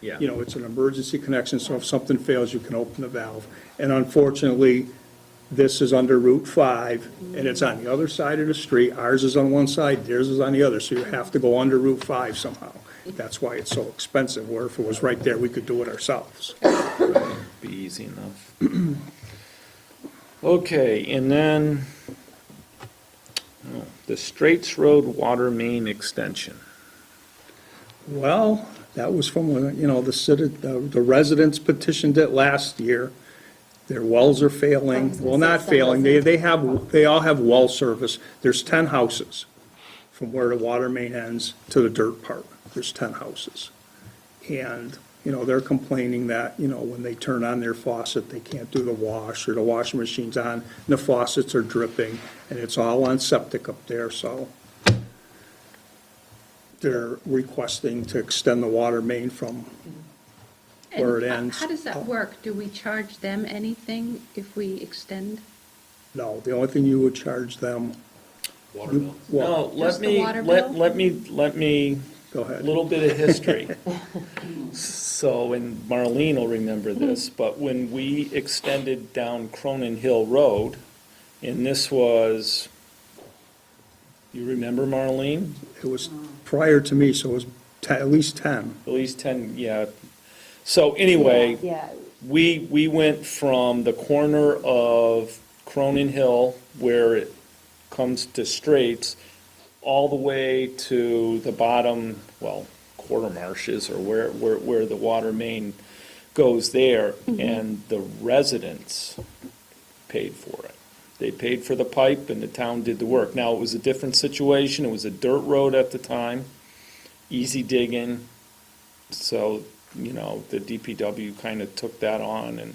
It's an emergency connection, so if something fails, you can open the valve. And unfortunately, this is under Route 5, and it's on the other side of the street. Ours is on one side, theirs is on the other, so you have to go under Route 5 somehow. That's why it's so expensive, where if it was right there, we could do it ourselves. Be easy enough. Okay, and then the Straits Road Water Main Extension. Well, that was from, the residents petitioned it last year. Their wells are failing, well, not failing, they all have well service. There's 10 houses from where the water main ends to the dirt part. There's 10 houses. And, they're complaining that, when they turn on their faucet, they can't do the wash, or the washing machine's on, and the faucets are dripping, and it's all on septic up there, so they're requesting to extend the water main from where it ends. How does that work? Do we charge them anything if we extend? No, the only thing you would charge them. Water bill. Well, No, Just the water bill? let me, go a ahead. little bit of history. So, and Marlene will remember this, but when we extended down Cronin Hill Road, and this was, you remember, Marlene? It was prior to me, so it was at least 10. At least 10, yeah. So anyway, Yeah, we went from the corner of Cronin Hill, where it comes to Straits, all the way to the bottom, well, quarter marshes, or where the water main goes there, and the residents paid for it. They paid for the pipe, and the town did the work. Now, it was a different situation. It was a dirt road at the time, easy digging. So, the DPW kind of took that on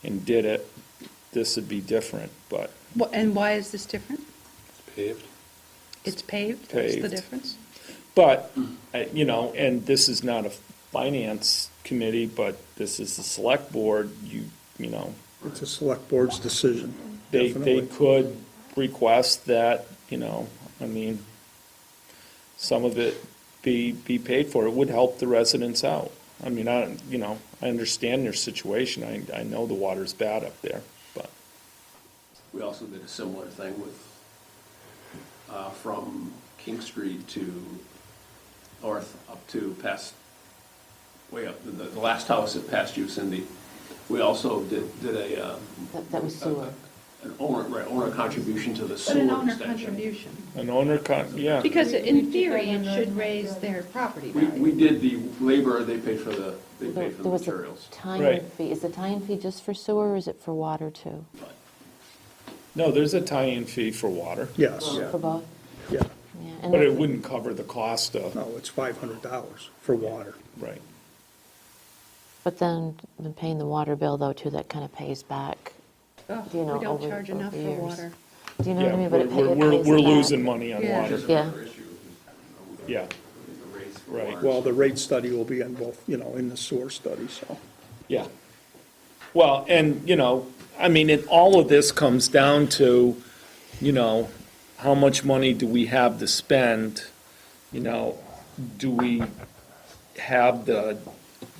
and did it. This would be different, but And why is this different? Paved. It's paved? That's the Paved. difference? But, and this is not a finance committee, but this is the select board, you know, It's a select board's decision, they definitely. could request that, some of it be paid for. It would help the residents out. I understand their situation. I know the water's bad up there, but. We also did a similar thing with, from King Street to north up to past, way up, the last house at past you, Cindy. We also did a, That was sewer. an owner contribution to the But sewer an owner extension. contribution. An owner yeah. Because in theory, it should raise their property We value. did the labor, they paid for the There was a materials. tie-in Right. fee. Is the tie-in fee just for sewer, or is it for water too? No, there's a tie-in fee for water, Yes, For both? yeah. Yeah. And but it that's- wouldn't cover the cost of, No, it's $500 for water. right. But then, when paying the water bill though too, that kind of pays back, Oh, you know, we don't over- charge enough over for years. water. Do you know what I Yeah, mean? But it we're pays we're it back. losing money on Yeah. water. Yeah. Yeah, right. Well, the rate study will be in both, in the sewer study, so. Yeah. Well, and, all of this comes down to, how much money do we have to spend? Do we have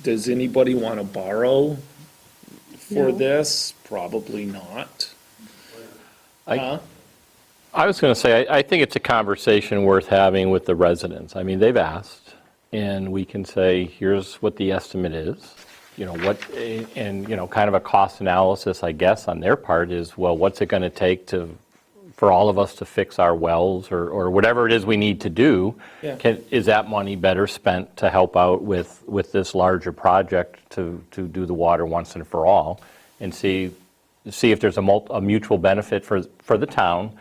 does anybody want to borrow for No. this? Probably not. Huh? I was going to say, I think it's a conversation worth having with the residents. I mean, they've asked, and we can say, here's what the estimate is. Kind of a cost analysis, I guess, on their part is, well, what's it going to take for all of us to fix our wells or whatever it is we need to do? Yeah. Is that money better spent to help out with this larger project to do the water once and for all? And see if there's a mutual benefit for the town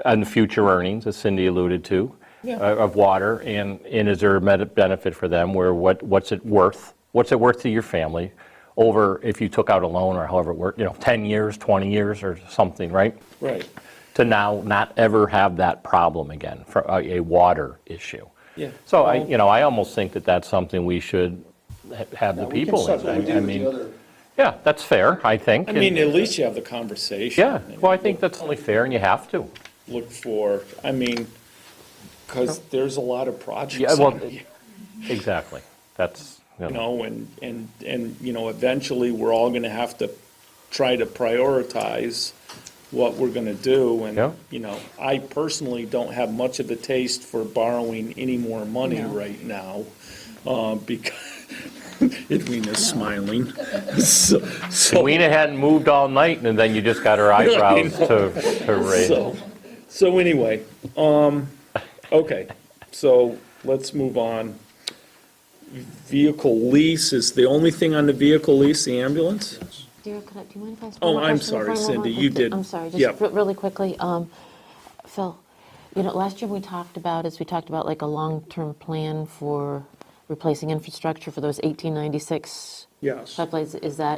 and the future earnings, as Cindy alluded to, Yeah. of water, and is there a benefit for them where what's it worth? What's it worth to your family over if you took out a loan or however it worked, 10 years, 20 years or something, right? Right. To now not ever have that problem again for a water issue. Yeah. So I almost think that that's something we should have the people in. Yeah, that's fair, I think. At least you have the conversation. Yeah, well, I think that's only fair, and you have to. Look for, because there's a lot of projects. Yeah, well, on here. exactly. That's, and eventually we're all going to have to try to prioritize what we're going to do. And, Yeah. I personally don't have much of a taste for borrowing any more money right now, because Edwina's smiling. So, Edwina hadn't moved all night, and then you just got her eyebrows to raise. So anyway, okay, so let's move on. Vehicle lease is the only thing on the vehicle lease, the ambulance? Dear, do you mind if I ask Oh, one more I'm question sorry, before I move Cindy, on? you did. I'm sorry, Yep. just really quickly. Phil, last year we talked about like a long-term plan for replacing infrastructure for those 1896 Yes. pipelines.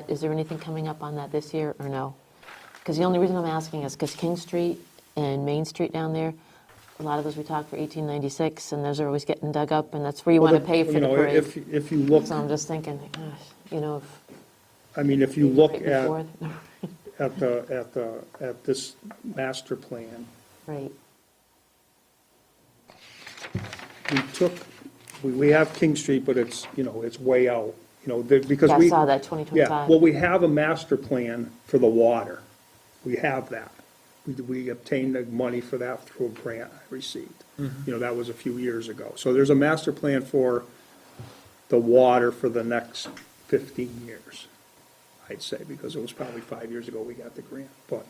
Is there anything coming up on that this year or no? Because the only reason I'm asking is because King Street and Main Street down there, a lot of those we talked for 1896, and those are always getting dug up, and that's where you want to pay for the parade. If you look, So I'm just thinking, gosh, if you look right before. at this master plan, Right. we have King Street, but it's, it's way out, because Yeah, I we. saw that, 2025. Yeah, well, we have a master plan for the water. We have that. We obtained the money for that through a grant I received. That was a few years ago. So there's a master plan for the water for the next 15 years, I'd say, because it was probably 5 years ago we got the grant. But,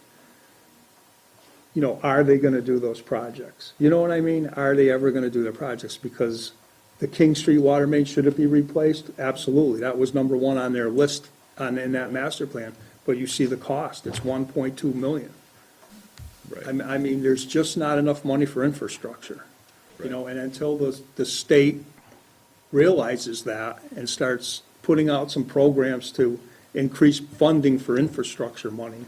are they gonna do those projects? You know what I mean? Are they ever gonna do the projects? Because the King Street water main, should it be replaced? Absolutely. That was number one on their list in that master plan. But you see the cost, it's 1.2 million. Right. There's just not enough money for infrastructure, and until the state realizes that and starts putting out some programs to increase funding for infrastructure money,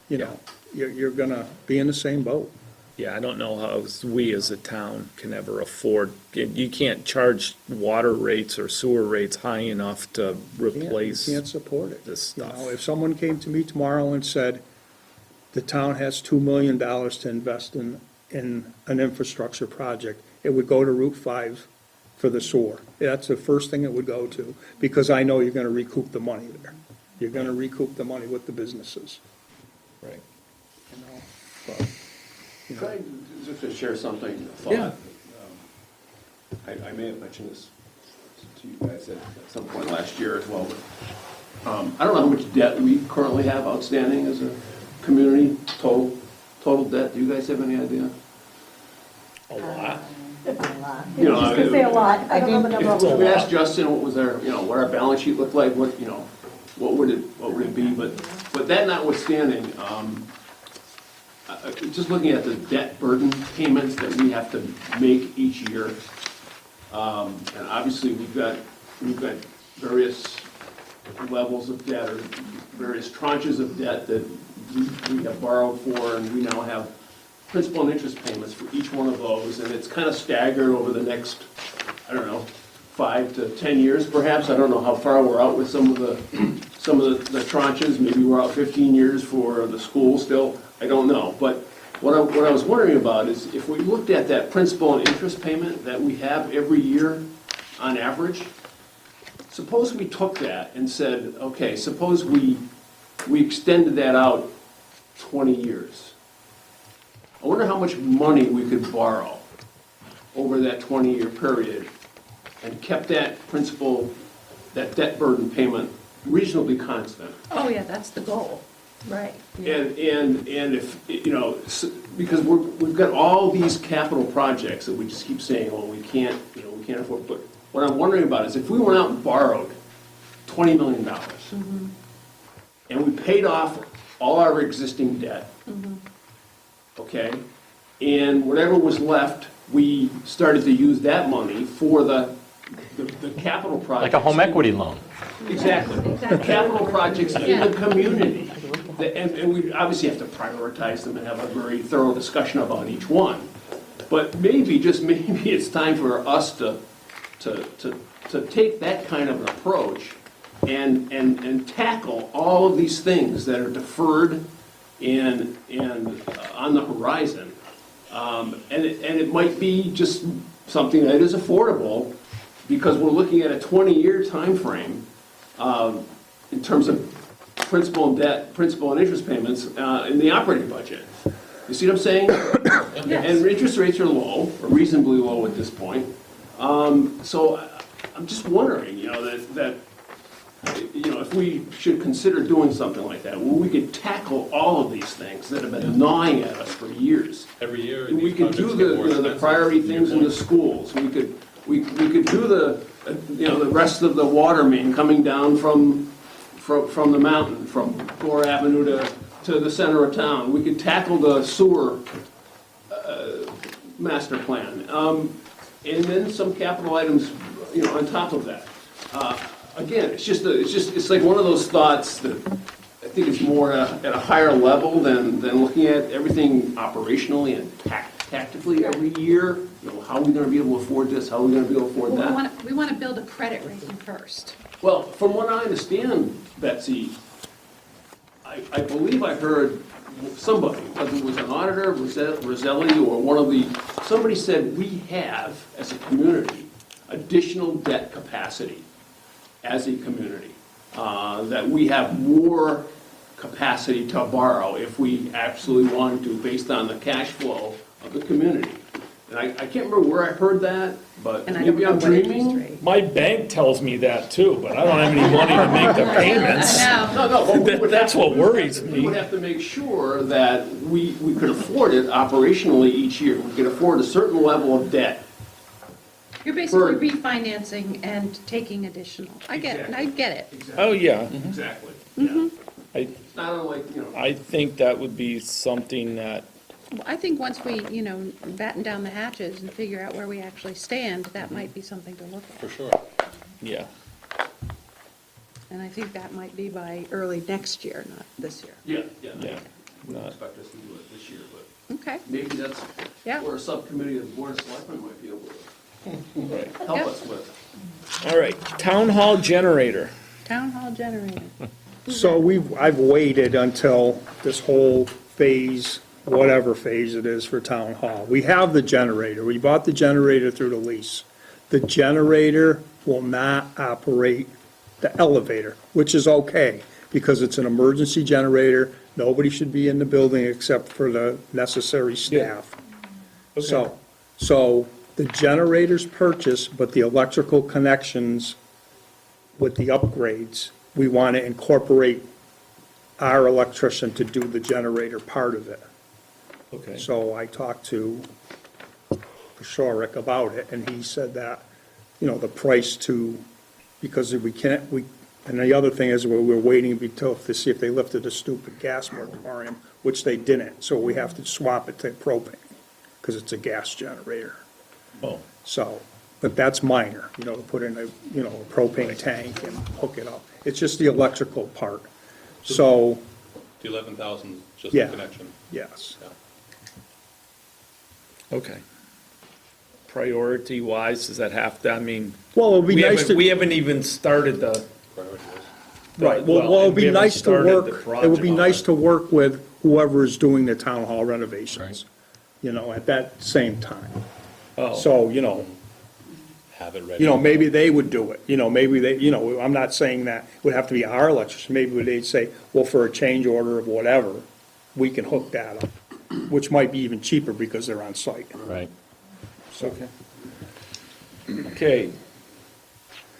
you're gonna be in the same boat. Yeah, I don't know how we as a town can ever afford, you can't charge water rates or sewer rates high enough to replace You can't support it. this You stuff. know, if someone came to me tomorrow and said, the town has $2 million to invest in an infrastructure project, it would go to Route 5 for the sewer. That's the first thing it would go to, because I know you're gonna recoup the money there. You're gonna recoup the money with the businesses. Right. You know, but, you know. Just to share something, a thought. Yeah. I may have mentioned this to you guys at some point last year as well, but I don't know how much debt we currently have outstanding as a community, total debt. Do you guys have any idea? A lot. You know, I was gonna say a lot. I don't know the number. If we asked Justin what was our, what our balance sheet looked like, what would it be? But that notwithstanding, just looking at the debt burden payments that we have to make each year, and obviously we've got various levels of debt or various tranches of debt that we have borrowed for, and we now have principal and interest payments for each one of those, and it's kind of staggered over the next, 5 to 10 years perhaps. I don't know how far we're out with some of the tranches. Maybe we're out 15 years for the school still. I don't know. But what I was wondering about is if we looked at that principal and interest payment that we have every year on average, suppose we took that and said, okay, suppose we extended that out 20 years. I wonder how much money we could borrow over that 20-year period and kept that principal, that debt burden payment reasonably constant. Oh, yeah, that's the goal, right. And if, because we've got all these capital projects that we just keep saying, well, we can't afford. But what I'm wondering about is if we went out and borrowed $20 million and we paid off all our existing debt, okay, and whatever was left, we started to use that money for the capital projects. Like a home equity loan. Exactly. Capital projects in the community. And we obviously have to prioritize them and have a very thorough discussion about each one. But maybe, just maybe, it's time for us to take that kind of an approach and tackle all of these things that are deferred and on the horizon. And it might be just something that is affordable, because we're looking at a 20-year time frame in terms of principal and interest payments in the operating budget. You see what I'm saying? Yes. And interest rates are low, or reasonably low at this point. So I'm just wondering, that if we should consider doing something like that, where we could tackle all of these things that have been gnawing at us for years. Every year, We these could do projects get more the expensive. priority things in the schools. We could do the rest of the water main coming down from the mountain, from Gore Avenue to the center of town. We could tackle the sewer master plan. And then some capital items, on top of that. Again, it's like one of those thoughts that I think is more at a higher level than looking at everything operationally and tactically every year. How are we going to be able to afford this? How are we going to be able to afford Well, that? we want to build a credit rating first. Well, from what I understand, Betsy, I believe I heard somebody, whether it was an auditor, Roselli, or somebody said we have, as a community, additional debt capacity as a community, that we have more capacity to borrow if we absolutely wanted to, based on the cash flow of the community. And I can't remember where I heard that, but And I don't maybe know I'm what interest dreaming. rate. My bank tells me that too, but I don't have any money to make the payments. No, but we would That's have- what worries We me. would have to make sure that we could afford it operationally each year. We could afford a certain level of debt. You're basically refinancing and taking additional. I get it. Oh, yeah. Exactly. I Not unlike, I think that would be something that, Well, I think once we, batten down the hatches and figure out where we actually stand, that might be something to look at. For sure. yeah. And I think that might be by early next year, not this year. yeah. Yeah. I don't expect us to do it this year, but Okay, Maybe that's yeah. where a subcommittee of the Board of Selectmen might be able to help Yep. us with. All right, town hall generator. Town hall generator. So I've waited until this whole phase, whatever phase it is for town hall. We have the generator. We bought the generator through the lease. The generator will not operate the elevator, which is okay, because it's an emergency generator. Nobody should be in the building except for the necessary staff. So the generator's purchased, but the electrical connections with the upgrades, we want to incorporate our electrician to do the generator part of it. Okay. So I talked to Shorrick about it, and he said that, the price because we can't, and the other thing is, we're waiting to see if they lifted the stupid gas moratorium, which they didn't, so we have to swap it to propane, because it's a gas generator. Oh. So, but that's minor, to put in a propane tank and hook it up. It's just the electrical part. So, The 11,000, just Yeah. the connection. yes. Okay. Priority-wise, does that have to, I mean, Well, it would be we nice haven't, to. we haven't even started the. Priority list. Right, well, it would we be haven't nice to started work, the it would be project. nice to work with whoever is doing the town hall renovations, at that same time. Oh. So, Have it ready. maybe they would do it, maybe they, I'm not saying that it would have to be our electrician, maybe they'd say, well, for a change order of whatever, we can hook that up, which might be even cheaper because they're on site. Right. So, Okay.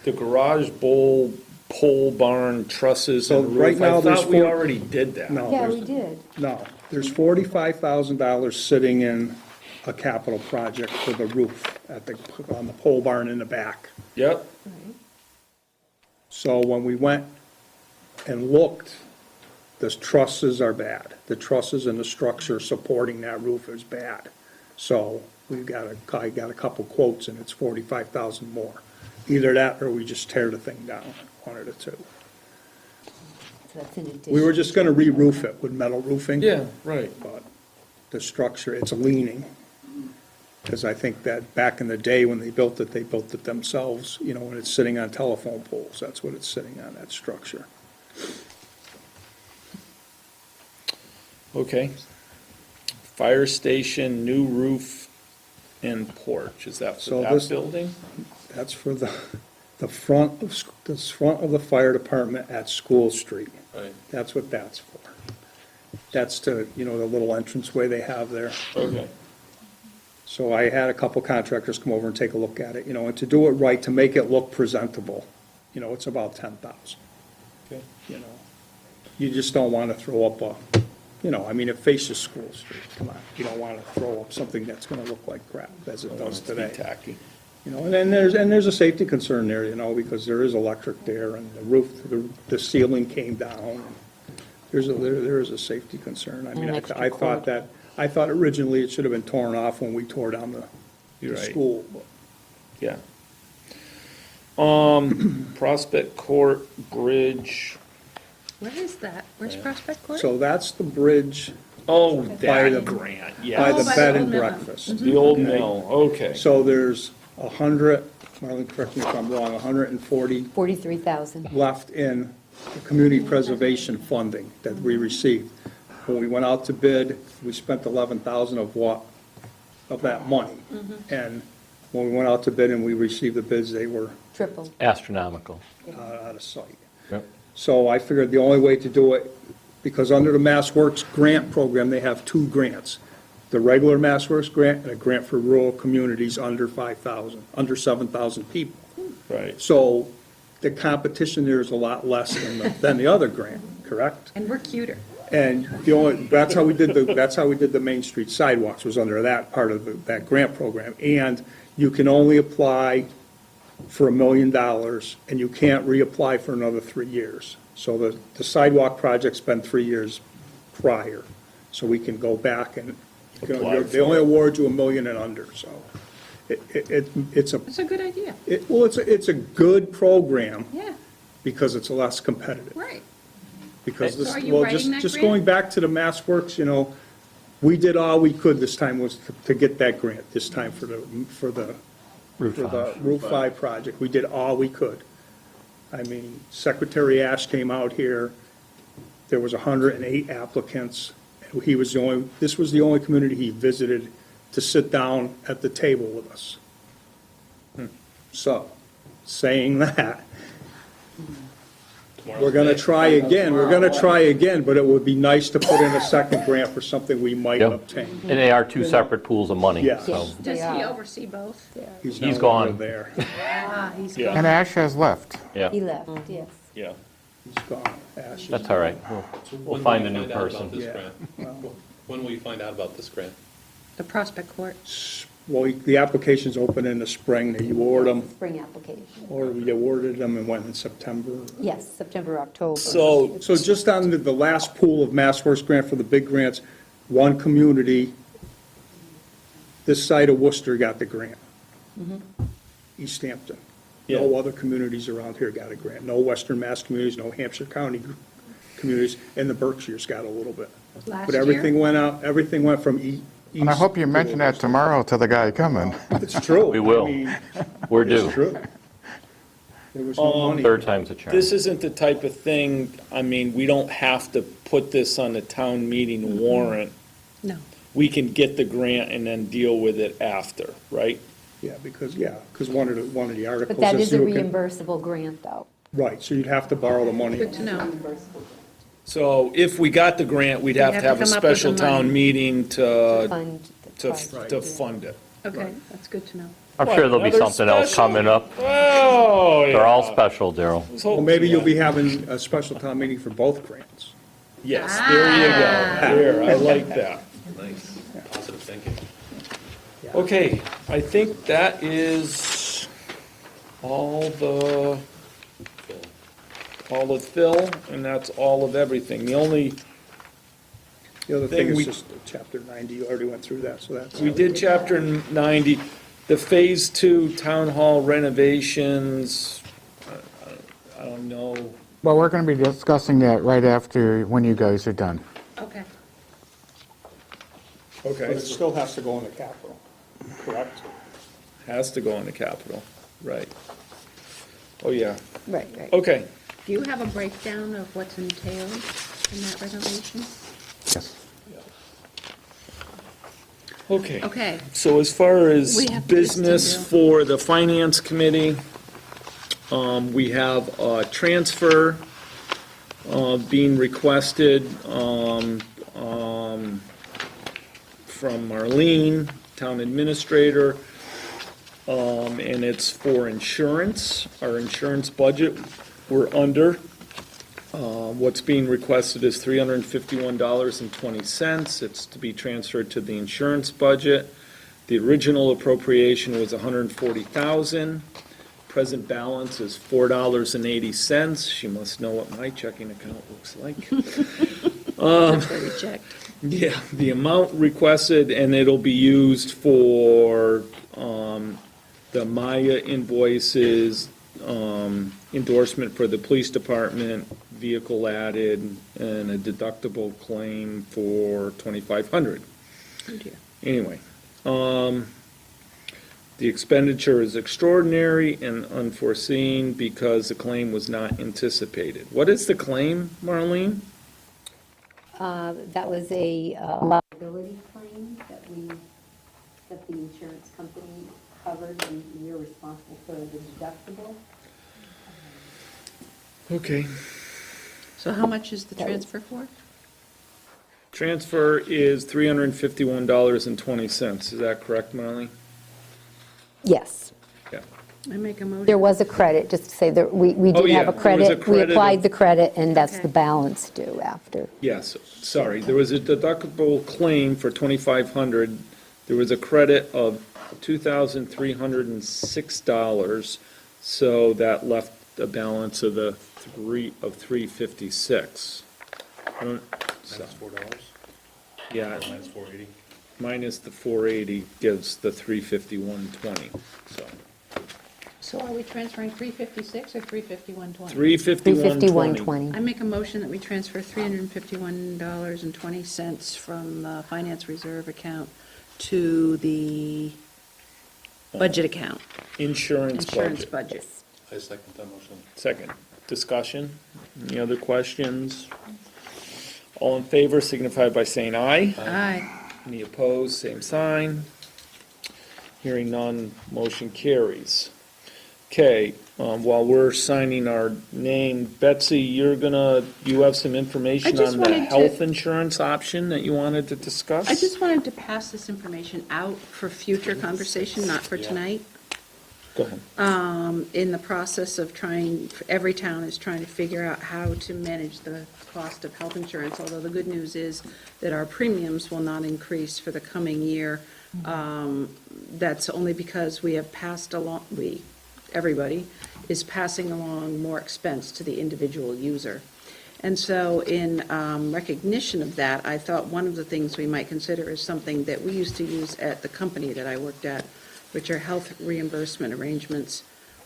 The garage bowl, pole barn, trusses So and roof. right now I there's thought we four- already did that. No, Yeah, there's- we did. No, there's $45,000 sitting in a capital project for the roof on the pole barn in the back. Yep. So when we went and looked, the trusses are bad. The trusses and the structure supporting that roof is bad. So I got a couple quotes, and it's 45,000 more. Either that or we just tear the thing down, one of the two. So that's in addition. We were just gonna re-roof it with metal roofing. Yeah, right. But the structure, it's leaning. Because I think that back in the day when they built it themselves, when it's sitting on telephone poles, that's what it's sitting on, that structure. Okay. Fire station, new roof and porch. Is that for So that this- building? That's for the front of the fire department at School Street. Right. That's what that's for. That's to, the little entranceway they have there. Okay. So I had a couple contractors come over and take a look at it, and to do it right, to make it look presentable, it's about 10,000. Okay. You just don't want to throw up it faces School Street, come on. You don't want to throw up something that's going to look like crap, as it does today. Tacky. And then there's a safety concern there, because there is electric there, and the roof, the ceiling came down. There is a safety concern. I mean, an I extra thought originally it should have been torn off when we tore down the You're right. school. but- Yeah. Prospect Court Bridge. Where is that? Where's Prospect Court? So that's the bridge Oh, By the- that grant, by yeah. the by bed the and old mill. breakfast. The old mill, okay. So there's 100, Marlene, correct me if I'm wrong, 140 43,000. left in the community preservation funding that we received. When we went out to bid, we spent 11,000 of that money. And when we went out to bid and we received the bids, they were Triple. Astronomical. out of sight. Yep. So I figured the only way to do it, because under the Mass Works grant program, they have two grants. The regular Mass Works grant and a grant for rural communities under 5,000, under 7,000 people. Right. So the competition there is a lot less than the other grant, correct? And we're cuter. And that's how we did the Main Street sidewalks, was under that part of that grant program. And you can only apply for $1 million, and you can't reapply for another 3 years. So the sidewalk project's been 3 years prior, so we can go back and, Apply they for only it. award you $1 million and under, so. It's a, It's a good idea. well, it's a good program Yeah, because it's less competitive. right. Because So this, are you well, writing that just grant? going back to the Mass Works, We did all we could this time was to get that grant, this time for the Route 5 project. We did all we could. I mean, Secretary Ash came out here, there was 108 applicants. This was the only community he visited to sit down at the table with us. So, saying that, we're gonna try again, but it would be nice to put in a second grant for something we might Yep. obtain. And they are two separate pools of money, Yeah. so. Does he oversee both? He's He's no longer gone. there. Ah, he's Yeah. gone. And Ash has left. Yeah, He left, yes. Yeah. He's gone. Ash is that's all right. We'll find a new When will you find out person. about this Yeah. grant? When will you find out about this grant? The prospect court. Well, the applications open in the spring, they award them, Spring application. or we awarded them and went in September. Yes, September, October. So just on the last pool of MassWorks grant for the big grants, one community, this side of Worcester got the grant. East Hampton. No other communities around here got a grant. No Western Mass communities, no Hampshire County communities, and the Berkshires got a little bit. Last But everything went out, everything went from east. And I hope you mention that tomorrow to the guy coming. It's true. We will. I mean, We're it's due. true. There was no money. Third time's a charm. This isn't the type of thing, I mean, we don't have to put this on the town meeting warrant. No. We can get the grant and then deal with it after, right? Yeah, because one of the articles. But that says is a you can- reimbursable grant, though. Right, so you'd have to borrow the money. Good to know. So if we got the grant, we'd have to have a come up with the special town money. meeting to, Fund the project. to fund it. Okay, that's good to know. I'm sure there'll be Another something else special? coming up. Oh, yeah. They're all special, Daryl. Well, maybe you'll be having a special town meeting for both grants. Yes, there you go. There, I like that. Nice, positive thinking. Okay, I think that is all the fill, and that's all of everything. The only, The other Thing thing is we- just chapter 90, you already went through that, so that's. we did chapter 90, the phase 2 town hall renovations, I don't know. Well, we're going to be discussing that right after, when you guys are done. Okay. But Okay, it still has to go in the capital, correct? has to go in the capital, right. Oh, yeah, Right, right. okay. Do you have a breakdown of what's entailed in that renovation? Yes. Okay. Okay. So as far as We have this to business do. for the finance committee, we have a transfer being requested from Marlene, town administrator, and it's for insurance. Our insurance budget, we're under. What's being requested is $351.20. It's to be transferred to the insurance budget. The original appropriation was $140,000. Present balance is $4.80. She must know what my checking account looks like. That's where we checked. Yeah, the amount requested, and it'll be used for the Maya invoices, endorsement for the police department, vehicle added, and a deductible claim for $2,500. Oh, dear. Anyway, the expenditure is extraordinary and unforeseen because the claim was not anticipated. What is the claim, Marlene? That was a liability claim that the insurance company covered, and we're responsible for the deductible. Okay. So how much is the transfer for? Transfer is $351.20. Is that correct, Marlene? Yes. Yeah. I make a motion. There was a credit, just to say that we Oh, did yeah, have a there was a credit. We credit applied of- the credit, and that's Okay. the balance due after. Yes, sorry. There was a deductible claim for $2,500. There was a credit of $2,306, so that left a balance of $356. I don't- so- Minus $4? Yeah, Minus 480? minus the 480 gives the 351.20, so. So are we transferring 356 or 351.20? 351.20. 351.20. I make a motion that we transfer $351.20 from the finance reserve account to the budget account, Insurance insurance budget. budget. I second that motion. Second. Discussion? Any other questions? All in favor signify by saying aye. Aye. Any opposed, same sign. Hearing none, motion carries. Okay, while we're signing our name, Betsy, you have some information just on the wanted to- health insurance option that you wanted to discuss? I just wanted to pass this information out for future conversation, not for tonight. Go ahead. In the process of every town is trying to figure out how to manage the cost of health insurance, although the good news is that our premiums will not increase for the coming year. That's only because we have passed along, everybody is passing along more expense to the individual user. And so in recognition of that, I thought one of the things we might consider is something that we used to use at the company that I worked at, which are health reimbursement arrangements,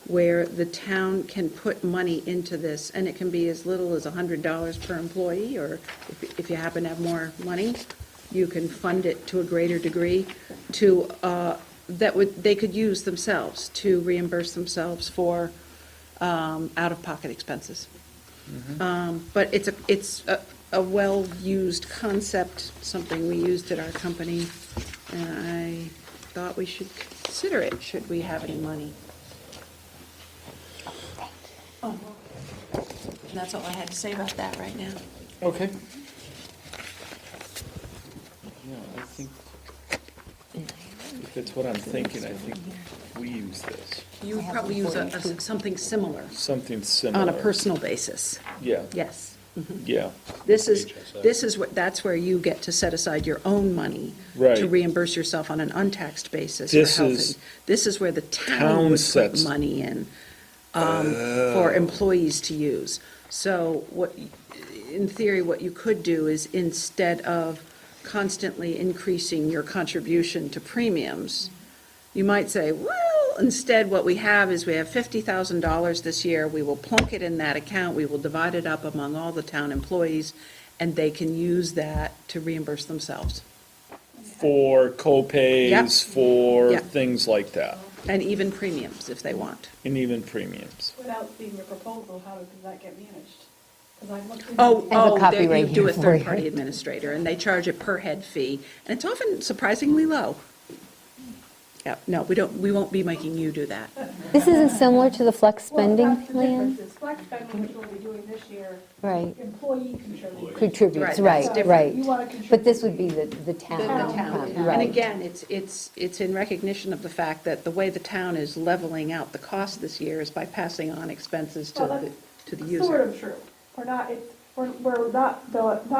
where the town can put money into this, and it can be as little as $100 per employee, or if you happen to have more money, you can fund it to a greater degree they could use themselves to reimburse themselves for out-of-pocket expenses. But it's a well-used concept, something we used at our company, and I thought we should consider it, should we have any money. And that's all I had to say about that right now. Okay. Yeah, I think, if that's what I'm thinking, I think we use this. You would probably use something similar Something similar. on a personal basis. Yeah, Yes. yeah. That's where you get to set aside your own money Right. to reimburse yourself on an untaxed basis. This for health. is- This is where the town Town would put sets- money in for employees to use. So in theory, what you could do is instead of constantly increasing your contribution to premiums, you might say, well, instead what we have is we have $50,000 this year, we will plunk it in that account, we will divide it up among all the town employees, and they can use that to reimburse themselves. For co-pays, Yep. for Yep. things like that, And even premiums if they want. and even premiums. Without seeing your proposal, how does that get managed? 'Cause I've looked into Oh, the- I have a oh, copy they- right you do a here for you. third-party administrator, and they charge a per-head fee, and it's often surprisingly low. Yeah, no, we won't be making you do that. This isn't similar to the flex Well, spending that's the plan? difference, is flex spending, which we'll be doing this year, Right, employee contributes. contributes, Right, right, that's different. right. You wanna contribute. But this would be the town. The town. And Right. again, it's in recognition of the fact that the way the town is leveling out the cost this year is by passing on expenses Well, to the Sort user. of true. We're not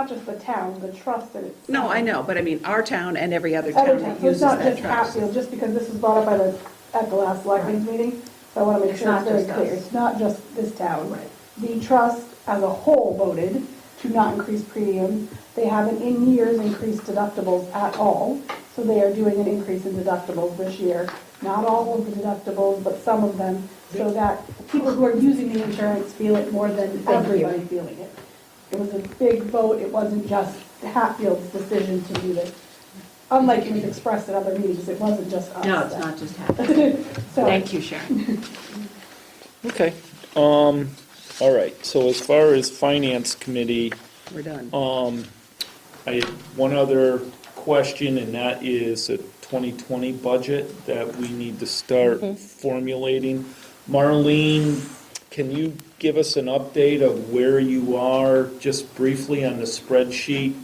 just the town, the trust that it's. No, I know, but I mean, our town and every other Other town towns, that so it's uses not that just trust. Hatfield, just because this was brought up at the last selectmen's meeting, so I want to make It's sure not it's very just clear. us. It's not just this town. The trust as a whole voted to not increase premiums. They haven't in years increased deductibles at all, so they are doing an increase in deductibles this year. Not all of the deductibles, but some of them, so that people who are using the insurance feel it more than everybody feeling it. It was a big vote, it wasn't just Hatfield's decision to do this. Unlike it was expressed at other meetings, it wasn't just us. No, it's not just Hatfield. So- Thank you, Sharon. Okay, all right, so as far as finance committee, We're done. I had one other question, and that is a 2020 budget that we need to start formulating. Marlene, can you give us an update of where you are, just briefly on the spreadsheet?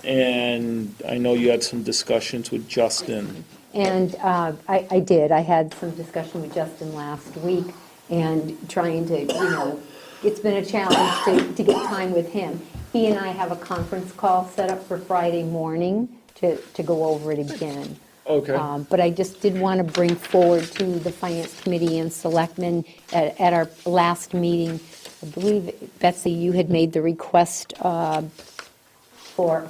And I know you had some discussions with Justin. And I did. I had some discussion with Justin last week and trying to, it's been a challenge to get time with him. He and I have a conference call set up for Friday morning to go over it again. Okay. But I just did want to bring forward to the Finance Committee and Selectmen at our last meeting, I believe, Betsy, you had made the request for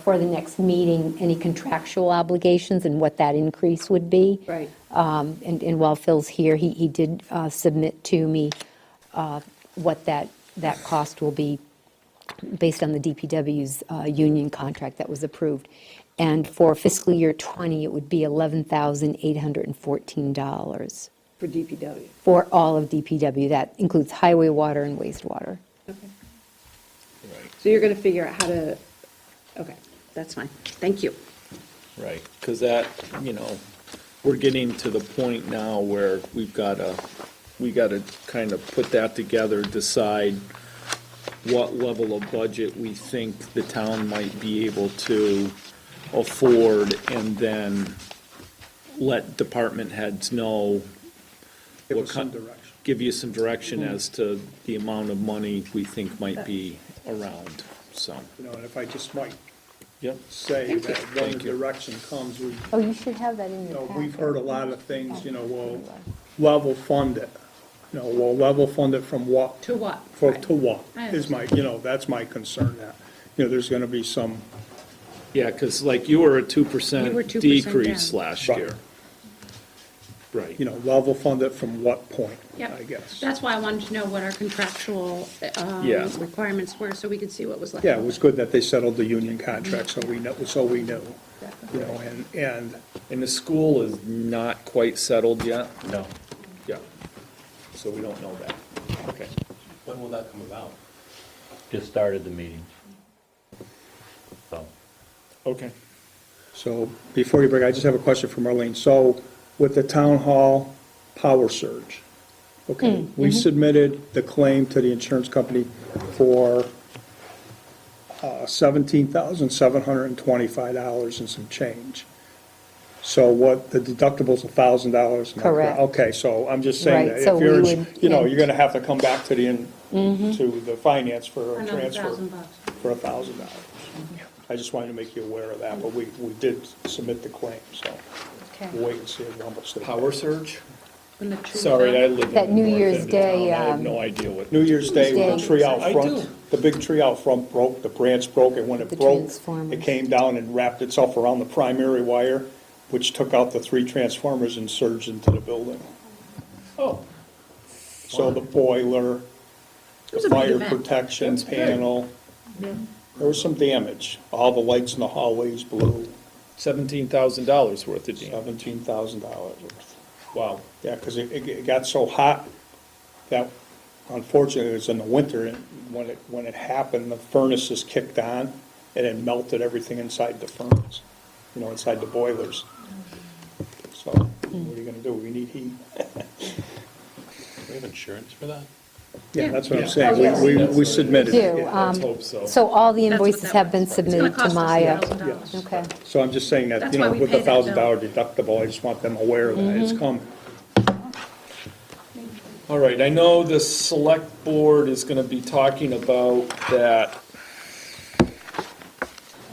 the next meeting, any contractual obligations and what that increase would be. Right. And while Phil's here, he did submit to me what that cost will be based on the DPW's union contract that was approved. And for fiscal year '20, it would be $11,814 For DPW. for all of DPW. That includes highway, water, and wastewater. Okay. So you're going to figure out how to, okay, that's fine. Thank you. Right, because that, we're getting to the point now where we got to kind of put that together, decide what level of budget we think the town might be able to afford, and then let department heads know. Give what us some ki- direction. Give you some direction as to the amount of money we think might be around, so. And if I just might Yep. say Thank you. that when the direction comes, Oh, you should have that in you your know, packet. we've heard a lot of things, we'll level fund it. We'll level fund it from what? To what? To what I is my, that's my concern that, there's gonna be some, Yeah, because like you were a You were 2% 2% decrease down. last Right. year. Right. level fund it from what point, Yep. I guess. That's why I wanted to know what our contractual Yeah. requirements were, so we could see what was left. Yeah, it was good that they settled the union contract, so we knew, and And the school is not quite settled yet? No. Yeah. So we don't know that. Okay. When will that come about? Just started the meeting. So, Okay. so before you break, I just have a question for Marlene. So with the town hall power surge, okay, we submitted the claim to the insurance company for $17,725 and some change. So what, the deductible's $1,000? Correct. Okay, so I'm just saying Right, that so if you're, we would- you're gonna have to come back to to the finance for a Another transfer $1,000. for $1,000. I just wanted to make you aware of that, but we did submit the claim, so Okay. we'll wait and see how much they. Power surge? When the tree Sorry, fell. I live in the That New north Year's end of Day, town. I have no idea what. New Year's Day, when the tree out I front, do. the big tree out front broke, the branch broke, and when it The broke, transformers. it came down and wrapped itself around the primary wire, which took out the 3 transformers and surged into the building. Oh. So the boiler, was the a big fire event. protection That's big. panel, there was some damage. All the lights in the hallways blew, $17,000 worth of damage. $17,000 worth. Wow. Yeah, because it got so hot that unfortunately it was in the winter, and when it happened, the furnaces kicked on, and it melted everything inside the furnace, inside the boilers. So, what are you gonna do? We need heat. We have insurance for that? Yeah, that's what I'm Yeah. saying. Oh, yes. We submitted Do. it. Yeah. Let's hope so. So all the That's what invoices that have been was. It's gonna submitted to cost us Maya. $1,000. Okay. So I'm just saying that, That's why we with the pay that bill. $1,000 deductible, I just want them aware that it's come. All right, I know the select board is going to be talking about that. Can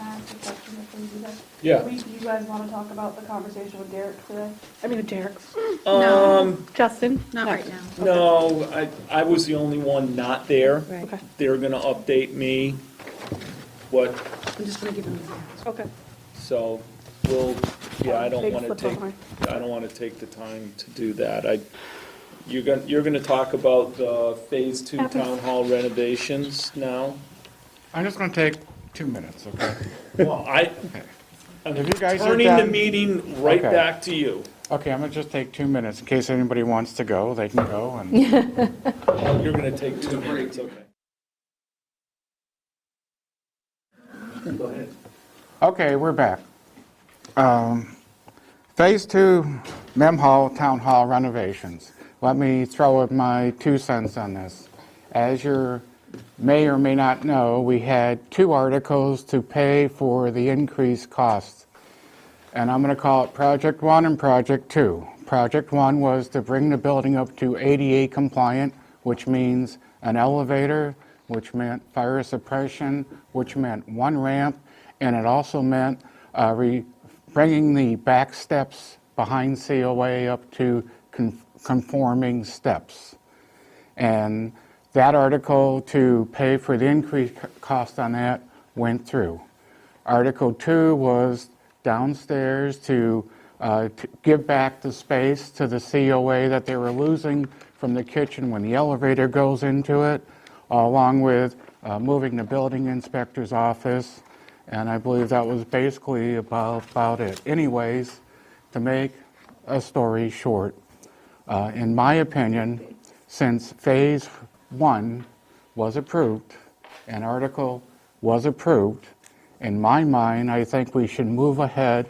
I ask a question before you do that? Yeah. Do you guys want to talk about the conversation with Derek today? I mean, Derek. Justin? Not right now. No, I was the only one not there. Right. Okay. They're going to update me what, I'm just going to give him the Okay. so I don't Big want to flip take, over. I don't want to take the time to do that. You're going to talk about the Phase 2 Town Hall renovations now? I'm just going to take 2 minutes, okay? Well, I'm If you guys are turning the done- meeting right Okay. back to you. Okay, I'm going to just take 2 minutes. In case anybody wants to go, they can go. And You're going to take 2 minutes, okay. Go ahead. Okay, we're back. Phase 2 Mem Hall Town Hall renovations. Let me throw in my 2 cents on this. As you may or may not know, we had 2 articles to pay for the increased costs. And I'm going to call it Project 1 and Project 2. Project 1 was to bring the building up to ADA compliant, which means an elevator, which meant fire suppression, which meant 1 ramp, and it also meant bringing the back steps behind COA up to conforming steps. And that article to pay for the increased cost on that went through. Article 2 was downstairs to to give back the space to the COA that they were losing from the kitchen when the elevator goes into it, along with moving the building inspector's office, and I believe that was basically about it. Anyways, to make a story short, in my opinion, since Phase 1 was approved and Article was approved, in my mind, I think we should move ahead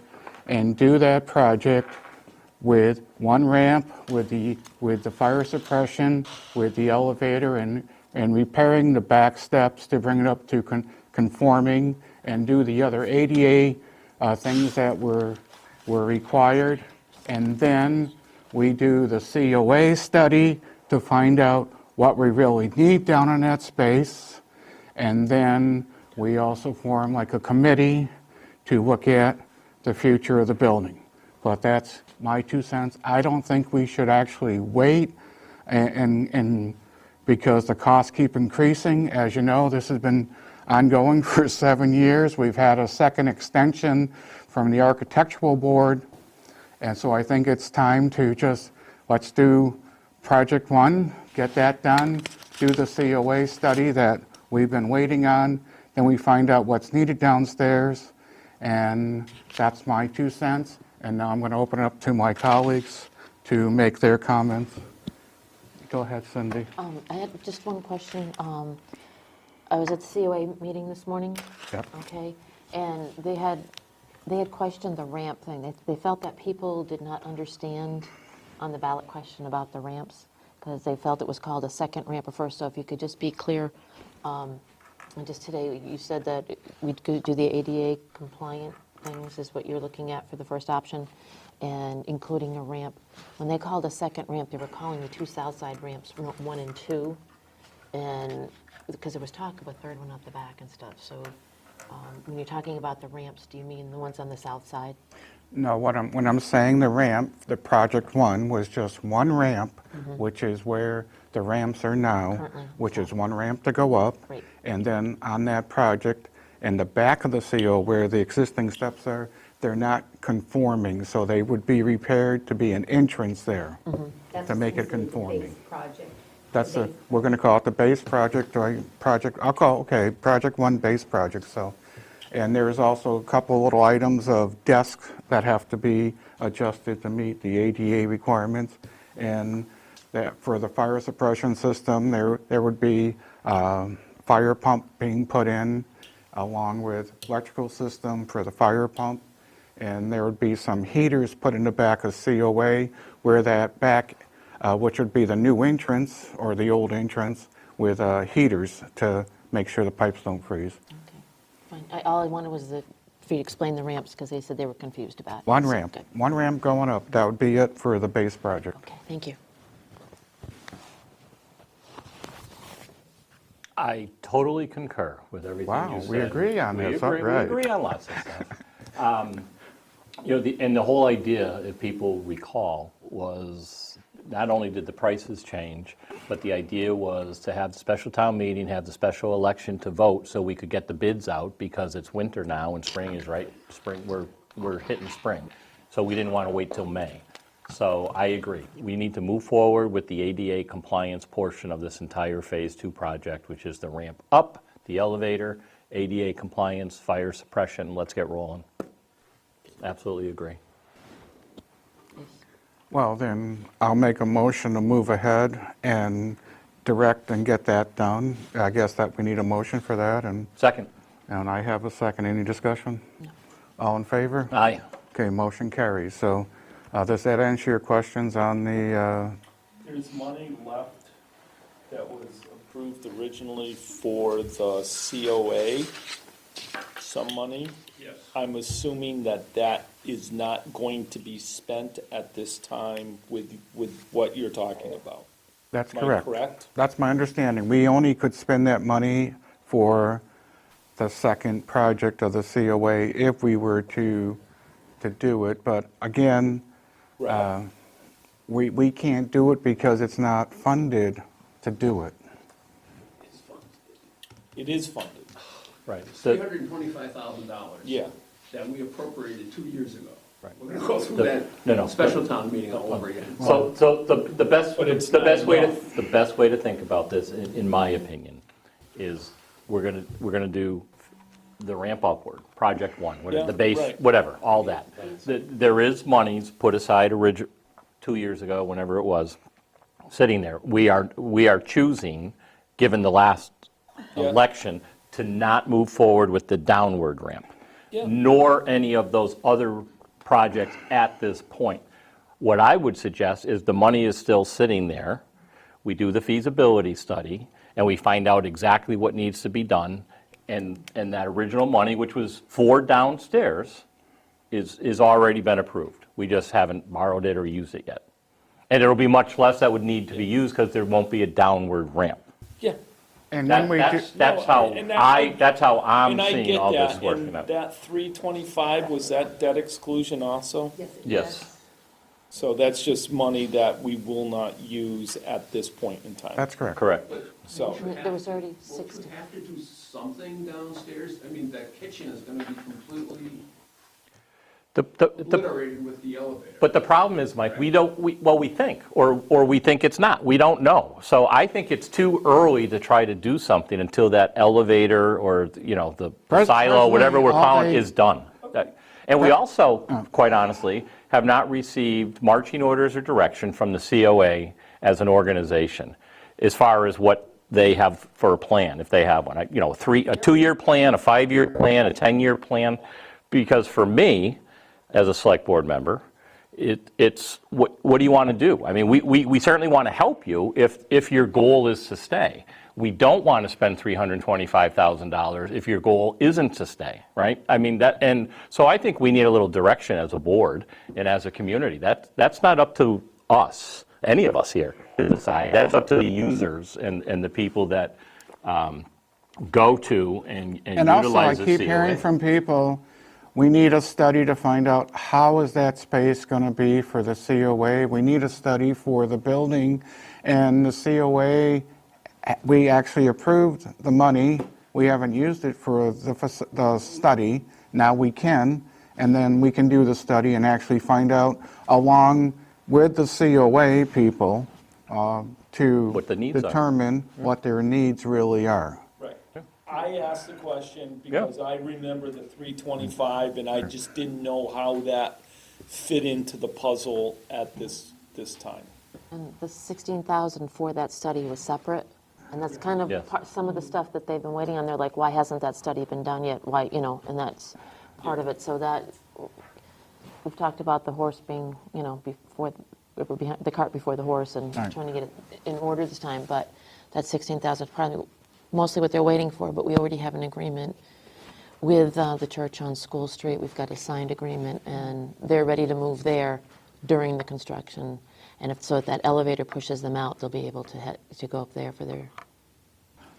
and do that project with one ramp, with the fire suppression, with the elevator, and repairing the back steps to bring it up to conforming, and do the other ADA things that were required. And then we do the COA study to find out what we really need down in that space. And then we also form like a committee to look at the future of the building. But that's my 2 cents. I don't think we should actually wait and because the costs keep increasing. As you know, this has been ongoing for 7 years. We've had a second extension from the architectural board. And so I think it's time to just, let's do Project 1, get that done, do the COA study that we've been waiting on, then we find out what's needed downstairs, and that's my 2 cents. And now I'm going to open it up to my colleagues to make their comments. Go ahead, Cindy. I had just one question. I was at the COA meeting this morning. Yep. Okay, and they had questioned the ramp thing. They felt that people did not understand on the ballot question about the ramps, because they felt it was called a second ramp or first. So if you could just be clear, and just today you said that we could do the ADA compliant things is what you're looking at for the first option, and including a ramp. When they called a second ramp, they were calling the 2 south side ramps 1 and 2, and because there was talk of a third one out the back and stuff. So when you're talking about the ramps, do you mean the ones on the south side? No, when I'm saying the ramp, the Project 1 was just one ramp, which is where the ramps are now, Currently. which is one ramp to go up. Right. And then on that project, in the back of the CO where the existing steps are, they're not conforming, so they would be repaired to be an entrance there to make it conforming. That's we're going to call it the base project, or Project 1 base project. So, and there's also a couple little items of desks that have to be adjusted to meet the ADA requirements, and that for the fire suppression system, there would be fire pump being put in, along with electrical system for the fire pump, and there would be some heaters put in the back of COA where that back, which would be the new entrance or the old entrance, with heaters to make sure the pipes don't freeze. Okay, fine. All I wanted was for you to explain the ramps, because they said they were confused about it. One So, ramp, good. one ramp going up. That would be it for the base project. Okay, thank you. I totally concur with everything you said. Wow, we agree on this, all right. We agree on lots of stuff. And the whole idea, if people recall, was not only did the prices change, but the idea was to have the special town meeting, have the special election to vote so we could get the bids out, because it's winter now and spring is we're hitting spring. So we didn't want to wait till May. So I agree. We need to move forward with the ADA compliance portion of this entire Phase 2 project, which is the ramp up, the elevator, ADA compliance, fire suppression. Let's get rolling. Absolutely agree. Well, then I'll make a motion to move ahead and direct and get that done. I guess that we need a motion for that. And Second. And I have a second. Any discussion? No. All in favor? Aye. Okay, motion carries. So does that answer your questions on the... There's money left that was approved originally for the COA, some money. Yes. I'm assuming that is not going to be spent at this time with what you're talking about. That's Am I correct. correct? That's my understanding. We only could spend that money for the second project of the COA if we were to do it. But again, Right. we can't do it because it's not funded to do it. It is funded. Right. $325,000. Yeah. that we appropriated 2 years ago. Right. We're gonna go through No, that special town meeting all over again. So the best, But it's the not best way to, enough. the best way to think about this, in my opinion, is we're gonna do the ramp upward, project one, whatever, the Yeah, base, right. whatever, all that. There is monies put aside 2 years ago, whenever it was, sitting there. We are choosing, given the last Yeah. election, to not move forward with the downward ramp, Yeah. nor any of those other projects at this point. What I would suggest is the money is still sitting there. We do the feasibility study, and we find out exactly what needs to be done, and that original money, which was for downstairs, is already been approved. We just haven't borrowed it or used it yet. And it'll be much less that would need to be used because there won't be a downward ramp. Yeah. And then we do, That's No, how and that- that's how I'm And I seeing get all this that, working and out. that 325, was that debt exclusion also? Yes. So that's just money that we will not use at this point in time. that's correct. Correct. So, There was already Don't 60. you have to do something downstairs? I mean, that kitchen is gonna be completely The obliterated with the elevator. But the problem is, Mike, we think, or we think it's not. We don't know. So I think it's too early to try to do something until that elevator or, the silo, whatever we're calling it, is done. And we also, quite honestly, have not received marching orders or direction from the COA as an organization as far as what they have for a plan, if they have one. A 2-year plan, a 5-year plan, a 10-year plan. Because for me, as a select board member, it's what do you want to do? I mean, we certainly want to help you if your goal is to stay. We don't want to spend $325,000 if your goal isn't to stay, right? I mean, and so I think we need a little direction as a board and as a community. That's not up to us, any of us here, to decide. That's up to the users and the people that go to and And also, I utilize the keep COA. hearing from people, we need a study to find out how is that space going to be for the COA. We need a study for the building, and the COA, we actually approved the money. We haven't used it for the study. Now we can, and then we can do the study and actually find out, along with the COA people, to What the needs are. determine what their needs really are. right. I asked the question because I remember the 325, and I just didn't know how that fit into the puzzle at this time. And the 16,000 for that study was separate, and that's kind of Yes. some of the stuff that they've been waiting on. They're like, why hasn't that study been done yet? Why, and that's part of it. So that, we've talked about the horse being, before, the cart before the horse, and Right. trying to get it in order this time, but that 16,000 is probably mostly what they're waiting for, but we already have an agreement with the church on School Street. We've got a signed agreement, and they're ready to move there during the construction. And if that elevator pushes them out, they'll be able to go up there for their.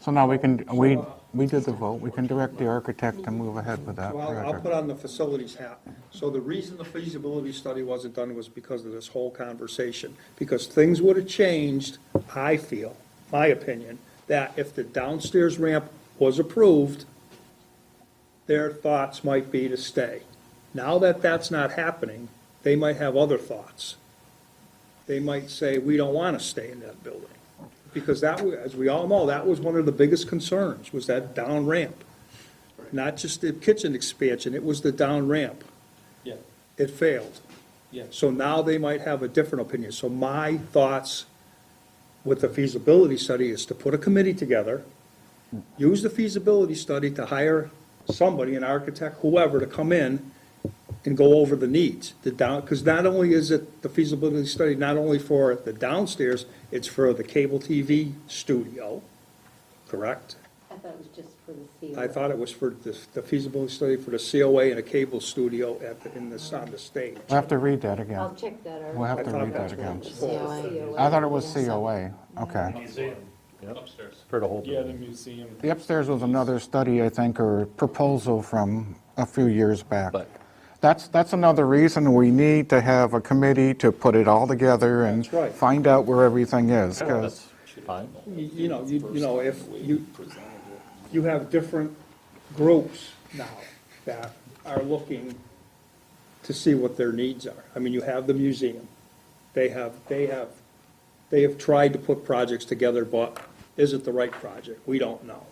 So now we did the vote, we can direct the architect to move ahead with that Well, I'll project. put on the facilities hat. So the reason the feasibility study wasn't done was because of this whole conversation. Because things would have changed, I feel, my opinion, that if the downstairs ramp was approved, their thoughts might be to stay. Now that that's not happening, they might have other thoughts. They might say, we don't want to stay in that building. Because that, as we all know, that was one of the biggest concerns, was that down ramp. Not just the kitchen expansion, it was the down ramp. Yeah, It failed. yeah. So now they might have a different opinion. So my thoughts with the feasibility study is to put a committee together, use the feasibility study to hire somebody, an architect, whoever, to come in and go over the needs. Because not only is it the feasibility study, not only for the downstairs, it's for the cable TV studio, correct? I thought it was just for the COA. I thought it was for the feasibility study for the COA and a cable studio on the stage. We'll have to read that again. I'll check that out. We'll have I to thought read that that's again. what it was for. COA. I thought it was COA, okay. Museum, upstairs. For the whole. Yeah, the museum. The upstairs was another study, I think, or proposal from a few years back. But- That's another reason we need to have a committee to put it all together and That's right. find out where everything is. 'cause That's fine. You know, if you have different groups now that are looking to see what their needs are. I mean, you have the museum. They have tried to put projects together, but is it the right project? We don't know.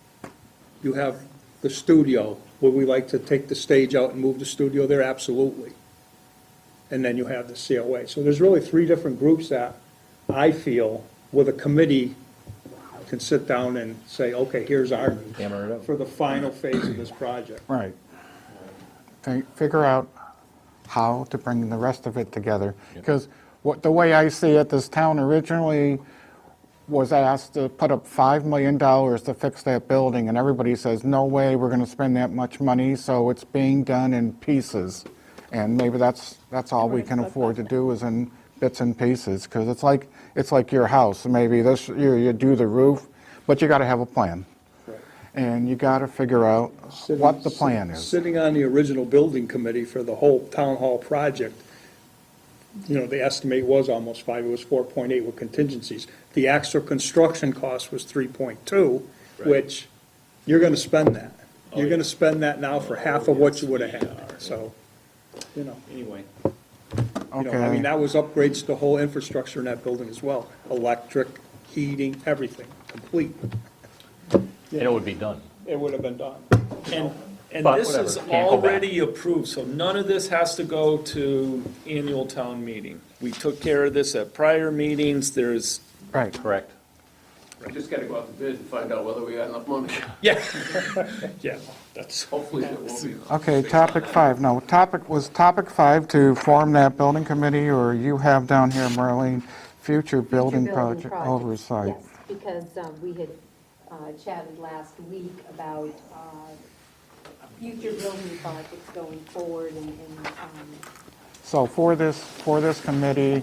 You have the studio. Would we like to take the stage out and move the studio there? Absolutely. And then you have the COA. So there's really three different groups that I feel with a committee can sit down and say, okay, here's our need for the final phase of this project. Right. Figure out how to bring the rest of it together. Because the way I see it, this town originally was asked to put up $5 million to fix that building, and everybody says, no way, we're going to spend that much money, so it's being done in pieces. And maybe that's all we can afford to do is in bits and pieces, because it's like your house. Maybe this year you do the roof, but you got to have a plan. And you got to figure out what the plan is. Sitting on the original building committee for the whole town hall project, you know, the estimate was almost 5, it was 4.8 with contingencies. The actual construction cost was 3.2, which you're going to spend that. You're going to spend that now for half of what you would have had, so, you know. Anyway. You know, I mean, that was upgrades to the whole infrastructure in that building as well. Electric, heating, everything, complete. And it would be done. It would have been done. And But this whatever, is can't go back. already approved, so none of this has to go to annual town meeting. We took care of this at prior meetings, there's, Right. Correct. We just gotta go out to bid and find out whether we got enough money. Yeah, that's. Hopefully it will be. Okay, topic 5. No, was topic 5 to form that building committee, or you have down here, Marlene, future building project oversight? Yes, because we had chatted last week about future building projects going forward and So for this committee,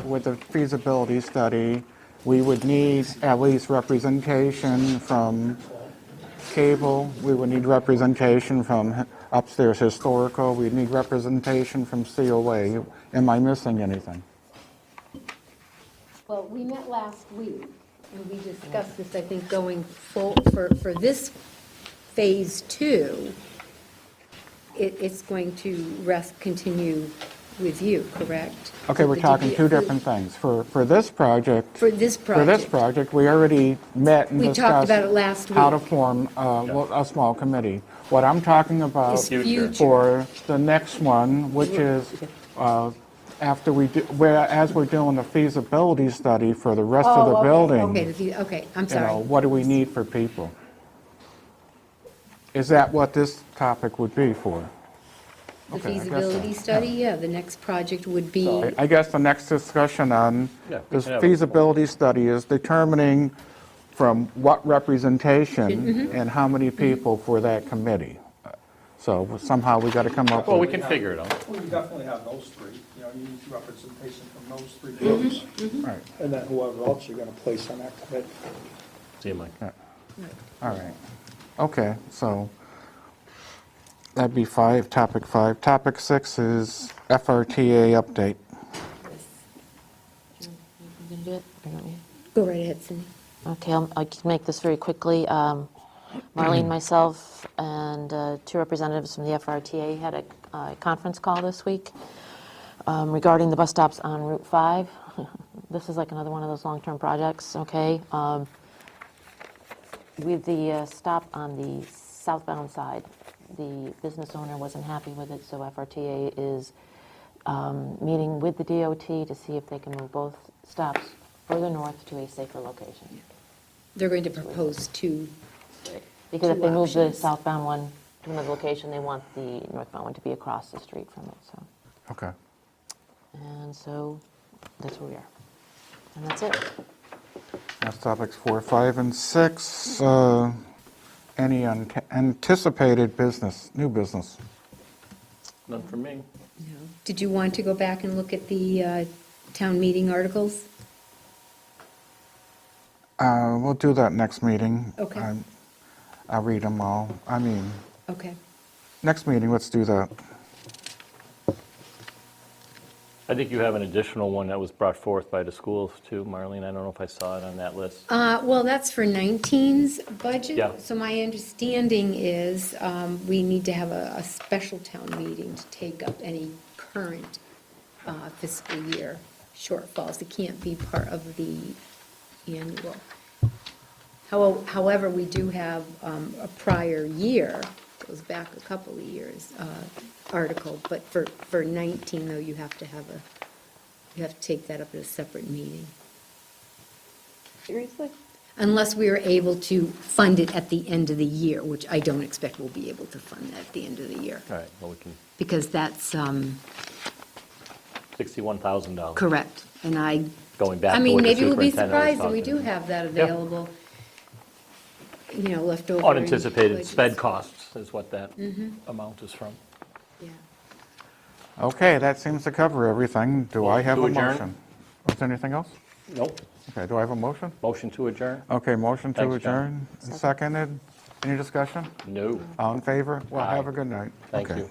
with the feasibility study, we would need at least representation from cable, we would need representation from upstairs historical, we'd need representation from COA. Am I missing anything? well, we met last week, and we discussed this, I think, going for this phase 2, it's going to continue with you, correct? Okay, we're Did talking you- two different things. For this project, For this project. we already met and We discussed talked about it last how to week. form a small committee. What I'm talking about Is future. for the next one, which is after as we're doing the feasibility study for the rest of the building. Okay, I'm You know, sorry. what do we need for people? Is that what this topic would be for? The Okay, I guess so. feasibility study, yeah, the next project would be, I guess the next discussion on Yeah, we this can have feasibility study is determining from what representation Mm-hmm. and how many people for that committee. So somehow we got to come up Well, we with, can figure it out. Well, you definitely have those three, you know, you need representation from those three Mm-hmm. groups. right, And then whoever else you're gonna place on that committee. See you, Mike. all right. Okay, so that'd be 5, topic 5. Topic 6 is FRTA update. You gonna do it? Or not you? go right ahead, Cindy. Okay, I can make this very quickly. Marlene, myself, and 2 representatives from the FRTA had a conference call this week regarding the bus stops on Route 5. This is like another one of those long-term projects, okay? With the stop on the southbound side, the business owner wasn't happy with it, so FRTA is meeting with the DOT to see if they can move both stops further north to a safer location. They're going to propose 2. Because if Two they move the options. southbound one to another location, they want the northbound one to be across the street from it, so. Okay. And so that's where we are. And that's it. That's topics 4, 5, and 6. Any anticipated business, new business? None for me. Did you want to go back and look at the town meeting articles? We'll do that next meeting. Okay. I'll read them all. I mean, Okay. next meeting, let's do that. I think you have an additional one that was brought forth by the schools too, Marlene. I don't know if I saw it on that list. Well, that's for 19's budget. Yeah. So my understanding is we need to have a special town meeting to take up any current fiscal year shortfalls. It can't be part of the annual. However, we do have a prior year, goes back a couple of years, article, but for 19, though, you have to take that up at a separate meeting. Seriously? Unless we are able to fund it at the end of the year, which I don't expect we'll be able to fund that at the end of the year. All right, well, we can, Because that's $61,000. correct, and Going back I to mean, what the maybe we'll be superintendent was surprised that we talking do have that available, left over. in Unanticipated budgets. sped costs is what that Mhm. amount is from. Yeah. Okay, that seems to cover everything. Do I have To a adjourn? motion? Is there anything else? Nope. Okay, do I have a motion? Motion to adjourn? Okay, motion to Thanks, John. adjourn, and seconded. Any discussion? No. All in favor? Well, Aye. have a good night. Thank Okay. you.